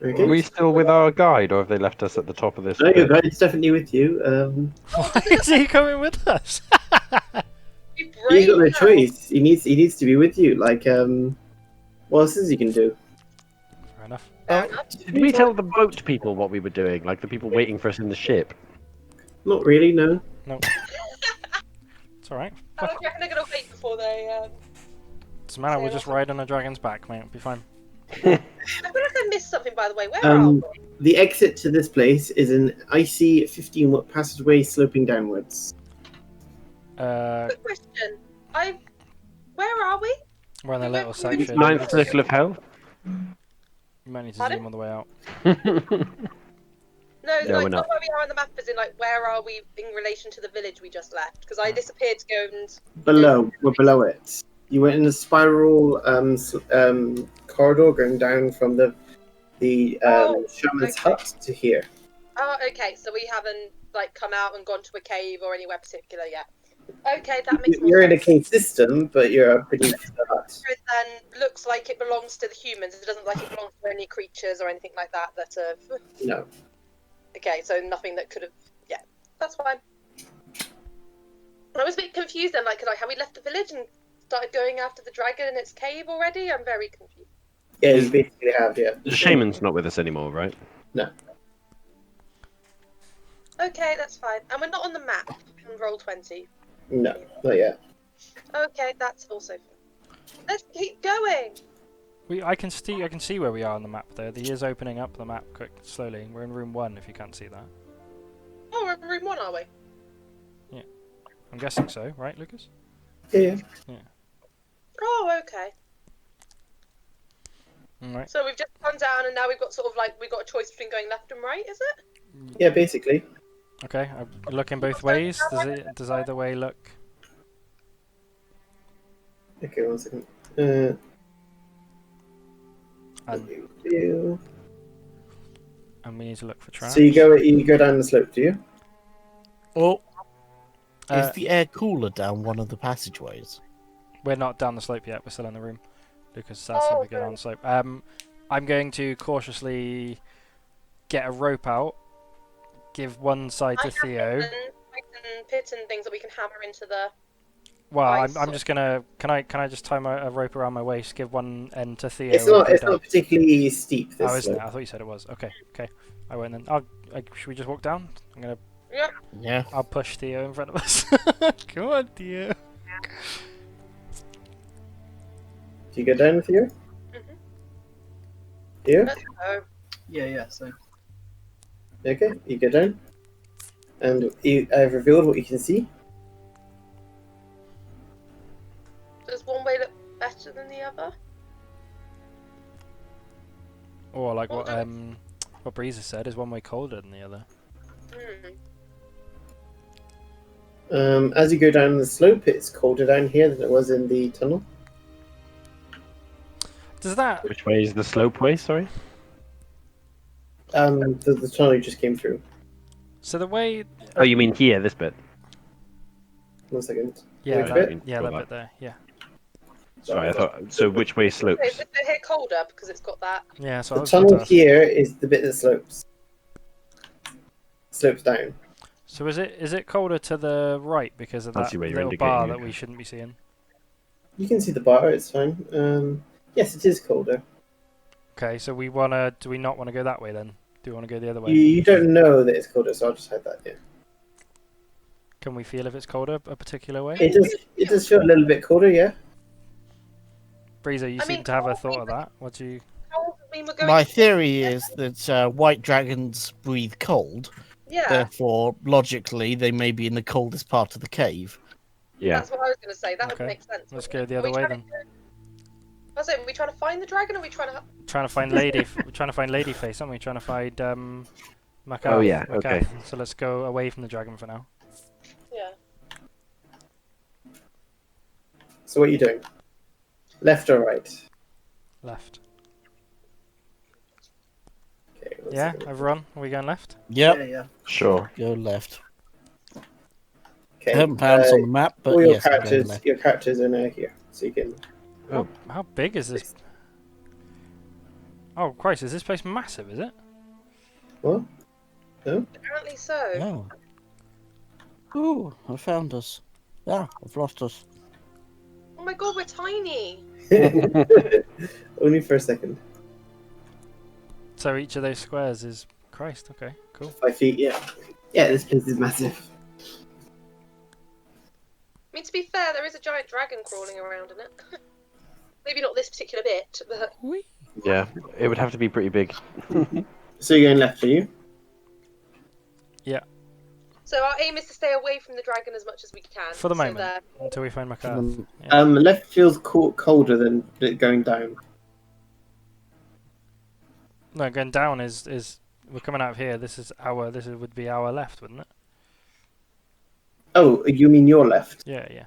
Okay. Are we still with our guide, or have they left us at the top of this? No, your bit? guide's definitely with you. Why is he coming with us? Be He's got no brave now. choice. He needs to be with you. Like, what else is he can do? Fair enough. Fair enough. Did we tell the boat people what we were doing? Like the people waiting for us in the ship? Not really, no. It's alright. How long do you reckon they're gonna wait before they? Doesn't matter, we'll Say just what? ride on a dragon's back, mate. It'll be fine. I feel like I missed something. By the way, where are we? The exit to this place is an icy 15-foot passageway sloping downwards. Good question. Where are we? We're in a little section. Ninth circle of hell. You might need to Pardon? zoom all the way out. No, Yeah, like we're not not. where we are on the map, as in like where are we in relation to the village we just left? Because I disappeared to go and. Below, we're below it. You went in a spiral corridor going down from the shaman's okay. hut to here. Oh, okay. So we haven't like come out and gone to a cave or anywhere particular yet. Okay, that makes more You're in a sense. cave system, but you're beneath the hut. It then looks like it belongs to the humans. It doesn't look like it belongs to any creatures or anything like that. No. Okay, so nothing that could have. Yeah, that's fine. I was a bit confused then, like, have we left the village and started going after the dragon in its cave already? I'm very confused. Yeah, you basically have, yeah. The shaman's not with us anymore, right? No. Okay, that's fine. And we're not on the map on Roll20. No, not yet. Okay, that's also fine. Let's keep going. I can see where we are on the map though. The is opening up the map quick, slowly. We're in room 1 if you can't see that. Oh, we're in room 1, are we? I'm guessing so, right, Lucas? Yeah. Oh, okay. Alright. So we've just gone down and now we've got we've got a choice between going left and right, is it? Yeah, basically. Okay, I'm looking both ways. Does either way look? Okay, 1 second. And we need to look for traps. So you go down the slope, do you? Oh, Uh, is the air cooler down one of the passageways? We're not down the slope yet. We're still in the room. Lucas, that's how we go down the slope. I'm going to cautiously get a rope out, give one side to Theo. And pit and things that we can hammer into the. Well, Nice. I'm just gonna. Can I just tie a rope around my waist? Give one end to Theo. It's and not. go It's down? not particularly steep. This Oh, isn't it? slope. I thought you said it was. Okay. I won't then. Should we just walk down? I'm gonna Yeah. Yeah. I'll push Theo in front of us. Come on, Theo. Do you go down with you? Mhm. Yeah? Let's go. Yeah, so. Okay, you go down. And I've revealed what you can see. Does one way look better than the other? Or like what Breezer said, is one way colder than the other. As you go down the slope, it's colder down here than it was in the tunnel. Does that? Which way is the slope way? Sorry. The tunnel you just came through. So the way? Oh, you mean here, this bit? 1 second. Yeah, Which that, bit? yeah, Got that that. bit there. Yeah. Sorry, I thought. So which way Okay, slopes? is it here colder because it's got that? Yeah. So I The was going tunnel to ask. here is the bit that slopes. Slopes down. So is it colder to the right because of I that see where you're little indicating, bar that okay. we shouldn't be seeing? You can see the bar, it's fine. Yes, it is colder. Okay. So do we not want to go that way then? Do we want to go the other way? You don't know that it's colder, so I'll just hide that, yeah. Can we feel if it's colder a particular way? It does feel a little bit colder, yeah. Breezer, you I seem mean, to have a I thought mean- of that. What do you? I mean, we're going. My theory is that white dragons breathe cold, Yeah, therefore, logically, they may be in the coldest part of the cave. Yeah. that's what I was going to say. That Okay. would make sense. Let's wouldn't go it? the Are other we way trying then. I was saying, are we trying to find the dragon, or are we trying to? Trying to find we're trying to find Ladyface, aren't we? Trying to find Macath. Oh, yeah, Macath. okay. So let's go away from the dragon for now. Yeah. So what are you doing? Left or right? Left. Okay, one Yeah, second. everyone, are we going left? Yep, Yeah. Sure. go left. Okay. I haven't found this on the map, but all your yes, I'm going characters, left. your characters are now here, so you can. Oh. How big is this? Oh Christ, is this place massive? Is it? What? No. Apparently so. Oh. Ooh, I found us. Ah, I've lost us. Oh my god, we're tiny. Only for a second. So each of those squares is Christ. Okay, cool. 5 feet, yeah. Yeah, this place is massive. I mean, to be fair, there is a giant dragon crawling around in it. Maybe not this particular bit, but Yeah, it would have to be pretty big. So you're going left, are you? so our aim is to stay away from the dragon as much as we can. For the so moment. that- Until we find Macath. Um, Yeah. Left feels colder than going down. No, going down is we're coming out of here. This would be our left, wouldn't it? Oh, you mean your left? Yeah, yeah.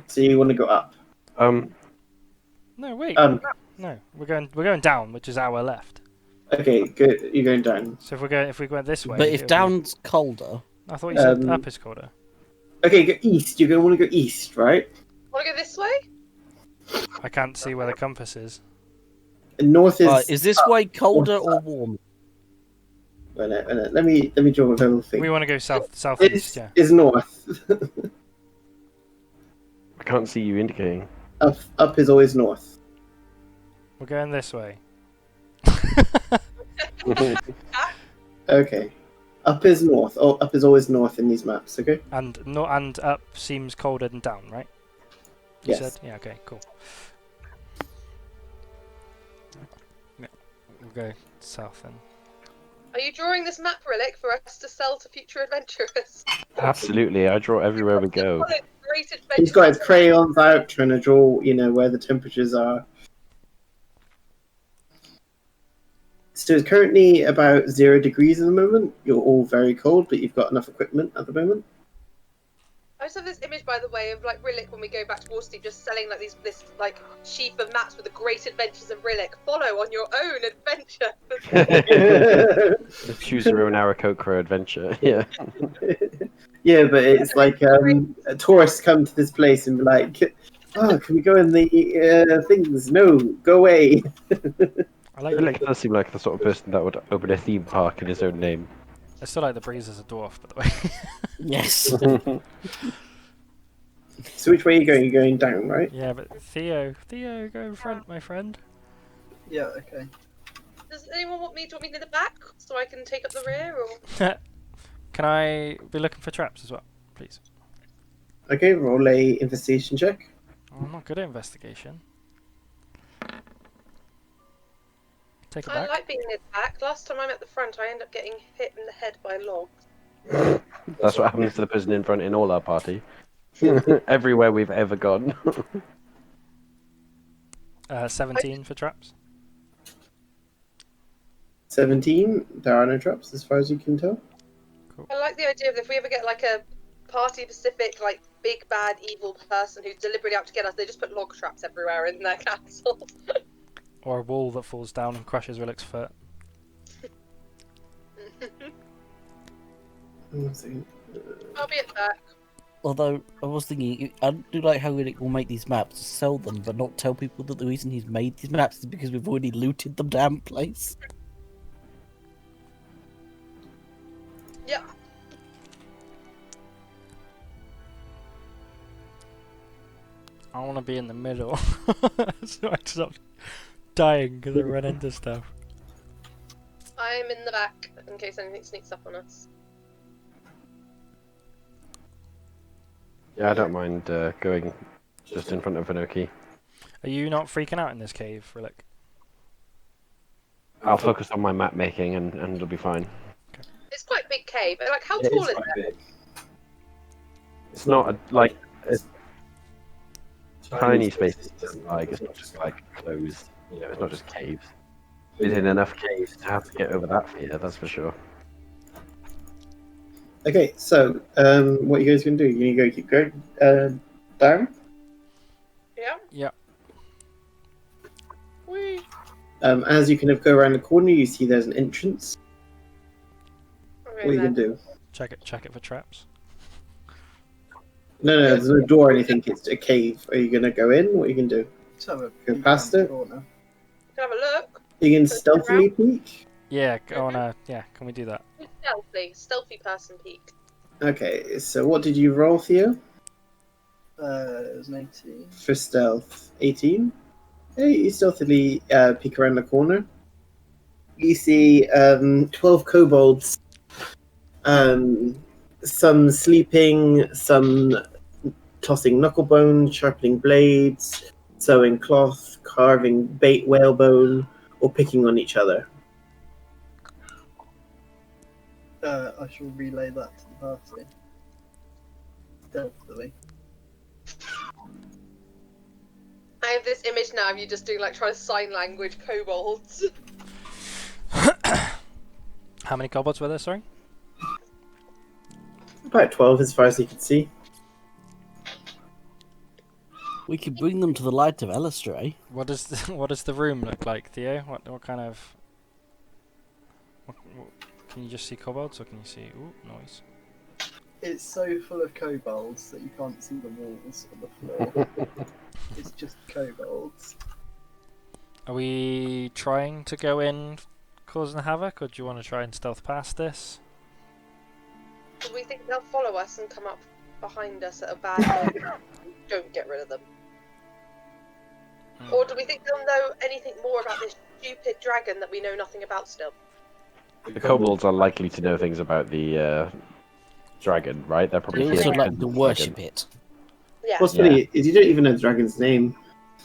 So you want to go up? No, wait. No, we're going down, which is our left. Okay, good. You're going down. So if we go this way. but it'll if be- down's colder, I thought you said Um, up is colder. Okay, go east. You're going to want to go east, right? Want to go this way? I can't see where the compass is. And north is this way colder or warmer? Wait, let me draw a little thing. We want to go southeast. This Yeah. is north. I can't see you indicating. Up is always north. We're going this way. Okay. Up is north. Oh, up is always north in these maps. Okay. And up seems colder than down, right? You Yes. said? Yeah. Okay. Cool. Yeah. We'll go south then. Are you drawing this map, Rhillik, for us to sell to future adventurers? Absolutely, I draw everywhere we go. Great adventure. He's got his crayons out trying to draw, where the temperatures are. So it's currently about 0 degrees at the moment. You're all very cold, but you've got enough equipment at the moment. I just have this image, by the way, of like Rhillik when we go back to Waterdeep, just selling like this like sheaf of maps with the great adventures of Rhillik. Follow on your own adventure. Choose your own Aarakocra adventure. Yeah. Yeah, but it's like tourists come to this place and be like, "Oh, can we go in the things? No, go away." I like. Rhillik does seem like the sort of person that would open a theme park in his own name. I still like the breeze as a dwarf, by the way. Yes. So which way are you going? You're going down, right? Yeah, but Theo, go in front, my friend. Yeah, okay. Do you want me near the back so I can take up the rear, or Can I be looking for traps as well, please? Okay, roll a investigation check. Oh, I'm not good at investigation. Take it I back. like being near the back. Last time I'm at the front, I end up getting hit in the head by logs. That's what happens to the person in front in all our party. Everywhere we've ever gone. 17 for traps. 17. There are no traps, as far as you can tell. I like the idea of if we ever get like a party-specific, like big bad evil person who's deliberately out to get us, they just put log traps everywhere in their castle. Or a wall that falls down and crushes Rhillik's foot. I'll be at the back. Although I was thinking, I do like how Riddick will make these maps, sell them, but not tell people that the reason he's made these maps is because we've already looted the damn place. Yeah. I want to be in the middle, so I stop dying because I run into stuff. I'm in the back in case anything sneaks up on us. Yeah, I don't mind going just in front of Vanoki. Are you not freaking out in this cave, Rhillik? I'll focus on my map making and it'll be fine. It's quite a big cave. Like, how It tall is is quite it? big. It's not like it's tiny spaces. Like it's not just like closed. You know, it's not just caves. It's in enough caves to have to get over that fear. That's for sure. Okay, so what you guys gonna do? You gonna keep going down? Yeah. Yeah. Whee. As you kind of go around the corner, you see there's an entrance. What are you gonna do? Check it for traps. No, there's no door or anything. It's a cave. Are you gonna go in? What are you gonna do? Let's have a Go peek past around the it? corner. Can I have a look? You can stealthily peek. Yeah, go on. Yeah, can we do that? Stealthy person peek. Okay, so what did you roll, Theo? It was an 18. For stealth, 18. Hey, you stealthily peek around the corner. You see 12 kobolds. Some sleeping, some tossing knucklebone, sharpening blades, sewing cloth, carving bait whalebone, or picking on each other. I shall relay that to the party. Stealthily. I have this image now of you just doing like trying to sign language kobolds. How many kobolds were there, sorry? About 12 as far as you can see. We could bring them to the light of Elistray. What does the room look like, Theo? What kind of... What, can you just see kobolds, or can you see... Ooh, noise. It's so full of kobolds that you can't see the walls or the floor. It's just kobolds. Are we trying to go in causing havoc, or do you want to try and stealth past this? Do we think they'll follow us and come up behind us at a bad moment? Don't get rid of them. Or do we think they'll know anything more about this stupid dragon that we know nothing about still? The kobolds are likely to know things about the dragon, right? They're probably They here also because like of to the worship dragon. it. Yeah. What's funny is you don't even know the dragon's name.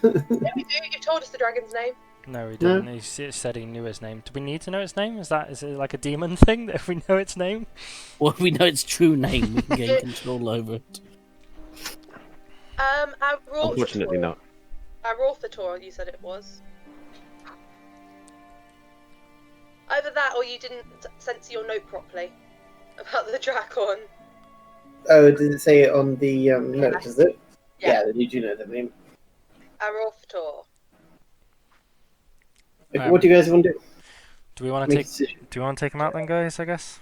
Yeah, we do. You told us the dragon's name. No, he didn't. He said he knew his name. Do we need to know its name? Is it like a demon thing that if we know its name? Well, if we know its true name, we can gain control over it. Unfortunately not. Arorthator, you said it was. Either that, or you didn't censor your note properly about the dragon. Oh, did it say it on the note, does it? Yeah. Then you do know the name. Arorthator. Okay, what do you guys want to do? Do we want to Make a take? decision. Do we want to take him out then, guys? I guess.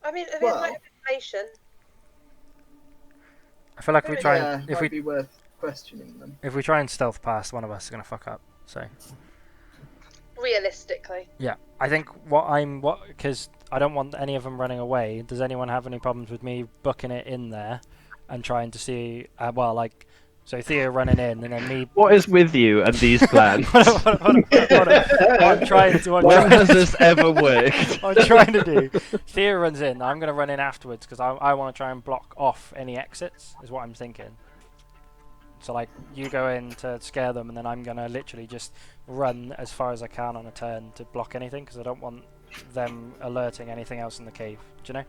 I mean, if Well- it's like information. I feel like if we try Yeah, and if might we be worth questioning them. if we try and stealth past, one of us is gonna fuck up. So Realistically. yeah, I think because I don't want any of them running away. Does anyone have any problems with me booking it in there and trying to see So Theo running in, and then me. What is with you and these plans? Hold on. I'm trying to. When has this ever worked? I'm trying to do. Theo runs in. I'm going to run in afterwards because I want to try and block off any exits. Is what I'm thinking. So like you go in to scare them, and then I'm going to literally just run as far as I can on a turn to block anything because I don't want them alerting anything else in the cave. Do you know?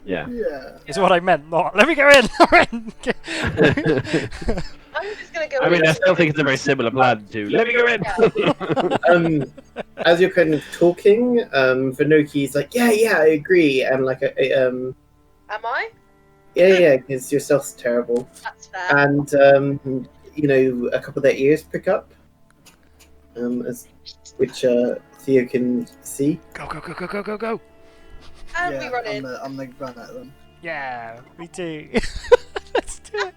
Yeah. Yeah. Is what I meant. Not. Let me go in. I'm just gonna go. I mean, I still think it's a very similar plan to let me go in. As you're kind of talking, Vinoki's like, yeah, I agree, and like, Am I? yeah, because your stealth's terrible, That's fair. and you know, a couple of their ears prick up, which Theo can see. Go. And Yeah, we run in. I'm the run at them. Yeah, me too. Let's do it.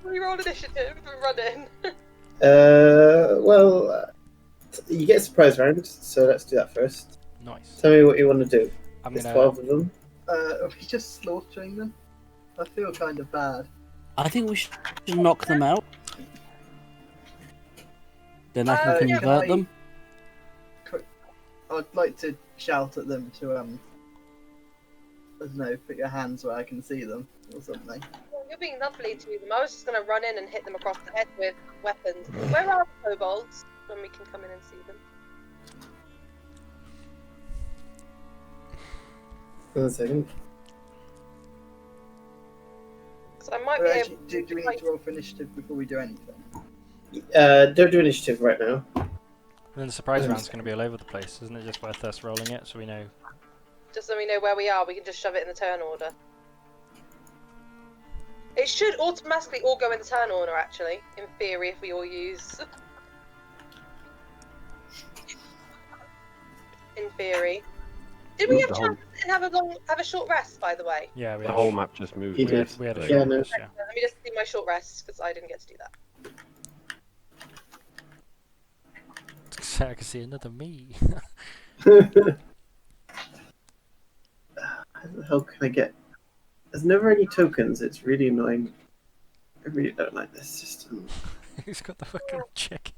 We roll initiative and run in. Well, you get a surprise round, so let's do that first. Nice. Tell me what you want to do. I'm There's gonna. 12 of them. Are we just slaughtering them? I feel kind of bad. I think we should knock them out. Then I can yeah, convert them. I'd like to shout at them to I don't know, put your hands where I can see them or something. You're being lovely to them. I was just gonna run in and hit them across the head with weapons. Where are the kobolds when we can come in and see them? 1 second. Because I might But be actually, able. do we need to roll for initiative before we do anything? Don't do initiative right now. Then the surprise round's going to be all over the place, isn't it? Just worth us rolling it so we know. Just so we know where we are, we can just shove it in the turn order. It should automatically all go in the turn order, actually. In theory, if we all use. In theory. Did we have a chance and have a short rest, by the way? Yeah, we The had, whole map just moved. You did. we had a Yeah, short no. rest, yeah. Let me just see my short rest because I didn't get to do that. So I can see another me. How the hell can I get? There's never any tokens. It's really annoying. I really don't like this system. Who's got the fucking chicken?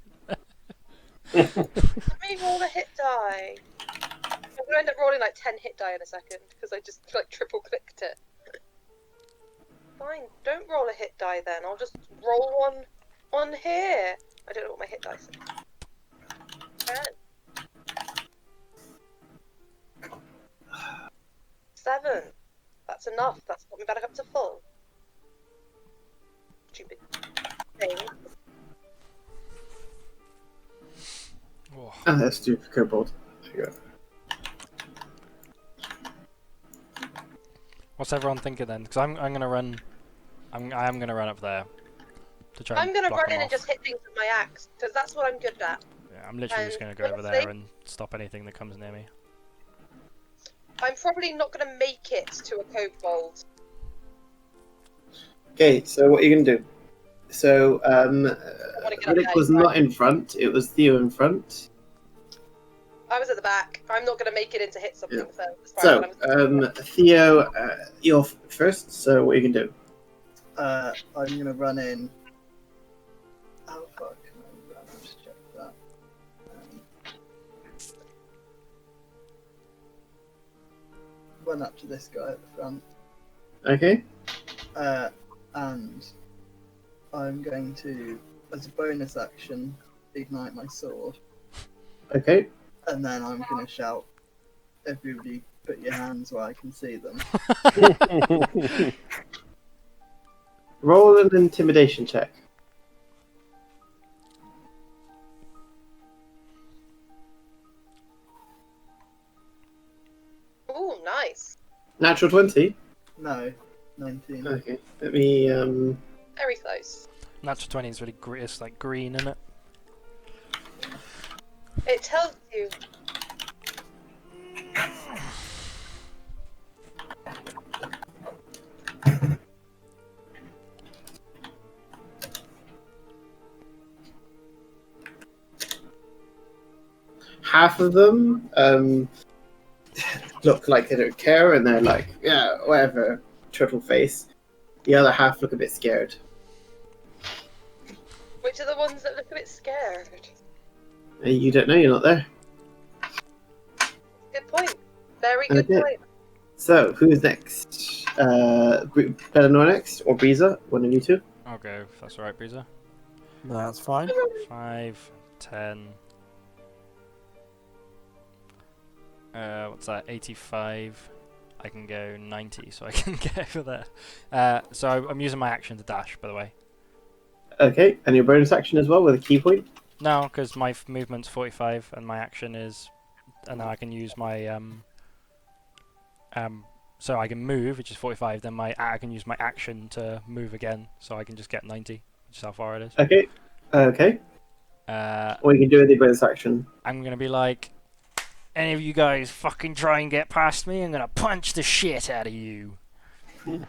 Let me roll a hit die. I'm gonna end up rolling like 10 hit die in a second because I just like triple clicked it. Fine, don't roll a hit die then. I'll just roll one on here. I don't know what my hit dice is. 10. 7. That's enough. That's got me back up to full. Stupid thing. Oh. Ah, that's stupid kobold. There you go. What's everyone thinking then? Because I'm gonna run. I am gonna run up there to try. I'm gonna block run them in and off. just hit things with my axe because that's what I'm good at. Yeah, I'm literally just gonna go over honestly- there and stop anything that comes near me. I'm probably not gonna make it to a kobold. Okay, so what are you gonna do? So, wanna get up Rhillik there, was right? not in front. It was Theo in front. I was at the back. I'm not gonna make it in to hit something Yeah. first. As far So, as I'm Theo, you're first. So, what are you gonna do? I'm gonna run in. Oh fuck! I'll just check that. Run up to this guy at the front, Okay. and I'm going to, as a bonus action, ignite my sword, Okay. and then I'm gonna shout, "Everybody, put your hands where I can see them." Roll an intimidation check. Ooh, nice. Natural 20. No, 19. Okay. Let me. Very close. Natural 20 is really it's like green, isn't it? It tells you. Half of them look like they don't care, and they're like, yeah, whatever, turtle face. The other half look a bit scared. to the ones that look a bit scared. You don't know, you're not there. Good point. Very good Okay. point. So, who's next? Belenor next, or Breeza? One of you two? I'll go, if that's alright, Breezer. That's fine. 5, 10. What's that? 85. I can go 90, so I can get over there. So I'm using my action to dash, by the way. Okay, and your bonus action as well with a key point? No, because my movement's 45, and my action is... And then I can use my... So I can move, which is 45, then I can use my action to move again, so I can just get 90, which is how far it is. Okay. Okay. Or you can do with your bonus action. I'm going to be like... Any of you guys fucking try and get past me, I'm gonna punch the shit out of you. Okay.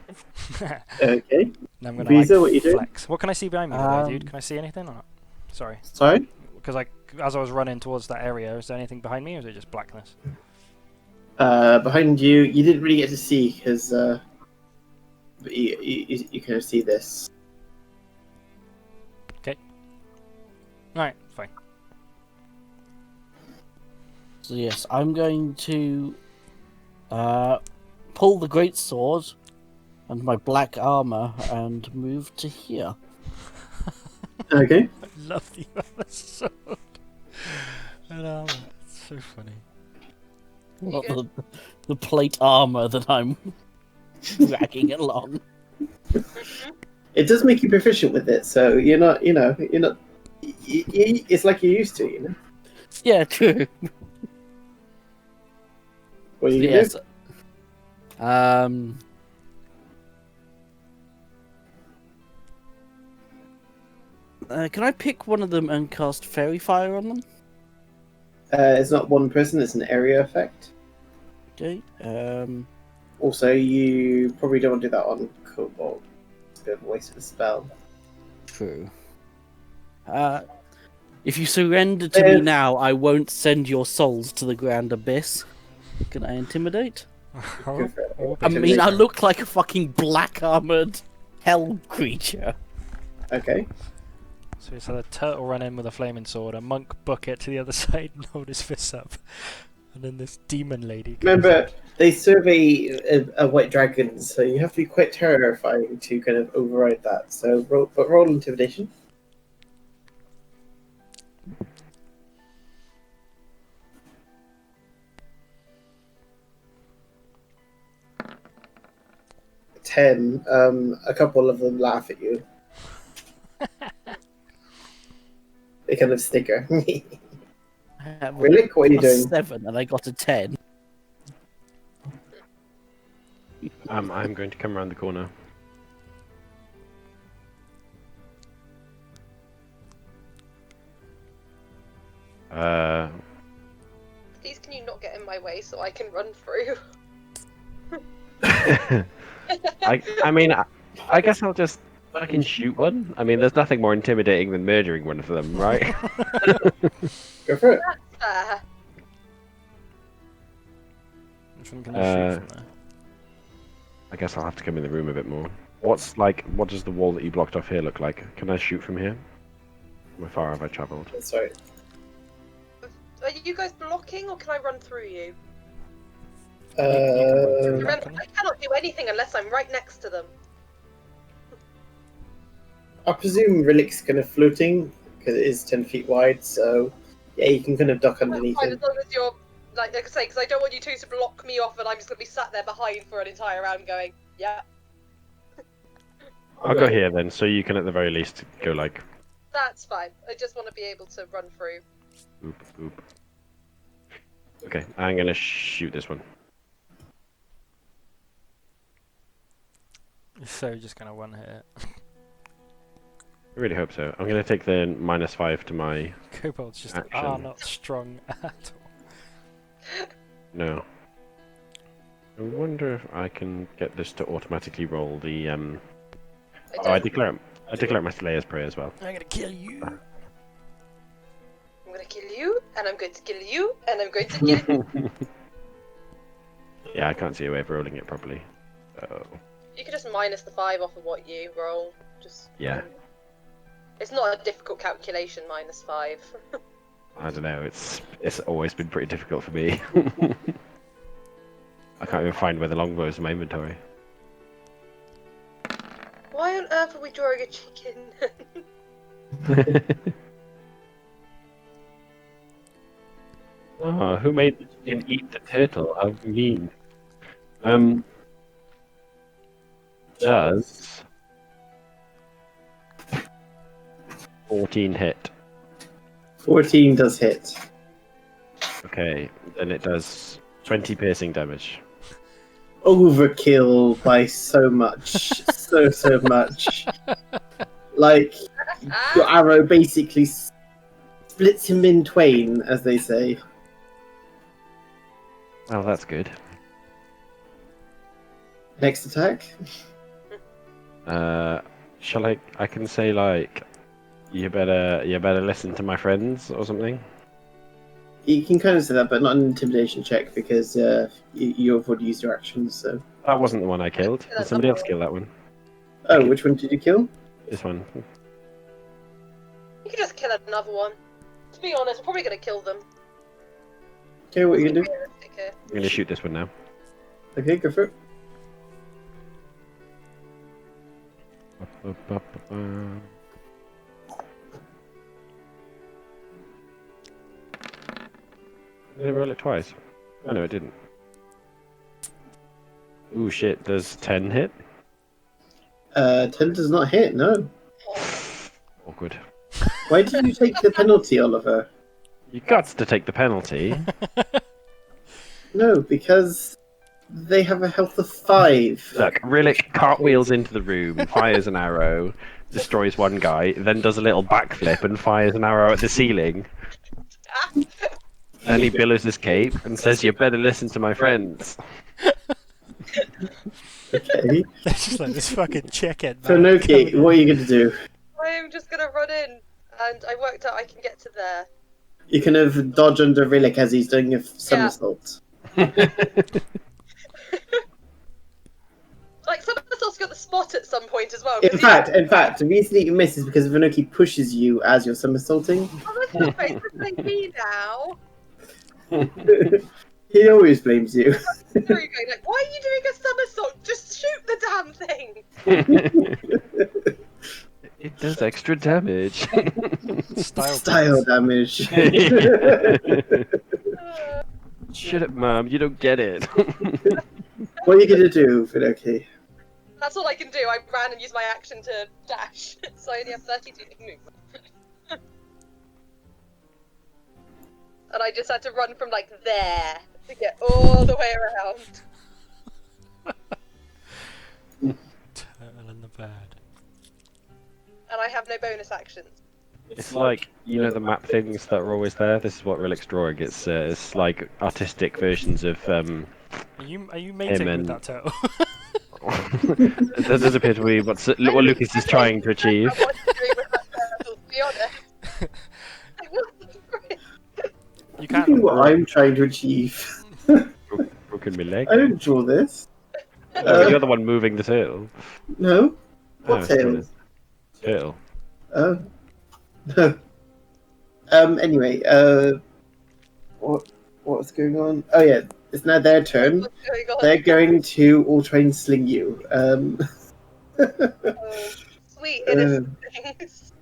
And I'm gonna Breezer, what you doing? flex. What can I see behind me, by the way, dude? Can I see anything or not? Sorry. Sorry? Because as I was running towards that area, is there anything behind me, or is it just blackness? Behind you, you didn't really get to see because you kind of see this. Alright, fine. So yes, I'm going to pull the great sword and my black armor and move to here. Okay. I love the armor sword. And armor, it's so funny. Not the plate armor that I'm dragging along. It does make you proficient with it, so you're not. It's like you're used to, you know. Yeah, true. What are you Yes. Can I pick one of them and cast Fairy Fire on them? It's not one person; it's an area effect. Okay. Also, you probably don't want to do that on Cobalt. It's a bit of a waste of a spell. True. If you surrender to me now, I won't send your souls to the Grand Abyss. Can I intimidate? Go for it. I mean, I look like a fucking black armored hell creature. Okay. So he's had a turtle run in with a flaming sword, a monk book it to the other side and hold his fists up. And then this demon lady comes Remember, in. they serve a white dragon, so you have to be quite terrifying to kind of override that. So roll intimidation. Ten. A couple of them laugh at you. They kind of snicker. I have a Rhillik, what are you doing? +7 and I got a 10. I'm going to come around the corner. Please, can you not get in my way so I can run through? I mean, I guess I'll just fucking shoot one. I mean, there's nothing more intimidating than murdering one of them, right? Go for it. Which one can you shoot from there? I guess I'll have to come in the room a bit more. What does the wall that you blocked off here look like? Can I shoot from here? How far have I travelled? Sorry. Are you guys blocking, or can I run through you? Remember, I cannot do anything unless I'm right next to them. I presume Rhillik's kind of floating because it is 10 feet wide. So yeah, you can kind of duck underneath Fine, him. as long as you're, like I say, because I don't want you two to block me off, and I'm just gonna be sat there behind for an entire round, going, yeah. I'll go here then, so you can at the very least go like. That's fine. I just want to be able to run through. Oop, oop. Okay, I'm gonna shoot this one. So just gonna one hit. I really hope so. I'm gonna take the -5 to my. Kobolds just Action. are not strong at all. No. I wonder if I can get this to automatically roll the Oh, I declare my Slayer's Prayer as well. I'm gonna kill you. I'm gonna kill you, and I'm going to kill you, and I'm going to kill you. Yeah, I can't see a way of rolling it properly. So You can just minus the 5 off of what you roll. Just yeah. It's not a difficult calculation, -5. I don't know. It's always been pretty difficult for me. I can't even find where the longbow is in my inventory. Why on earth are we drawing a chicken? Oh, who made him eat the turtle? How mean. Does 14 hit? 14 does hit. Okay, then it does 20 piercing damage. Overkill by so much. so much. Like, your arrow basically splits him in twain, as they say. Oh, that's good. Next attack. Shall I? I can say like, you better listen to my friends or something. You can kind of say that, but not an intimidation check because you've already used your actions. So. That wasn't the one I killed. Did somebody else kill that one? Oh, which one did you kill? This one. You could just kill another one. To be honest, we're probably going to kill them. Okay, what are you gonna do? I'm gonna shoot this one now. Okay, go for it. Did it roll it twice? Oh no, it didn't. Ooh shit, does 10 hit? 10 does not hit, no. Awkward. Why did you take the penalty, Oliver? You got to take the penalty. No, because they have a health of 5. Look, Rhillik cartwheels into the room, fires an arrow, destroys one guy, then does a little backflip and fires an arrow at the ceiling. Then he billows his cape and says, "You better listen to my friends." Okay. They're just like this fucking chicken. So, man. Noki, what are you going to do? I am just going to run in, and I worked out I can get to there. You kind of dodge under Rhillik as he's doing a somersault. Like, somersault's got the spot at some point as well. In fact, the reason that you miss is because Vinoki pushes you as you're somersaulting. Oh, that's not great. It's like me now. He always blames you. There you go. Like, why are you doing a somersault? Just shoot the damn thing. It does extra damage. Style damage. Shut up, Mom. You don't get it. What are you going to do, Vinoki? That's all I can do. I ran and used my action to dash, so I only have 32 movement. And I just had to run from, like, there to get all the way around. Turtle in the bed. And I have no bonus actions. It's like, you know, the map things that are always there. This is what Rhillik's drawing. It's like artistic versions of. Are you mating and- with that turtle? There does appear to be what Lucas is trying to achieve. I wasn't doing with that turtle, to be honest. Like, what the frick? You Look at what can't. I'm trying to achieve. Broken my leg. I didn't draw this. Oh, you're the one moving the turtle. No? Oh, What tail? Turtle. Oh. Anyway, what's going on? Oh yeah, it's now their turn. What's going on? They're going to all try and sling you. Oh, sweet innocent things.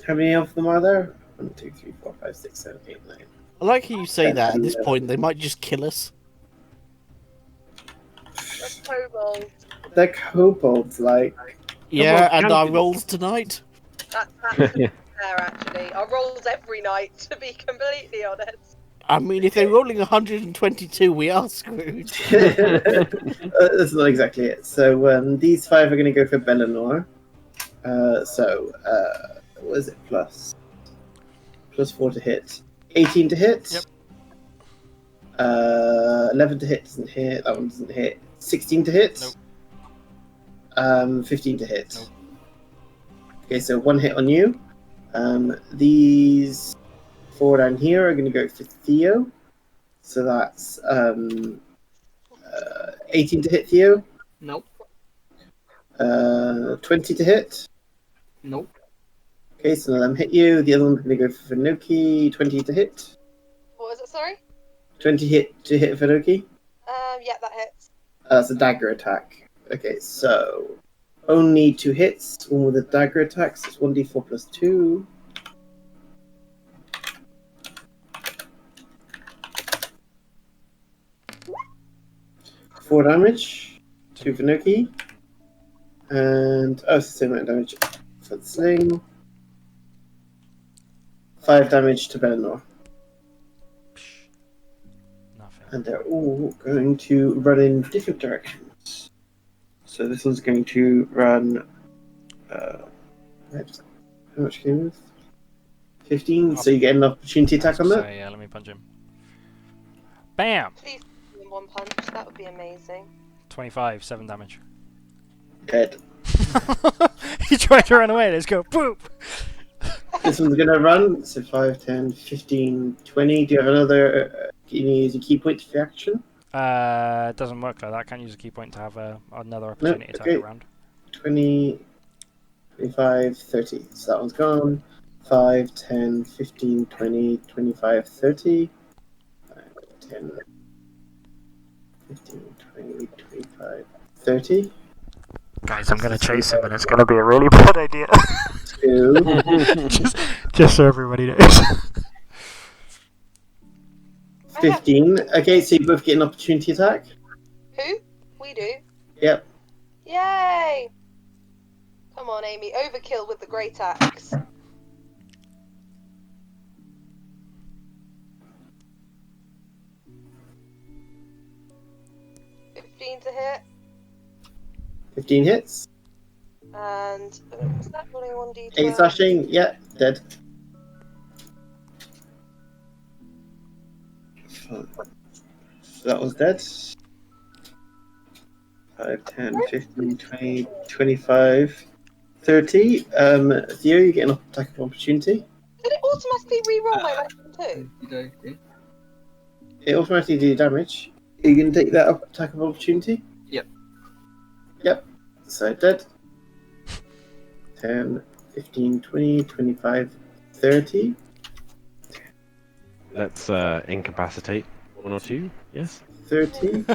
How many of them are there? 1, 2, 3, 4, 5, 6, 7, 8, 9. I like how you say that. At this point, they might just kill us. That's kobolds. They're kobolds, like. Yeah, and our rolls tonight. That's fair, actually. Our rolls every night, to be completely honest. I mean, if they're rolling 122, we are screwed. That's not exactly it. So these 5 are going to go for Bellinor. What is it? Plus 4 to hit. 18 to hit. Yep. 11 to hit doesn't hit. That one doesn't hit. 16 to hit. Nope. 15 to hit. Nope. Okay, so 1 hit on you. These 4 down here are going to go for Theo. So that's 18 to hit Theo. Nope. 20 to hit. Nope. Okay, so none of them hit you. The other one's going to go for Vinoki. 20 to hit. What was it? Sorry. 20 to hit Vinoki. Yeah, that hits. That's a dagger attack. Okay, so only 2 hits. One with a dagger attack. So it's 1d4 plus 2. 4 damage to Vinoki. And it's the same amount of damage for the sling. 5 damage to Benor. Nothing. And they're all going to run in different directions. So this one's going to run. How much can you move? 15. So you get an opportunity attack on that. So yeah, let me punch him. Bam! Please give him one punch. That would be amazing. 25, 7 damage. Dead. He tried to run away. Let's go. Boop! This one's going to run. So 5, 10, 15, 20. Do you have another? Can you use a key point for action? It doesn't work like that. I can't use a key point to have another opportunity attack okay. around. 20, 25, 30. So that one's gone. 5, 10, 15, 20, 25, 30. 5, 10, 15, 20, 25, 30. Guys, I'm gonna chase him and it's gonna be a really bad idea. 2. just so everybody knows. 15. Okay, so you both get an opportunity attack. Who? We do. Yep. Yay! Come on, Amy. Overkill with the great axe. To hit. 15 hits. And was that rolling 1d12? 8 slashing. Yeah, dead. So that was dead. 5, 10, 15, 20, 25, 30. Theo, you get an attack of opportunity. Did it automatically re-roll my weapon too? You do. It automatically do damage. Are you going to take that attack of opportunity? Yep. Yep. So dead. 10, 15, 20, 25, 30. Let's incapacitate 1 or 2. Yes. 30.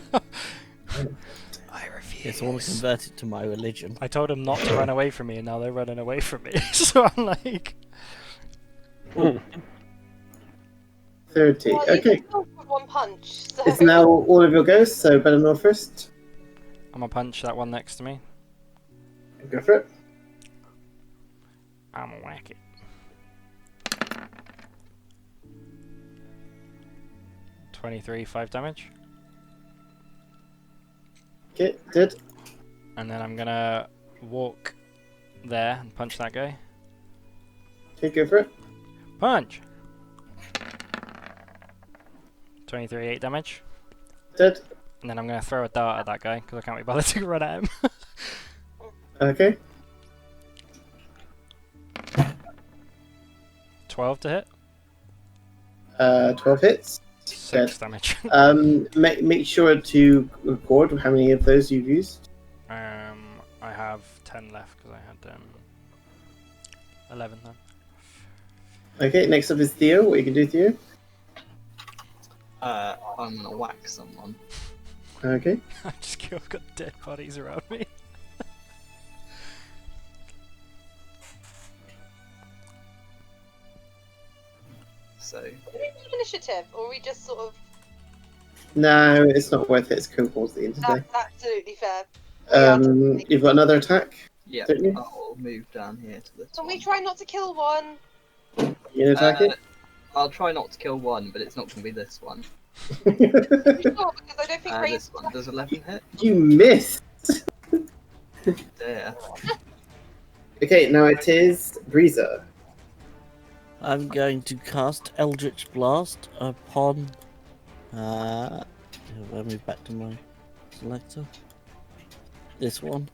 I refuse. It's all converted to my religion. I told them not to run away from me, and now they're running away from me. So I'm like, 30. Well, you Okay. can kill with one punch. So. It's now all of your ghosts, so Benamor first. I'm gonna punch that one next to me. Go for it. I'm gonna whack it. $23, 5 damage. Okay, dead. And then I'm gonna walk there and punch that guy. Okay, go for it. Punch! 23, 8 damage. Dead. And then I'm gonna throw a dart at that guy because I can't be bothered to run at him. Okay. 12 to hit. 12 hits. 6 damage. Make sure to record how many of those you've used. I have 10 left because I had 11 then. Okay, next up is Theo. What you can do, Theo? I'm gonna whack someone. Okay. I just killed, got dead bodies around me. So Do we do initiative, or are we just sort of? No, it's not worth it. It's co-calls the end of the day. That's absolutely fair. You've got another attack. yeah, Don't you? I'll move down here to this Can one. we try not to kill one? You gonna attack it? I'll try not to kill one, but it's not gonna be this one. Sure, because I don't think This one does 11 hit. You missed. There. Okay, now it is Breezer. I'm going to cast Eldritch Blast upon. I'll move back to my selector. This one.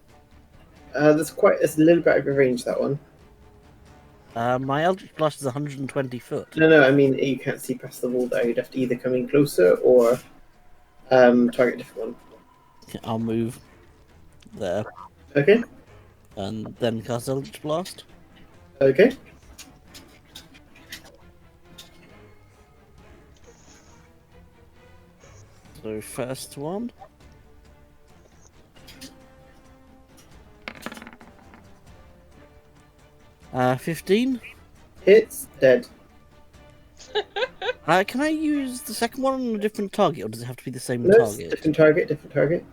It's a little bit out of range, that one. My Eldritch Blast is 120 foot. No, I mean you can't see past the wall there. You'd have to either come in closer or target a different one. I'll move there Okay. and then cast Eldritch Blast. Okay. So first one. Uh, 15. Hits, dead. Can I use the second one on a different target, or does it have to be the same No, it's target? different target, different target.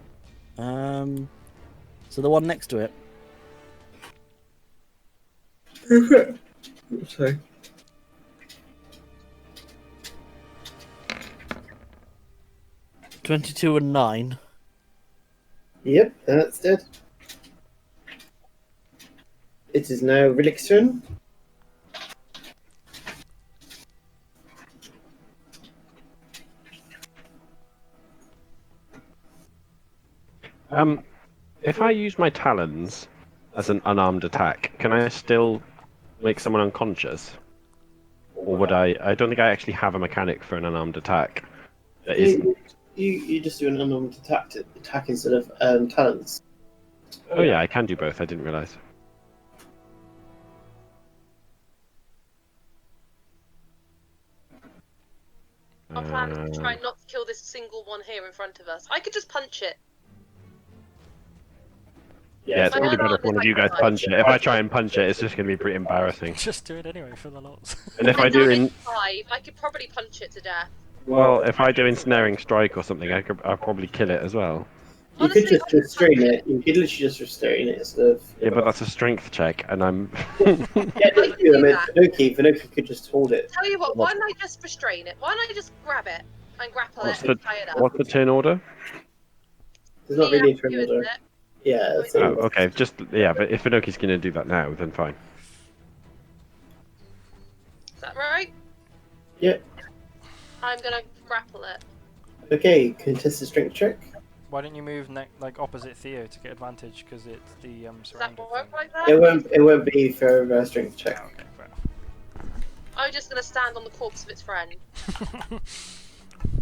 So the one next to it. Sorry. $22 and 9. Yep, that's dead. It is now Rhillik's turn. If I use my talons as an unarmed attack, can I still make someone unconscious? Or would I? I don't think I actually have a mechanic for an unarmed attack. That isn't. You just do an unarmed attack instead of talents. Oh yeah, I can do both. I didn't realize. Our plan is to try not to kill this single one here in front of us. I could just punch it. Yeah, it's My probably better unarmed if one of is you guys like punch it. If I try and punch it, it's just going to be pretty embarrassing. Just do it anyway for the lots. And if I do in, 5, I could probably punch it to death. well, if I do ensnaring strike or something, I'll probably kill it as well. You could just restrain it. You could literally just restrain it instead of. Yeah, but that's a strength check, and I'm. Yeah, don't do that. Finoki could just hold it. Tell you what, why don't I just restrain it? Why don't I just grab it and grapple What's it the and tie it up? what's the turn order? There's not really a turn You, isn't order. it? Yeah. Oh, Oh, okay. Just yeah, but if Finoki's going to do that now, then fine. Is that right? Yeah. I'm gonna grapple it. Okay, contest the strength check. Why don't you move like opposite Theo to get advantage because it's the Does that surrounded work thing? like that? It won't be for strength check. Yeah, okay, fair I'm just gonna stand on the corpse of its friend.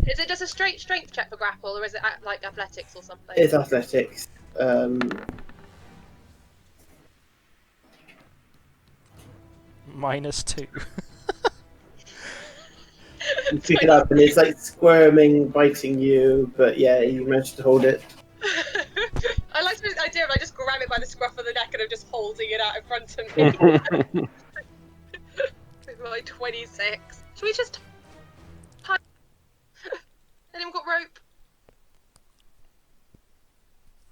Is it just a straight strength check for grapple, or is it like athletics or something? It's athletics. -2. You pick it up and it's like squirming, biting you, but yeah, you managed to hold it. I like the idea of I just grab it by the scruff of the neck and I'm just holding it out in front of me. With my 26. Should we just tie? Anyone got rope?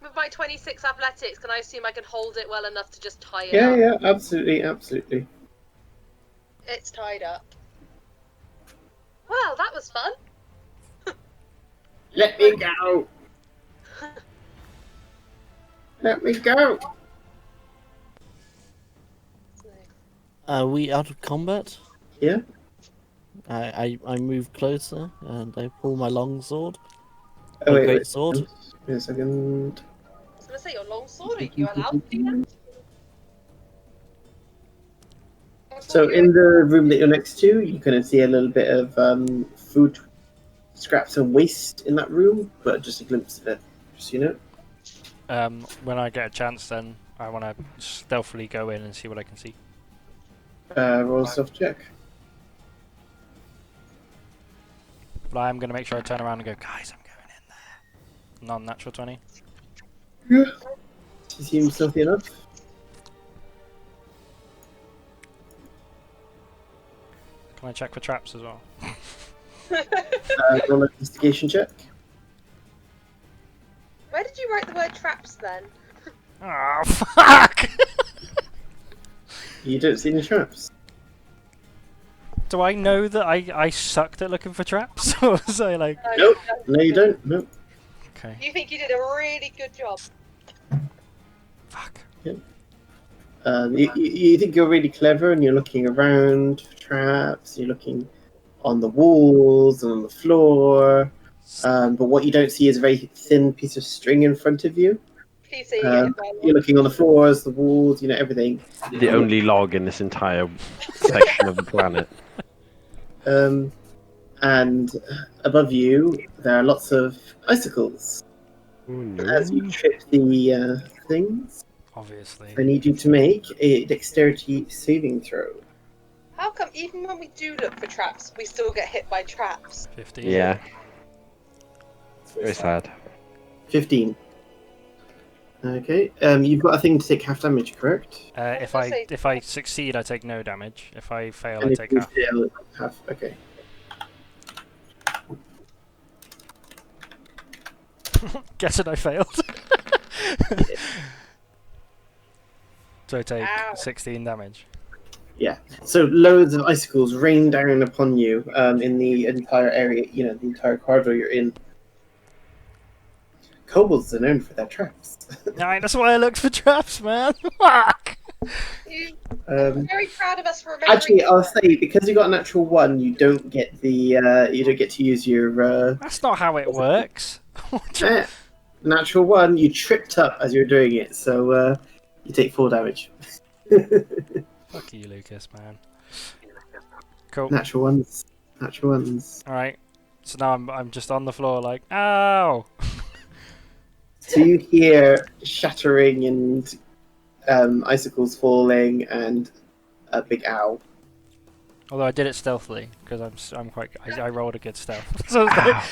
With my 26 athletics, can I assume I can hold it well enough to just tie it up? Yeah, absolutely. It's tied up. Well, that was fun. Let me go! Let me go! Are we out of combat? Yeah? I move closer and I pull my long sword. Oh, My great wait. sword. Wait a second. I was gonna say your long sword. Are you allowed to do that? So in the room that you're next to, you kind of see a little bit of food scraps and waste in that room, but just a glimpse of it. Just so you know. When I get a chance, then I want to stealthily go in and see what I can see. Roll a self check. But I am going to make sure I turn around and go, guys, I'm going in there. Non-natural 20. Yeah. You seem stealthy enough. Can I check for traps as well? Roll an investigation check. Where did you write the word traps then? Oh, fuck! You don't see any traps. Do I know that I sucked at looking for traps? Or was I like... Nope. No, you don't. Nope. Okay. You think you did a really good job. Fuck. You think you're really clever and you're looking around for traps, you're looking on the walls and on the floor, but what you don't see is a very thin piece of string in front of you. Please say You're looking on the floors, the walls, everything. The only log in this entire section of the planet. And above you, there are lots of icicles. Oh, no. As you trip the things, Obviously. I need you to make a dexterity saving throw. How come even when we do look for traps, we still get hit by traps? 15. Yeah. Very sad. 15. Okay. You've got a thing to take half damage, correct? If I succeed, I take no damage. If I fail, I And if take you half. fail, half. Okay. Guess it, I failed. So I take Ow. 16 damage. Yeah. So loads of icicles rain down upon you in the entire area, the entire corridor you're in. Kobolds are known for their traps. Nah, that's why I looked for traps, man. Fuck! I'm very proud of us for remembering. Actually, I'll say because you got a natural 1, you don't get to use your That's not how it works. natural 1. You tripped up as you're doing it, so you take 4 damage. Fuck you, Lucas, man. Cool. Natural ones. Natural ones. Alright. So now I'm just on the floor like, ow! So you hear shattering and icicles falling and a big owl. Although I did it stealthily because I'm quite. I rolled a good stealth. So it's like,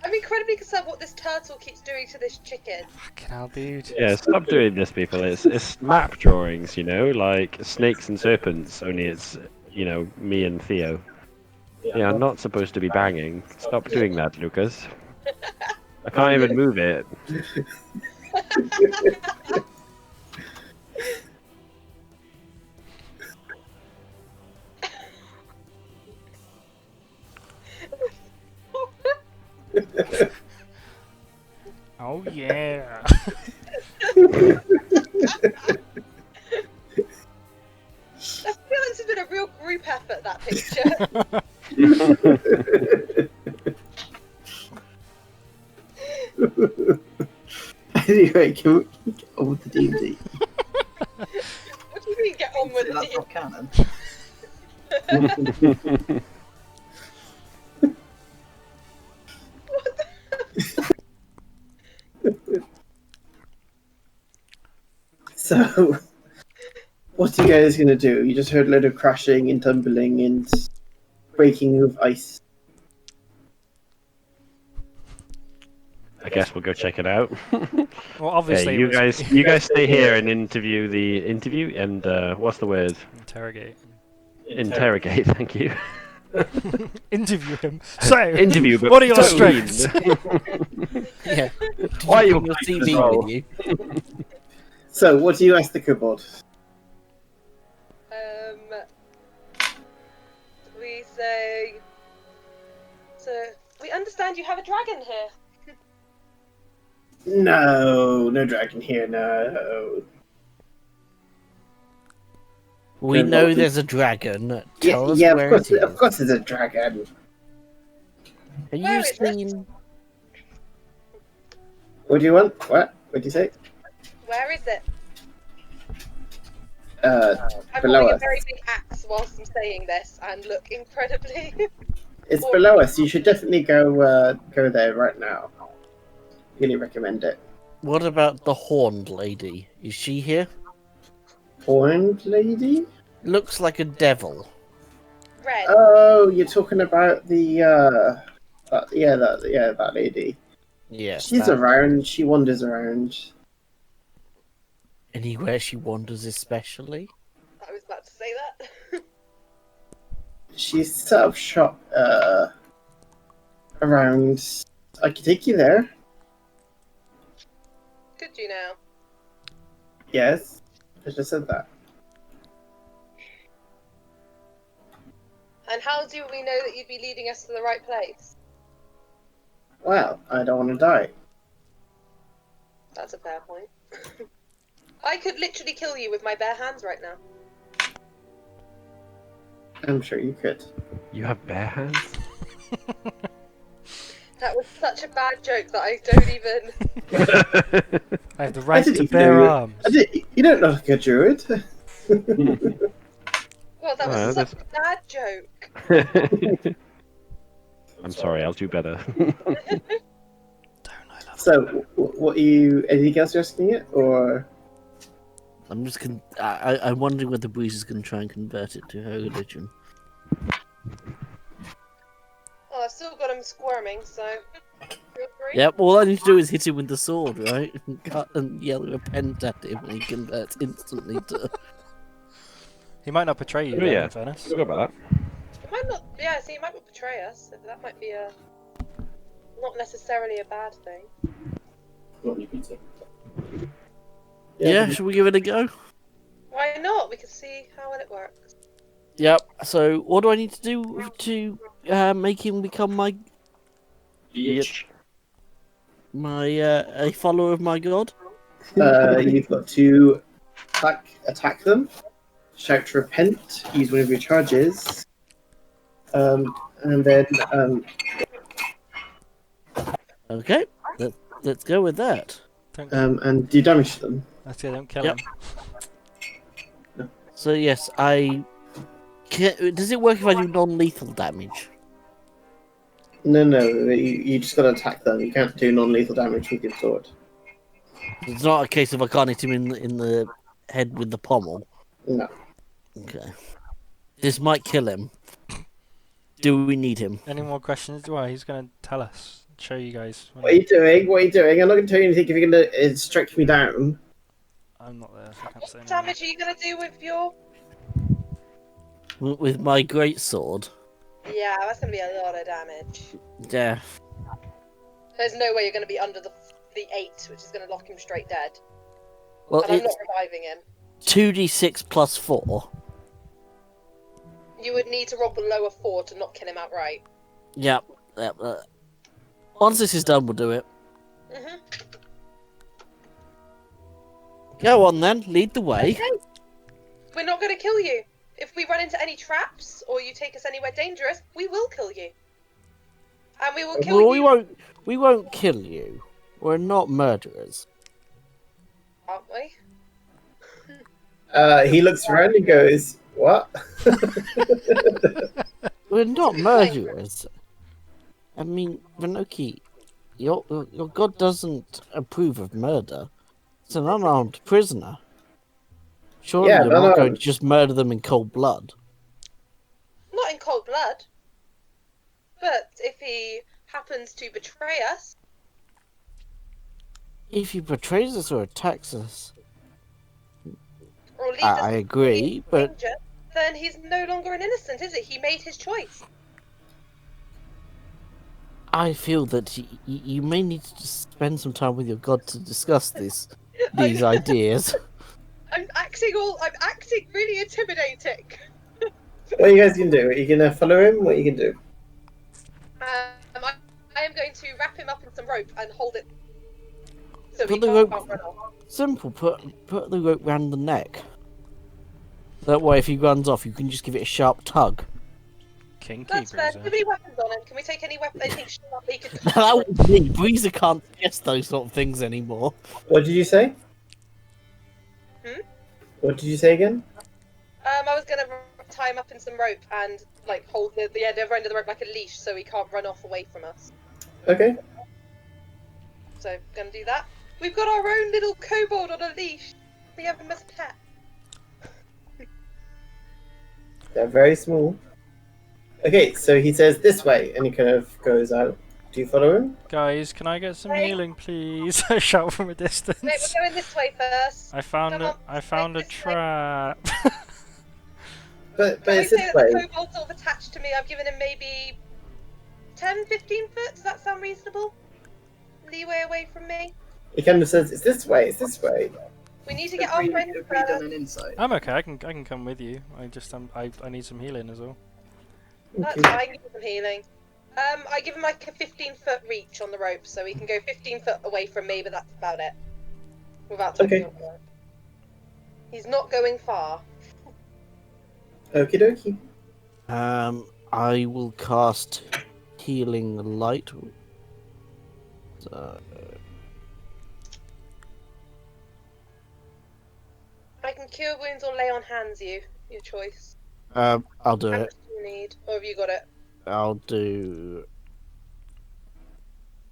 I'm incredibly concerned what this turtle keeps doing to this chicken. fucking hell, dude. Yeah, stop doing this, people. It's map drawings, like snakes and serpents. Only it's me and Theo. Yeah, I'm not supposed to be banging. Stop doing that, Lucas. I can't even move it. Oh yeah. I feel this has been a real group effort, that picture. Anyway, can we get on with the D&D? What do you mean get on with That's it? not canon. So, what are you guys going to do? You just heard a load of crashing and tumbling and breaking of ice. I guess we'll go check it out. Well, obviously. Yeah, it was- you guys stay here and interview and what's the word? Interrogate. Interrogate. Thank you. Interview him. So, Interview. But what are your don't strengths? Yeah. Why are you Bring your playing this CV role? with you? So, what do you ask the kobold? We say. So we understand you have a dragon here. No dragon here, no. We Yeah, know well, there's a dragon. Tell us Yeah, where it is. of course there's a dragon. Have Where you is it? seen? What do you want? What do you say? Where is it? I'm Below holding a us. very big axe whilst I'm saying this and look incredibly. It's below us. You should definitely go there right now. Really recommend it. What about the horned lady? Is she here? Horned lady? Looks like a devil. Red. Oh, you're talking about the that lady. Yes. She's that- around. She wanders around. Anywhere she wanders, especially. I was about to say that. She's set up shop around. I can take you there. Could you now? Yes, I just said that. And how do we know that you'd be leading us to the right place? Well, I don't want to die. That's a fair point. I could literally kill you with my bare hands right now. I'm sure you could. You have bare hands? That was such a bad joke that I don't even. I have the right didn't to even bear know arms. You don't look like a druid. Well, that was Well, such a bad joke. I'm sorry, I'll do better. Don't So, what are you? Anything else you're asking it, or? I'm just I'm wondering whether Breeze is going to try and convert it to her religion. Well, I've still got him squirming, so feel free. Yep, all I need to do is hit him with the sword, right? And cut and yell repent at him, and he converts instantly to. He might not betray you, Oh, though, yeah. in fairness. Forgot about that. It might not. Yeah, see, it might not betray us. So that might be a not necessarily a bad thing. Yeah, should we give it a go? Why not? We can see how well it works. Yep. So, what do I need to do to make him become my Bitch. a follower of my god? You've got to attack them, shout to repent, use one of your charges, and then Okay, let's go with that. and do damage to them. Let's say don't kill Yep. him. So yes, does it work if I do non-lethal damage? No, you just got to attack them. You can't do non-lethal damage with your sword. It's not a case of I can't hit him in the head with the pommel. No. Okay. This might kill him. Do we need him? Any more questions? Well, he's going to tell us, show you guys. What are you doing? What are you doing? I'm not going to tell you anything if you're going to strike me down. I'm not there, so I can't say What anything. damage are you gonna do with your? With my great sword? Yeah, that's gonna be a lot of damage. Yeah. There's no way you're gonna be under the 8, which is gonna lock him straight dead. Well, And I'm it's not reviving him. 2d6 plus 4. You would need to roll below a 4 to not kill him outright. Yep. Once this is done, we'll do it. Mhm. Go on then, lead the way. We're not gonna kill you. If we run into any traps or you take us anywhere dangerous, we will kill you. And we will kill Well, you. we won't kill you. We're not murderers. Aren't we? He looks around and goes, "What?" We're not murderers. I mean, Vanoki, your god doesn't approve of murder. It's an unarmed prisoner. Surely Yeah, you're not going to just murder them in cold blood. Not in cold blood. But if he happens to betray us, If he betrays us or attacks us, or leads us I into agree, but danger, then he's no longer an innocent, is it? He made his choice. I feel that you may need to spend some time with your god to discuss these ideas. I'm acting really intimidating. What are you guys gonna do? Are you gonna follow him? What are you gonna do? I am going to wrap him up in some rope and hold it so he Put the can't rope. run off. Simple. Put the rope round the neck. That way, if he runs off, you can just give it a sharp tug. Kinky, That's fair. Bruiser. Too many weapons on him. Can we take any weapons? Anything sharp that he could That would be Breezer can't suggest those sort of things anymore. What did you say? What did you say again? I was gonna tie him up in some rope and like hold the other end of the rope like a leash so he can't run off away from us. Okay. So gonna do that. We've got our own little kobold on a leash. We have him as a pet. They're very small. Okay, so he says this way, and he kind of goes out. Do you follow him? Guys, can I get some Hey. healing, please? I shout from a distance. Wait, we're going this way first. I found Come a, on, I found a this way. trap. But Can we it's say this that the way. kobold's sort of attached to me? I've given him maybe 10, 15 foot. Does that sound reasonable? Leeway away from me. He kind of says, "It's this way. It's this way." We need to get our friends Have we done first. an insight? I'm okay. I can come with you. I just I need some healing as well. That's Okay. fine. Give him some healing. I give him like a 15-foot reach on the rope, so he can go 15 foot away from me, but that's about it. Without touching Okay. on the rope. He's not going far. Okie dokie. I will cast Healing Light. So, I can cure wounds or lay on hands you. Your choice. I'll do How it. much do you need? Or have you got it? I'll do.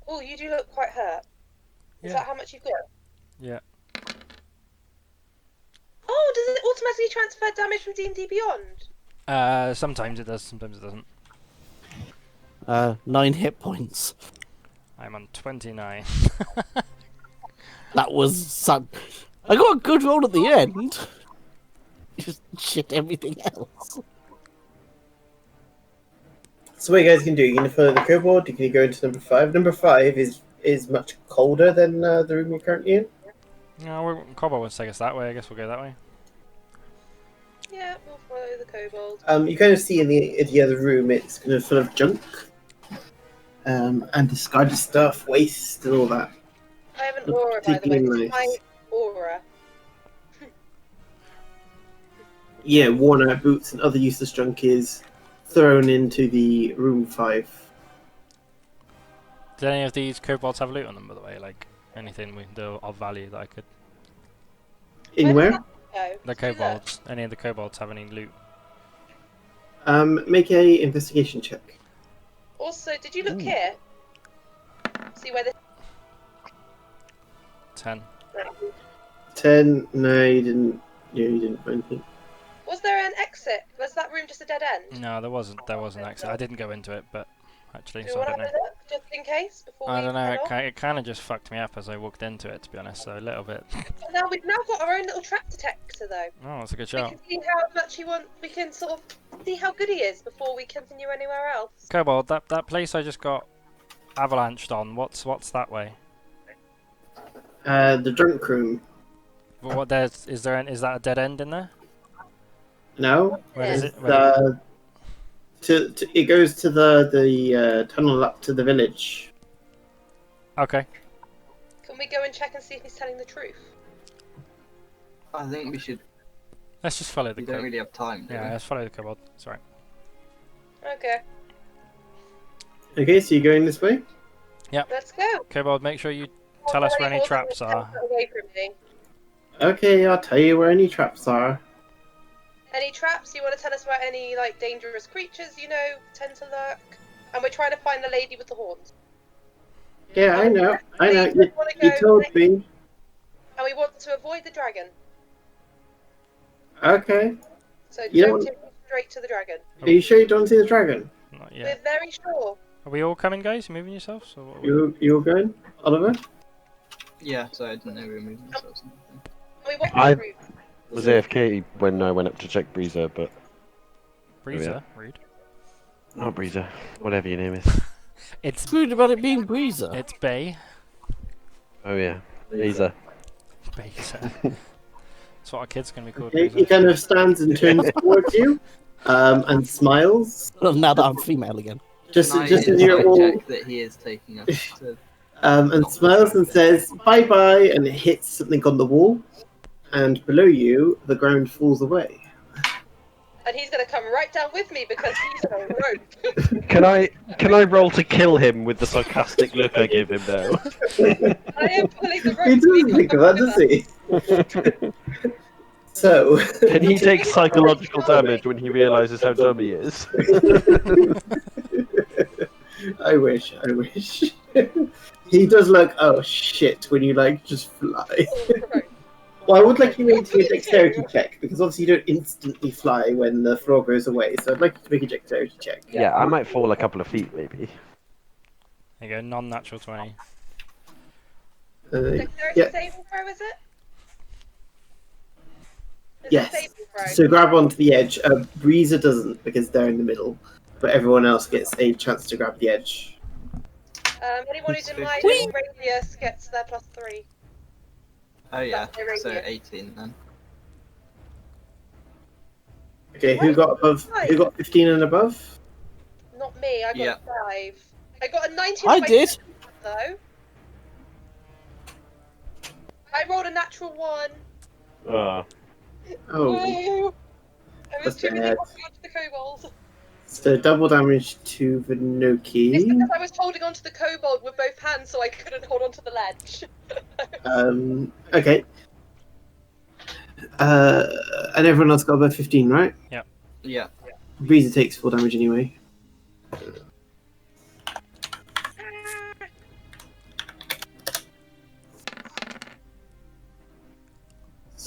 Oh, you do look quite hurt. Is Yeah. that how much you've got? Yeah. Oh, does it automatically transfer damage from D&D Beyond? Sometimes it does, sometimes it doesn't. 9 hit points. I'm on 29. That was I got a good roll at the end. Just shit everything else. So what you guys can do, you can follow the kobold, you can go into number 5. Number 5 is much colder than the room you're currently in. No, Cobalt wants to take us that way. I guess we'll go that way. Yeah, we'll follow the kobold. You kind of see in the other room, it's kind of full of junk. And discarded stuff, waste, and all that. I have an aura, by the way. Particularly This is my nice. aura. Yeah, worn out boots and other useless junk is thrown into the room 5. Did any of these kobolds have loot on them, by the way? Like anything of value that I could? In where? Oh, The kobolds. Any of the kobolds have any loot? Make a investigation check. Also, did you look here? See where this... 10. 10. No, you didn't. Yeah, you didn't find anything. Was there an exit? Was that room just a dead end? No, there wasn't. There wasn't actually. I didn't go into it, but actually, Do you so I want don't to know. look, just in case? Before I we don't know. head off? It kind of just fucked me up as I walked into it, to be honest. So a little bit. Now we've now got our own little trap detector, though. Oh, that's a good We shout. can see how much he wants. We can sort of see how good he is before we continue anywhere else. Kobold, that place I just got avalanched on. What's that way? The drunk room. But what there's is that a dead end in there? No. Where is it? It goes to the tunnel up to the village. Okay. Can we go and check and see if he's telling the truth? I think we should. Let's just follow the We don't kobold. really have time. Do Yeah, we? let's follow the kobold. Sorry. Okay, Okay, so you're going this way? let's go. Kobold, make sure you tell us where any traps are. Away from me. Okay, I'll tell you where any traps are. Any traps? You want to tell us where any like dangerous creatures tend to lurk? And we're trying to find the lady with the horns. Yeah, I know. We You, want to you go told me. and we want to avoid the dragon. Okay. So You don't don't- take me straight to the dragon. Are you sure you don't see the dragon? Not We're yet. very sure. Are we all coming, guys? You moving yourselves? Or what are we... You're going, Oliver? Yeah, so I didn't know we were moving ourselves. We want I- the route. Was AFK when I went up to check Breezer, but Breezer? Rude. not Breezer, whatever your name is. It's Screwed about it being Breezer. it's Bay. Oh yeah, Breezer. Breezer. That's what our kids can be called. He Breezer. kind of stands and turns towards you, and smiles. Now that I'm female again. Just Can I as you're insight all, check that he is taking us to... and smiles and says bye bye, and it hits something on the wall, and below you the ground falls away. And he's going to come right down with me because he's a rope. Can I roll to kill him with the sarcastic look I give him now? I am pulling the rope. He doesn't think of that, does he? So Can he take psychological damage when he realizes how dumb he is? I wish. He does look, oh shit, when you like just fly. Well, I would like you to make a dexterity check, because obviously you don't instantly fly when the floor goes away, so I'd like you to make a dexterity check. Yeah, I might fall a couple of feet maybe. There you go, non-natural 20. Dexterity yeah. saving throw, is it? It's a Yes. saving throw. So grab onto the edge. Breezer doesn't, because they're in the middle, but everyone else gets a chance to grab the edge. Anyone who's in my Whee! radius gets their +3. Oh yeah, That's the so radius. 18 then. Okay, who got 15 and above? Not me, I got Yeah. 5. I got a 19 I on my did. though. I rolled a natural 1. Oh, Woo! I was That's too busy bad. holding onto the kobold. so double damage to It's Vinoki. because I was holding onto the kobold with both hands, so I couldn't hold onto the ledge. Okay. And everyone else got above 15, right? Yeah. Breezer takes full damage anyway.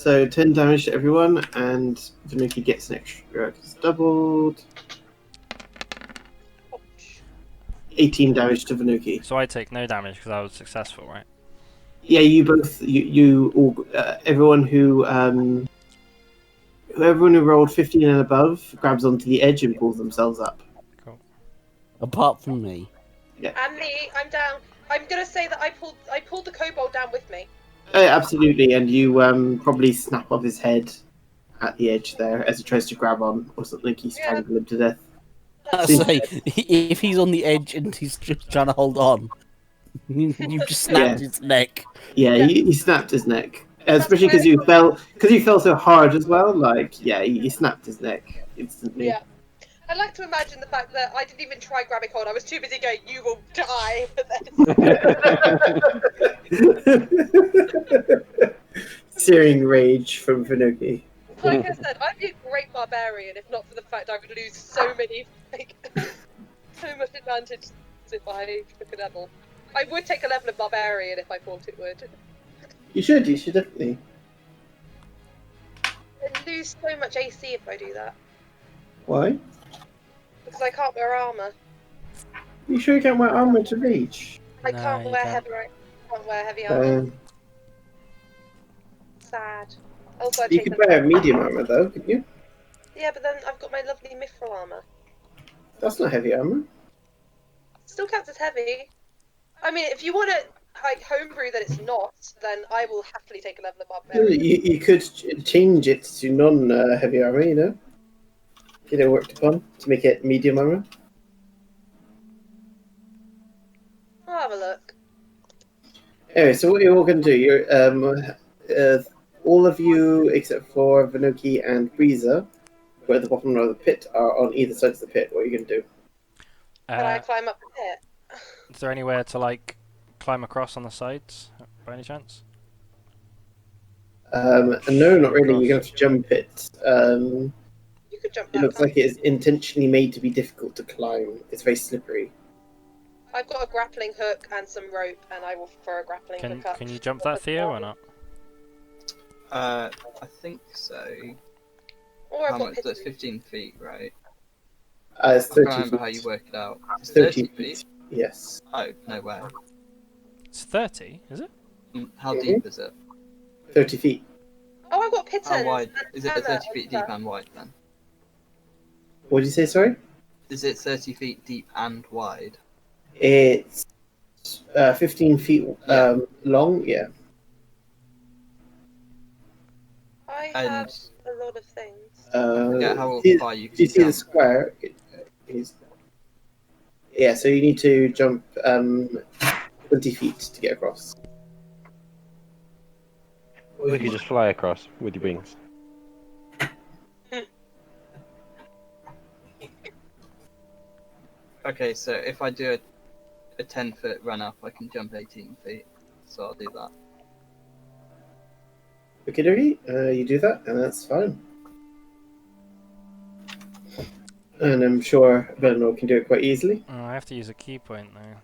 So 10 damage to everyone, and Venuki gets an extra. It's doubled. 18 damage to Venuki. So I take no damage because I was successful, right? Yeah, you both. You all. Everyone who. Everyone who rolled 15 and above grabs onto the edge and pulls themselves up. Apart from me. And me, I'm down. I'm gonna say that I pulled the kobold down with me. Absolutely, and you probably snap off his head at the edge there as he tries to grab on or something. You strangle him to death. I say, if he's on the edge and he's just trying to hold on, you just snapped his neck. Yeah, he snapped his neck, especially because you fell so hard as well. Like, yeah, he snapped his neck instantly. Yeah. I like to imagine the fact that I didn't even try grabbing hold. I was too busy going, "You will die for this." Searing rage from Venuki. Like I said, I'd be a great barbarian if not for the fact I would lose so many, so much advantage if I took a level. I would take a level of barbarian if I thought it would. You should definitely. I'd lose so much AC if I do that. Why? Because I can't wear armor. You sure you can't wear armor to reach? I can't wear heavy armor. Sad. Also, You could wear medium armor though, couldn't you? Yeah, but then I've got my lovely mithril armor. That's not heavy armor. Still counts as heavy. I mean, if you want to homebrew that it's not, then I will happily take a level of barbarian. You could change it to non-heavy armor, you know? Get it worked upon to make it medium armor. I'll have a look. Anyway, so what you're all going to do, you're all of you except for Venuki and Breeza, who are at the bottom of the pit, are on either side of the pit. What are you going to do? Can I climb up the pit? Is there anywhere to like climb across on the sides by any chance? No, not really. You're going to have to jump it. You could jump It that looks up. like it is intentionally made to be difficult to climb. It's very slippery. I've got a grappling hook and some rope, and I will throw a grappling hook up. Can you jump that, Theo, or not? I think so. Or How I've got much? pitons. That's 15 feet, right? It's I 30 can't remember feet. how you work it out. It's 30 30 feet? Yes. Oh, no way. It's 30, is it? How deep is it? 30 feet. Oh, I've got pitons. How wide? and Is it hammer 30 feet and deep stuff. and wide then? What did you say, sorry? Is it 30 feet deep and wide? It's 15 feet long, yeah. I And have a lot of things. I forget how far you Do you can see the jump. square? Yeah, so you need to jump 20 feet to get across. Or you could just fly across with your wings. Okay, so if I do a 10-foot run up, I can jump 18 feet. So I'll do that. Okay, you do that, and that's fine. And I'm sure Velnor can do it quite easily. Oh, I have to use a key point now.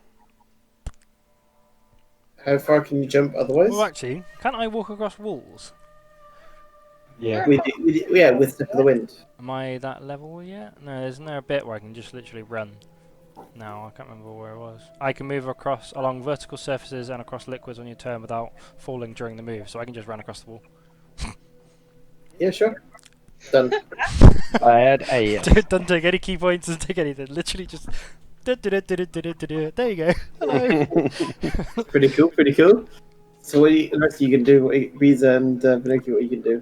How far can you jump otherwise? Well, actually, can't I walk across walls? Yeah. With Step of the Wind. Am I that level yet? No, isn't there a bit where I can just literally run? No, I can't remember where it was. I can move across along vertical surfaces and across liquids on your turn without falling during the move, so I can just run across the wall. Yeah, sure. Done. I had 8. Don't take any key points, doesn't take anything. Literally just... There you go. Hello. Pretty cool, pretty cool. So what the rest you can do, Riza and Venuki, what you can do?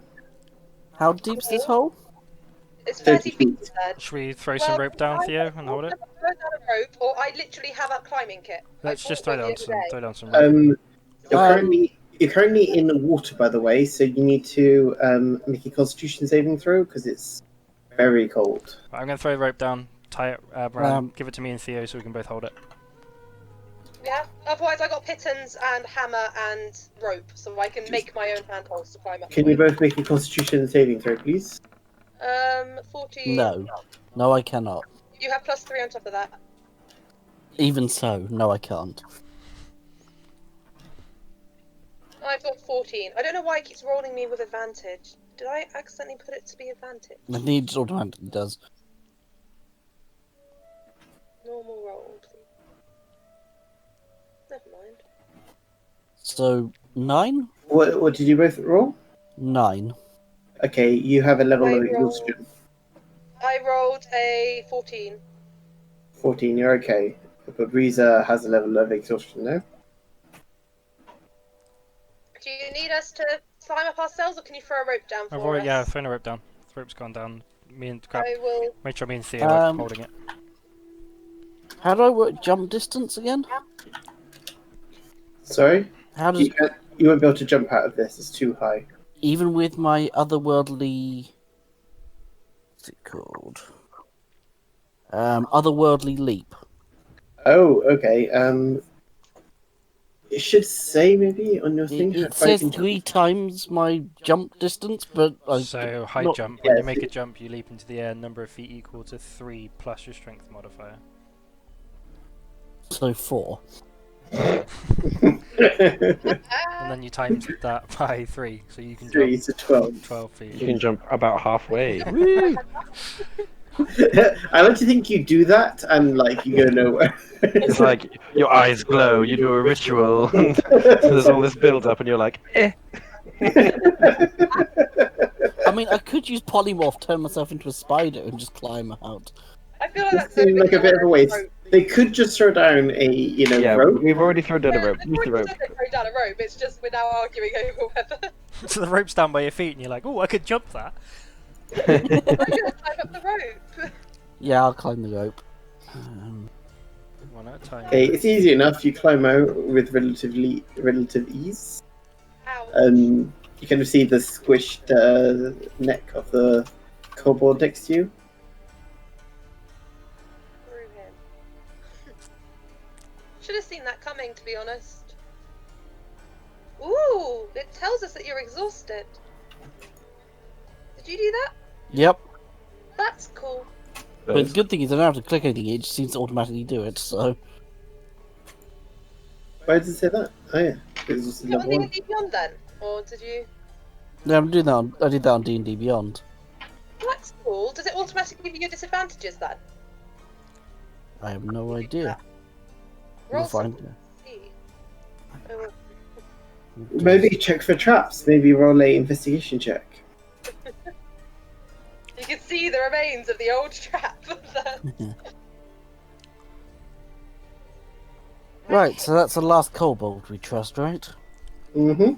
How deep's this hole? It's 30 30 feet, you said. Should we throw some rope down, Theo, and hold it? Throw down a rope, or I literally have a climbing kit. Let's I just bought throw one down the other some, day. throw down some rope. You're currently in the water, by the way, so you need to make a Constitution saving throw because it's very cold. Right, I'm going to throw the rope down, tie it around, give it to me and Theo so we can both hold it. Yeah. Otherwise, I got pitons and hammer and rope, so I can make my own handholds to climb up. Can you both make a Constitution saving throw, please? 14. No, I cannot. You have +3 on top of that. Even so, no, I can't. I've got 14. I don't know why it keeps rolling me with advantage. Did I accidentally put it to be advantage? I think it automatically does. Normal roll, please. Never mind. So 9? What did you both roll? 9. Okay, you have a level I of rolled- exhaustion. I rolled a 14. 14, you're okay. But Breeza has a level of exhaustion now. Do you need us to climb up ourselves, or can you throw a rope down I've for already, us? thrown a rope down. The rope's gone down. Me and Crab. I will. Make sure me and Theo are Um, holding it. How do I work jump distance again? Sorry? How does You won't be able to jump out of this, it's too high. even with my otherworldly, what's it called? Otherworldly leap. Oh, okay. It should say maybe on your thing. It says 3 times my jump distance, but So high not- jump. When yeah, you make a jump, you leap into the air. Number of feet equal to 3 plus your strength modifier. so 4. And then you times that by 3, so you can 3 jump to 12. 12 feet. You can jump about halfway. Woo! I like to think you do that and like you go nowhere. It's like your eyes glow. You do a ritual. There's all this build up, and you're like, eh. I mean, I could use polymorph, turn myself into a spider, and just climb out. I feel like That that's seemed like a bit of a waste. rope. They could just throw down a Yeah, rope. we've already thrown down a Yeah, rope. they've Use the already rope. said they throw down a rope. It's just we're now arguing over whether So the rope's down by your feet, and you're like, oh, I could jump that. I'm going to climb up the rope. Yeah, I'll climb the rope. One at a time. Okay, it's easy enough. You climb out with relative ease. Ow. You can see the squished neck of the kobold next to you. Through him. Should have seen that coming, to be honest. Ooh, it tells us that you're exhausted. Did you do that? Yep. That's cool. But the good thing is I don't have to click anything, it just seems to automatically do it, so... Why does it say that? Oh yeah, it's just Did you level on 1. D&D Beyond then? Or did you... No, I'm doing that on, I did that on D&D Beyond. That's cool. Does it automatically give you your disadvantages then? I have no idea. We'll Roll find some. it. See. Oh, well. Maybe check for traps. Maybe roll a investigation check. You can see the remains of the old trap. Right, so that's the last kobold we trust, right? Mm-hmm.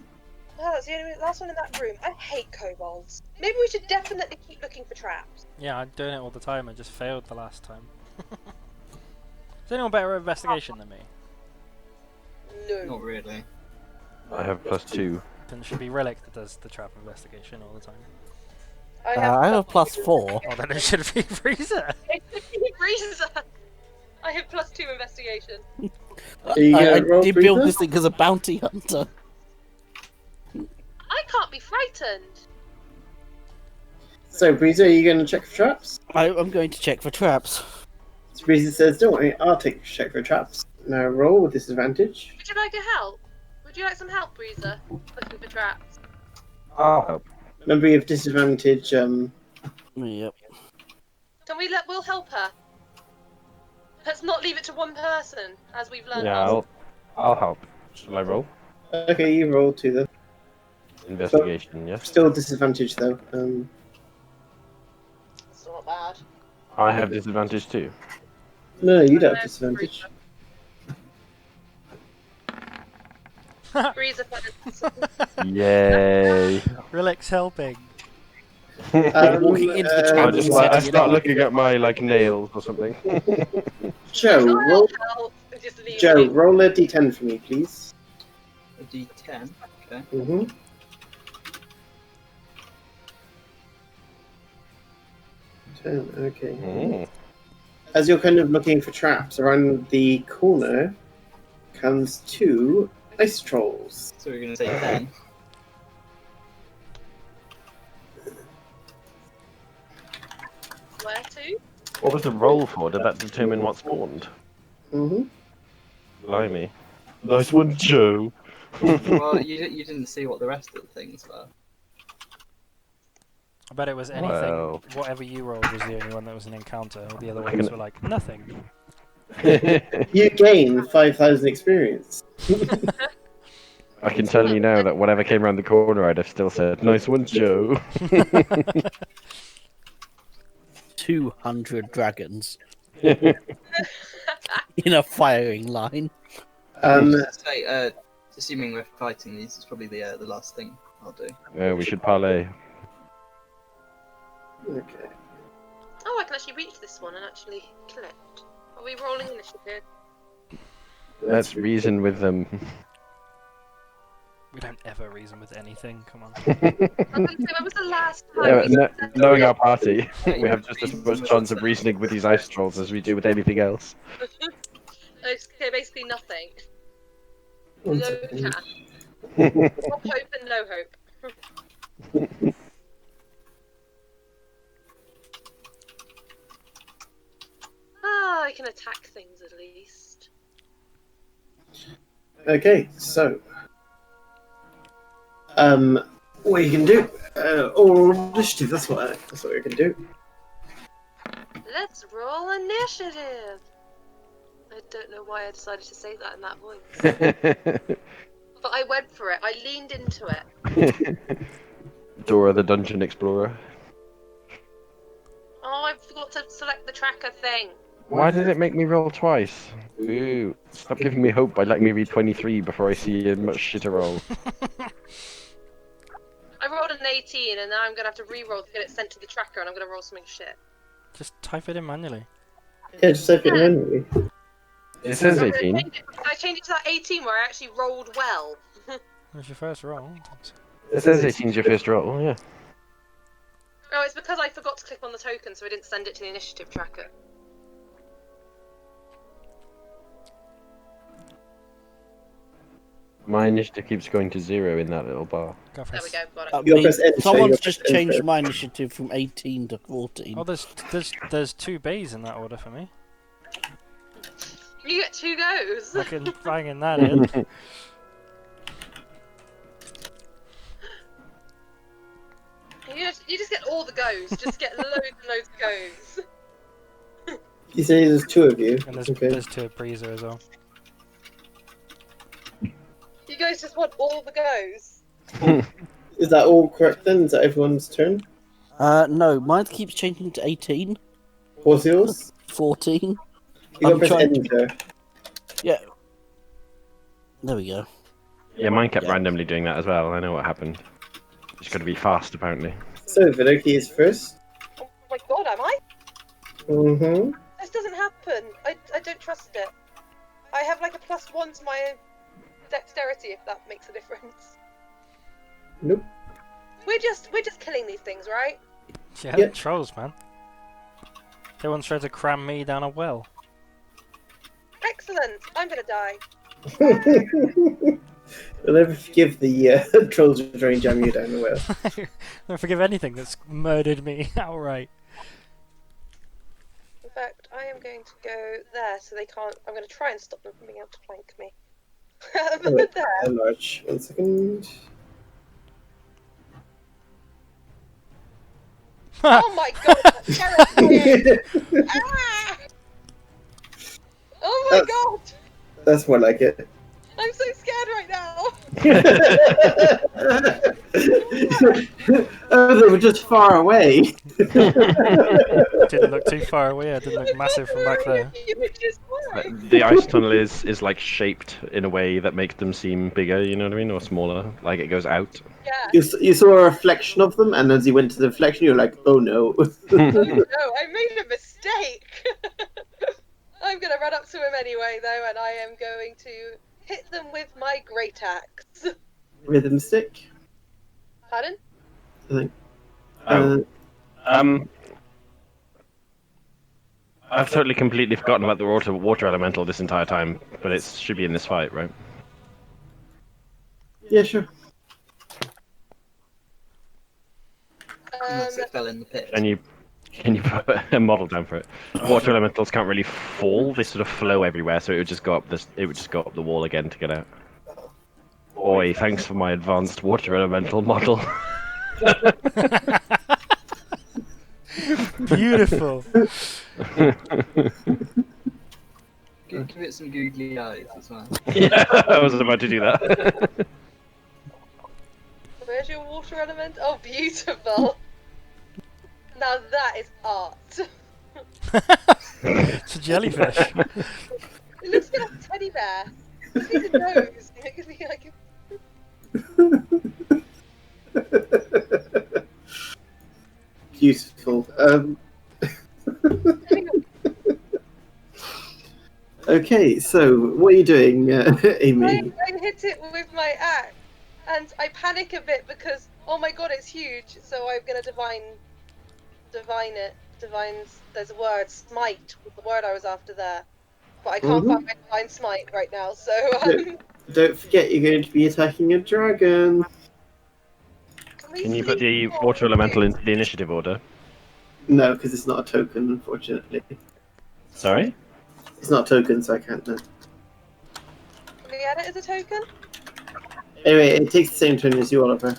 Oh, that's the only last one in that room. I hate kobolds. Maybe we should definitely keep looking for traps. Yeah, I'm doing it all the time. I just failed the last time. Is anyone better at investigation than me? No. Not really. I have +2. Then it should be Rhillik that does the trap investigation all the time. I have +4. Oh, then it should be Freezer. Freezer. I have +2 investigation. Are you I gonna roll did build Breezer? this thing as a bounty hunter. I can't be frightened. So, Breezer, are you going to check for traps? I'm going to check for traps. So Breezer says, don't worry, I'll check for traps. Now roll with disadvantage. Would you like a help? Would you like some help, Breezer? Looking for traps. I'll help. Remember you have disadvantage, Yep. We'll help her. Let's not leave it to one person, as we've learned. Yeah, I'll help. Shall I roll? Okay, you roll to them. Investigation, yes. Still disadvantage though. It's not bad. I have disadvantage too. No, you don't have disadvantage. Breezer finds. Yay! Rhillik's helping. Walking into the trap. I start looking at my nails or something. Joe, roll. Help. Just leave Joe, me. roll a d10 for me, please. A D10. Okay. Mm-hmm. Okay. Mm. As you're kind of looking for traps, around the corner comes 2 ice trolls. So we're gonna say 10. Where to? What was the roll for? Did that determine what spawned? Mm-hmm. Blimey. Nice one, Joe. Well, you didn't see what the rest of the things were. I bet it was anything. Well. Whatever you rolled was the only one that was an encounter. All the other ones were like nothing. You gain 5,000 experience. I can tell you now that whatever came around the corner, I'd have still said, "Nice one, Joe." 200 dragons in a firing line. Say, assuming we're fighting these, it's probably the last thing I'll do. Yeah, we should parlay. Okay. Oh, I can actually reach this one and actually kill it. Are we rolling initiative? Let's reason with them. We don't ever reason with anything. Come on. I was going to say, when was the last time Yeah, we knowing our party, we have just as much chance of reasoning with these ice trolls as we do with anything else. Okay, basically nothing. One No second. chat. All hope and no hope. Ah, I can attack things at least. Okay, so what you can do? Or initiative. That's what you can do. Let's roll initiative. I don't know why I decided to say that in that voice, but I went for it. I leaned into it. Dora the Dungeon Explorer. Oh, I forgot to select the tracker thing. Why did it make me roll twice? Ooh, stop giving me hope by letting me read 23 before I see a much shitter roll. I rolled an 18, and now I'm gonna have to re-roll to get it sent to the tracker, and I'm gonna roll something shit. Just type it in manually. Yeah, just type it in manually. It says I'm gonna 18. change it- I changed it to that 18 where I actually rolled well. It was your first roll. It says 18 is your first roll, yeah. Oh, it's because I forgot to click on the token, so I didn't send it to the initiative tracker. My initiative keeps going to 0 in that little bar. Go for There we it. go, got it. I You'll mean, press enter, someone's you'll just press enter. changed my initiative from 18 to 14. Oh, there's 2 bays in that order for me. You get 2 goes. I can banging that in. You just get all the goes. Just get loads and loads of goes. You say there's 2 of you. And there's Okay. 2 at Breezer as well. You guys just want all the goes. Is that all correct then? Is that everyone's turn? No, mine keeps changing to 18, What's yours? 14. You gotta I'm press trying to- enter. Yeah. There we go. Yeah, mine kept Yeah. randomly doing that as well. I know what happened. Just gotta be fast, apparently. So, Vidoki is first. Oh my god, am I? Mm-hmm. This doesn't happen. I don't trust it. I have like a +1 to my dexterity, if that makes a difference. Nope. We're just killing these things, right? Yeah, Yeah. trolls, man. They once tried to cram me down a well. Excellent. I'm gonna die. I'll never forgive the trolls who try and jam you down the well. Don't forgive anything that's murdered me outright. In fact, I am going to go there so they can't. I'm going to try and stop them from being able to flank me. Alright. There. Enlarge. 1 second. Oh my god, that's terrifying! Ah! Oh my god! That's more like it. I'm so scared right now! Oh, they were just far away. Didn't look too far away. I didn't look massive from back there. You were just worried. The ice tunnel is like shaped in a way that makes them seem bigger, you know what I mean? Or smaller. Like it goes out. Yeah. You saw a reflection of them, and as you went to the reflection, you were like, oh no. Oh no, I made a mistake! I'm going to run up to him anyway, though, and I am going to hit them with my great axe. Rhythm stick. Pardon? Oh. I've totally completely forgotten about the water elemental this entire time, but it should be in this fight, right? Yeah, sure. Unless it fell in the pit. Can you put a model down for it? Water elementals can't really fall; they sort of flow everywhere, so it would just go up the wall again to get out. Oi, thanks for my advanced water elemental model. Beautiful. Give it some googly eyes as well. Yeah, I was about to do that. Where's your water element? Oh, beautiful. Now that is art. It's a jellyfish. It looks like a teddy bear. Look at the nose. It could be like Beautiful. Okay, so what are you doing, Amy? I hit it with my axe, and I panic a bit because, oh my god, it's huge. So I'm gonna divine it. There's a word, smite was the word I was after there. But I can't find my divine smite right now, so Don't forget you're going to be attacking a dragon. Can you put the water elemental into the initiative order? No, because it's not a token, unfortunately. Sorry? It's not a token, so I can't. No. Can we add it as a token? Anyway, it takes the same turn as you, Oliver.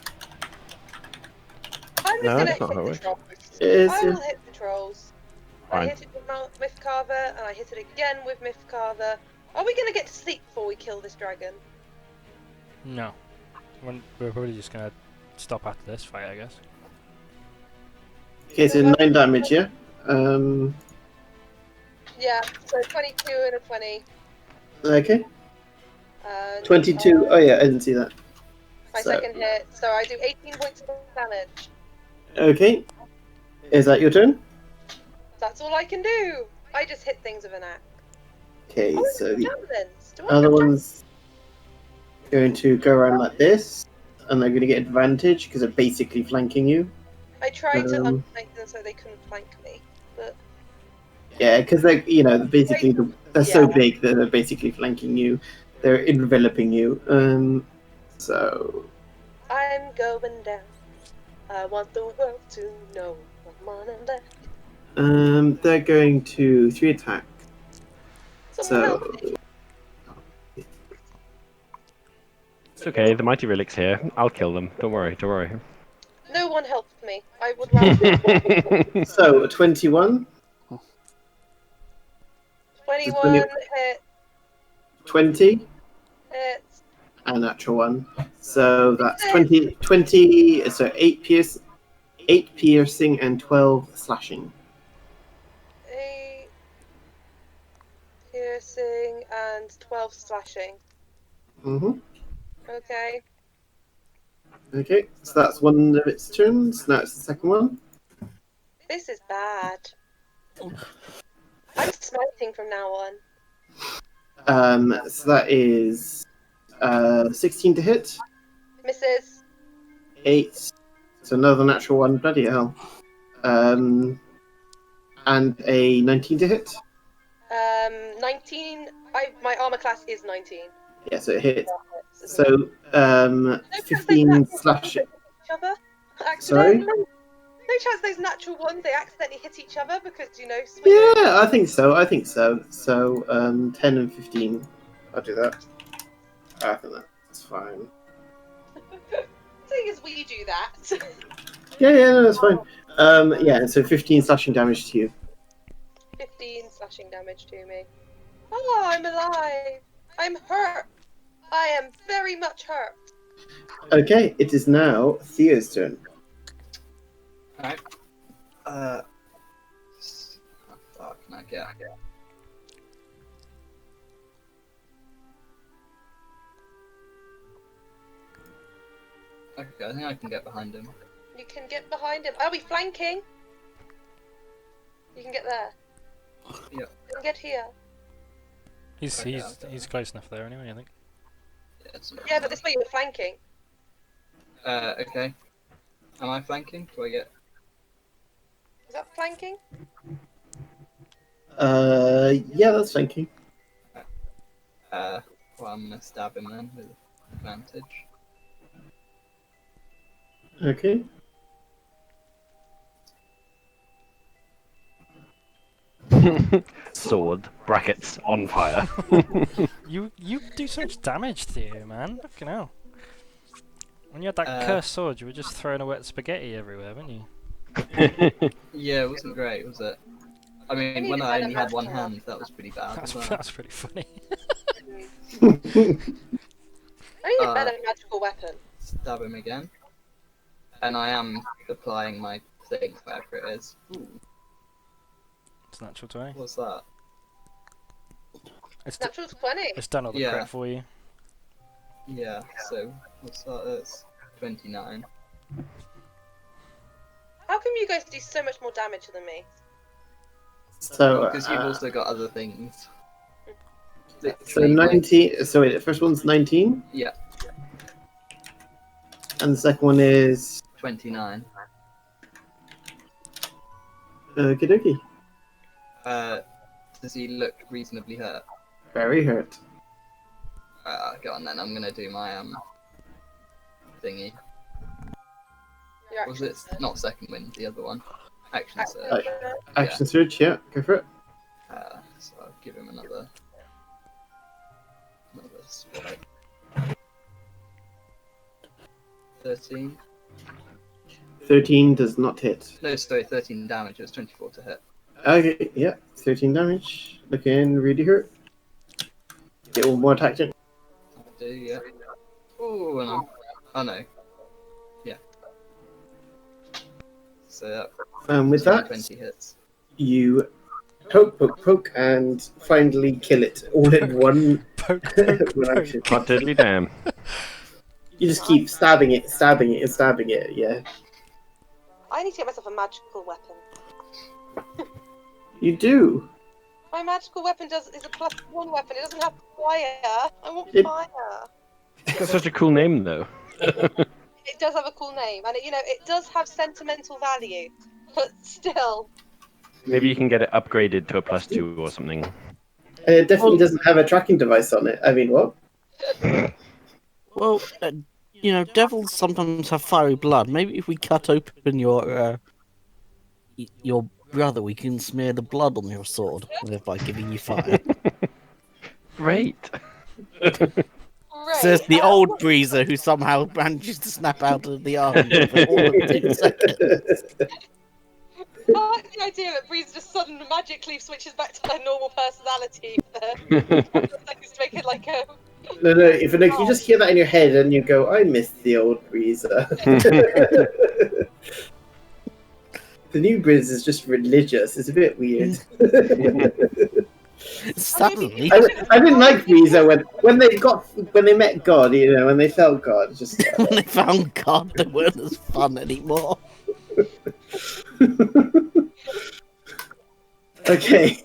I'm just No, gonna that's not hit how it the works. trolls. It is, I yeah. will hit the trolls. I Fine. hit it with Myth Carver, and I hit it again with Myth Carver. Are we gonna get to sleep before we kill this dragon? No. We're probably just gonna stop after this fight, I guess. Okay, so 9 damage, yeah? Yeah, so 22 and a 20. Okay. And, 22. Oh, yeah, I didn't see that. My So- second hit, so I do 18 points of damage. Okay. Is that your turn? That's all I can do. I just hit things with an axe. Okay, Oh, so the javelins. Do I other have one's going to go around like this, and they're going to get advantage because they're basically flanking you. I tried to Um, unflank them so they couldn't flank me, but Yeah, because they're, basically they're so Yeah. big that they're basically flanking you. They're enveloping you. So I'm going down. I want the world to know I'm on and left. they're going to 3 attack. Someone So help me. It's okay, the mighty relic's here. I'll kill them. Don't worry, don't worry. No one helped me. I would rather. so 21, 21 hit. 20, Hits. and a natural 1. So that's 20. So 8 piercing and 12 slashing. 8 piercing and 12 slashing. Okay. Okay, so that's one of its turns. Now it's the second one. This is bad. I'm smiting from now on. So that is 16 to hit, Misses. 8, so another natural 1, bloody hell. And a 19 to hit. 19. My armor class is 19. Yeah, so it hits. So So 15 slashing. each other. Sorry? Accidentally. No chance those natural ones they accidentally hit each other because swinging. Yeah, I think so. So 10 and 15. I'll do that. I think that's fine. Seeing as we do that. Yeah, no, that's fine. Yeah, so 15 slashing damage to you. 15 slashing damage to me. Oh, I'm alive. I'm hurt. I am very much hurt. Okay, it is now Theo's turn. Alright. How far can I get? Okay, I think I can get behind him. You can get behind him. Are we flanking? You can get there. Yeah. You can get here. He's Okay, he's he's close enough there anyway, I think. Yeah, it's Yeah, but this way you're flanking. okay. Am I flanking? Do I get? Is that flanking? Yeah, that's thinking. Well, I'm gonna stab him then with advantage. Okay. Sword, brackets, on fire. You do so much damage to you, man. Fucking hell. When you had that cursed sword, you were just throwing a wet spaghetti everywhere, weren't you? Yeah, it wasn't great, was it? I mean, when I only had one hand, that was pretty bad. That's pretty funny. I need a better magical weapon. Stab him again. And I am applying my thing, whatever it is. Ooh, It's natural 20. what's that? It's Natural 20. it's done all the Yeah. crit for you. Yeah, so what's that? That's 29. How come you guys do so much more damage than me? So, Because you've also got other things. so 19. So wait, the first one's 19, Yeah, and the second one is 29. Kidoki. Does he look reasonably hurt? Very hurt. Go on then, I'm gonna do my thingy. Your Was action it surge. not second wind, the other one? Action Action surge. surge. Action surge. Yeah, go for it. So I'll give him another strike. 13. 13 does not hit. No, sorry, 13 damage. It was 24 to hit. Okay, yeah, 13 damage. Looking really hurt. Get one more attack then. I do, yeah. Oh, and oh no. Yeah. So With that, 20 hits. you poke, and finally kill it all in one, Poke, one action. Hot diddly damn. You just keep stabbing it, and stabbing it, yeah. I need to get myself a magical weapon. You do. My magical weapon is a +1 weapon. It doesn't have fire. I want It- fire. It's got such a cool name, though. It does have a cool name, and it does have sentimental value. But still, Maybe you can get it upgraded to a +2 or something. It definitely doesn't have a tracking device on it. I mean, what? Well, devils sometimes have fiery blood. Maybe if we cut open your brother, we can smear the blood on your sword by giving you fire. Great. Says the old breezer who somehow manages to snap out of the arms for all of 2 seconds. I like the idea that Breeze just suddenly magically switches back to their normal personality for a couple of seconds to make it like a. No, if you just hear that in your head and you go, I miss the old breezer. The new breeze is just religious. It's a bit weird. Suddenly, I didn't like breezer when they met God. When they felt God. Just when they found God, they weren't as fun anymore. Okay.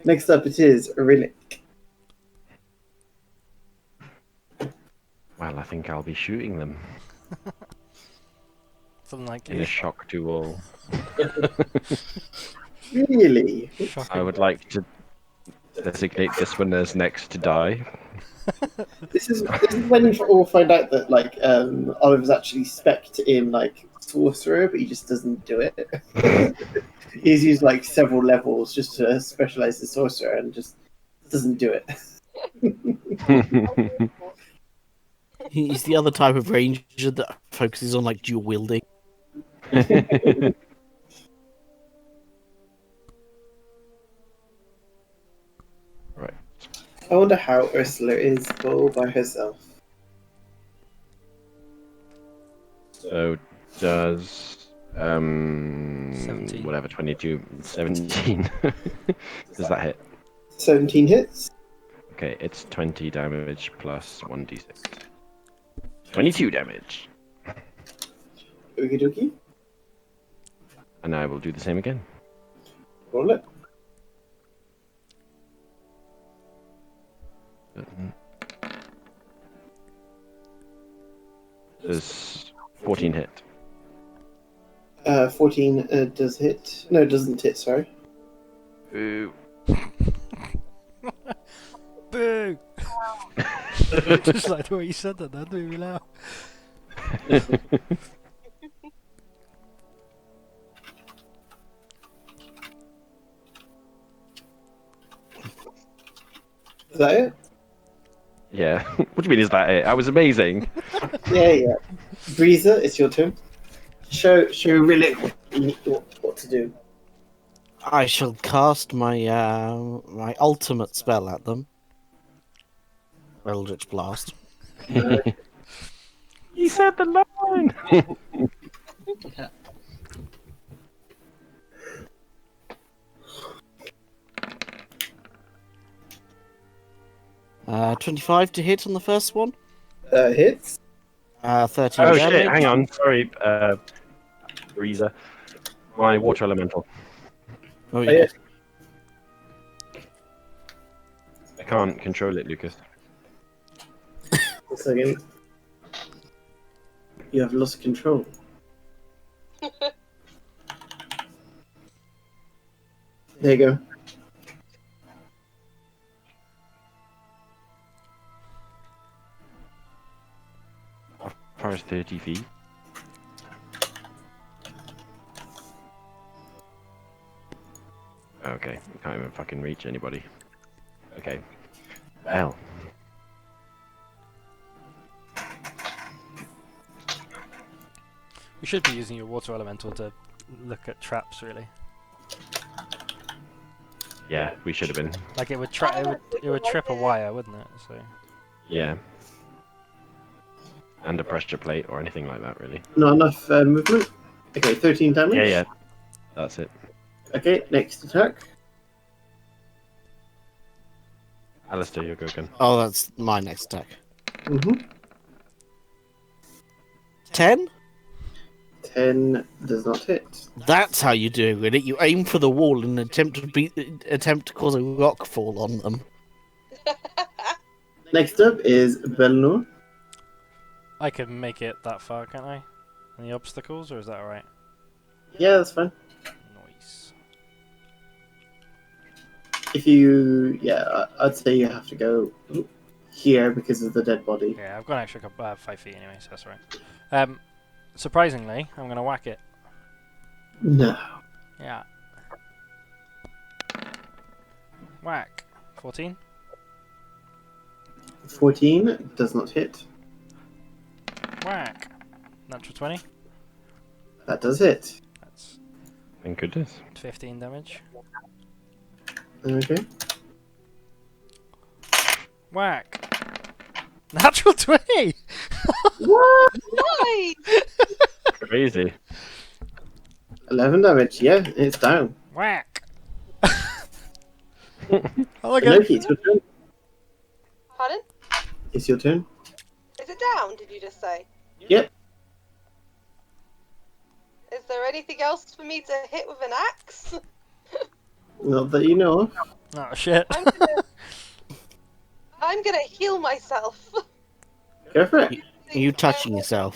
Next up, it is Rhillik. Well, I think I'll be shooting them Something like in a shock to all. Really? I would like to designate this one as next to die. This is when you all find out that Oliver's actually spec'd in sorcerer, but he just doesn't do it. He's used several levels just to specialize in sorcerer and just doesn't do it. He's the other type of ranger that focuses on dual wielding. Right. I wonder how Ursula is all by herself. So does 17. whatever 22 17 does that hit? 17 hits. Okay, it's 20 damage plus 1d6. 22 damage. Okie dokie. And I will do the same again. Roll it. Does 14 hit? 14 does hit. No, it doesn't hit, sorry. Ooh. Boo! Just like the way you said that, that made me laugh. Is that it? Yeah. What do you mean, is that it? I was amazing. Yeah. Breezer, it's your turn. Show Rhillik what to do. I shall cast my my ultimate spell at them. Eldritch Blast. He said the line. 25 to hit on the first one. Hits. 13 Oh damage. shit! Hang on. Sorry, Breezer. My water elemental. Oh, yeah. yeah. I can't control it, Lucas. A second. You have lost control. There you go. As far as 30 feet. Okay, I can't even fucking reach anybody. Okay. Hell. You should be using your water elemental to look at traps, really. Yeah, we should have been. Like it would trip a wire, wouldn't it? So. Yeah. And a pressure plate or anything like that, really. Not enough movement. Okay, 13 damage. Yeah. That's it. Okay, next attack. Alistair, you're good again. Oh, that's my next attack. 10? 10 does not hit. That's how you do it. You aim for the wall and attempt to cause a rock fall on them. Next up is Belnor. I can make it that far, can't I? Any obstacles, or is that alright? Yeah, that's fine. Nice. If you, I'd say you have to go here because of the dead body. Yeah, I've got an extra 5 feet anyway, so that's right. Surprisingly, I'm gonna whack it. No. Yeah. Whack. 14. 14 does not hit. Whack. Natural 20. That does hit. That's Thank goodness. 15 damage. Okay. Whack. Natural 20! What? Nice! Crazy. 11 damage. Yeah, it's down. Whack. Oh, look Noki, at it's your turn. Pardon? It's your turn. Is it down, did you just say? Yep. Is there anything else for me to hit with an axe? Not that you know of. Oh, shit. I'm gonna heal myself. Go for it. You touching yourself.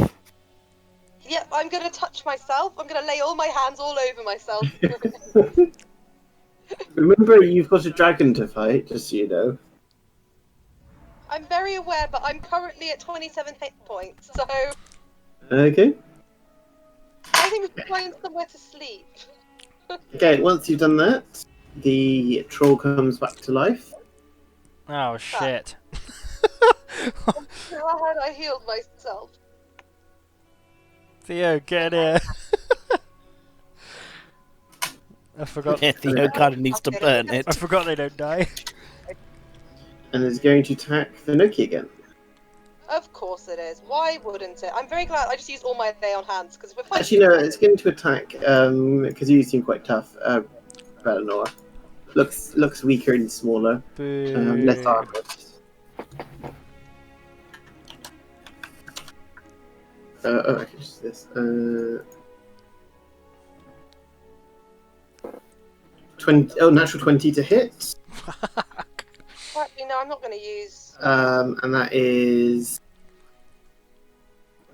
Yep, I'm gonna touch myself. I'm gonna lay all my hands all over myself. Remember, you've got a dragon to fight, just so you know. I'm very aware, but I'm currently at 27 hit points, so Okay. I think we should find somewhere to sleep. Okay, once you've done that, the troll comes back to life. Oh, shit. How had I healed myself? Theo, get here. I forgot. Yeah, Theo kind of needs to burn it. I forgot they don't die. And is going to attack Fenoki again. Of course it is. Why wouldn't it? I'm very glad I just used all my lay on hands, because we're fighting. Actually, no, it's going to attack, because you seem quite tough, Valinor. Looks weaker and smaller. Less armored. I can just this. 20. Oh, natural 20 to hit. Actually, no, I'm not going to use. And that is.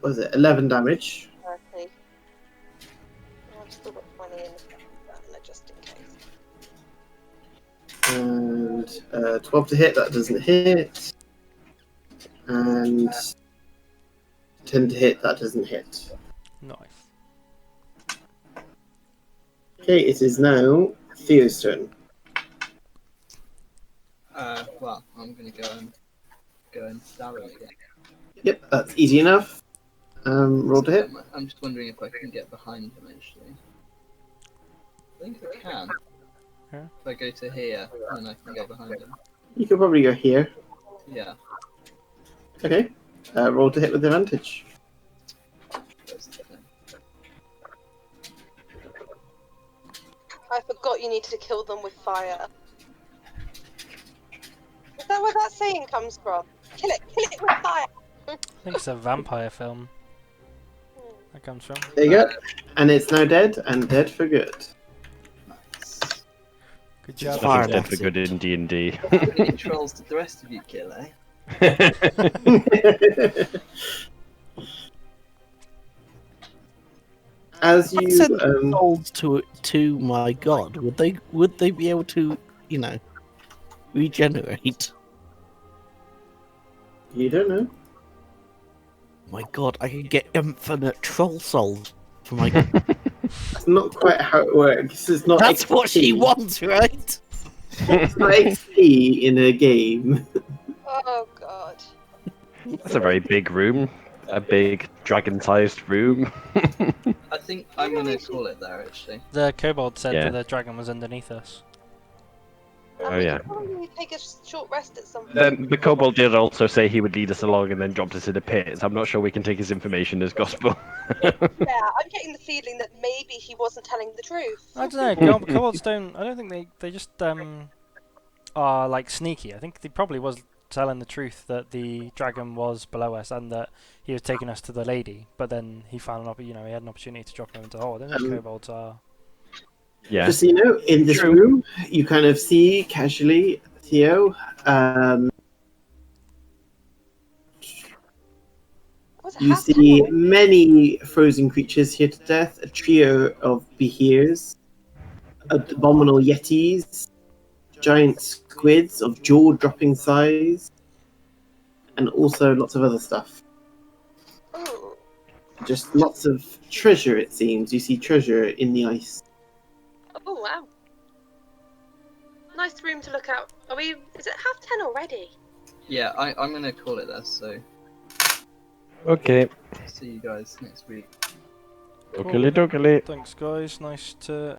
What is it? 11 damage. 30. I've still got 20 in the just in case. And 12 to hit. That doesn't hit. And 10 to hit. That doesn't hit. Nice. Okay, it is now Theo's turn. Well, I'm gonna go and stab him again. Yep, that's easy enough. Roll to hit. I'm just wondering if I can get behind him actually. I think I can. Yeah. If I go to here, then I can go behind him. You could probably go here. Yeah. Okay. Roll to hit with advantage. That's the thing. I forgot you need to kill them with fire. Is that where that saying comes from? Kill it with fire! I think it's a vampire film. That comes from. There you go. And it's now dead, and dead for good. Nice. Good job. Fire Nothing's dead for dancing. good in D&D. How many trolls did the rest of you kill, eh? As I you sent souls to my god. Would they be able to, regenerate? you don't know. My god, I could get infinite troll souls for my. That's not quite how it works. It's not. That's XP. what she wants, right? It's not XP in a game. Oh god. That's a very big room. A big dragon-sized room. I think I'm gonna call it there actually. The kobold said Yeah. that the dragon was underneath us. Oh, yeah. Probably take a short rest at some point. Then the kobold did also say he would lead us along and then dropped us in a pit, so I'm not sure we can take his information as gospel. Yeah, I'm getting the feeling that maybe he wasn't telling the truth. I don't know. Kobolds don't. I don't think they just are like sneaky. I think he probably was telling the truth that the dragon was below us and that he was taking us to the lady. But then he found he had an opportunity to drop him into the hole. I don't think kobolds are. Yeah. Just so you know, in this True. room, you kind of see casually Theo. Was it You half see time? many frozen creatures here to death, a trio of behears, abominable yetis, giant squids of jaw-dropping size, and also lots of other stuff. Ooh. Just lots of treasure, it seems. You see treasure in the ice. Oh wow. Nice room to look out. Is it 10:30 already? Yeah, I'm gonna call it there. So Okay. see you guys next week. Oakley dokley. Thanks, guys. Nice to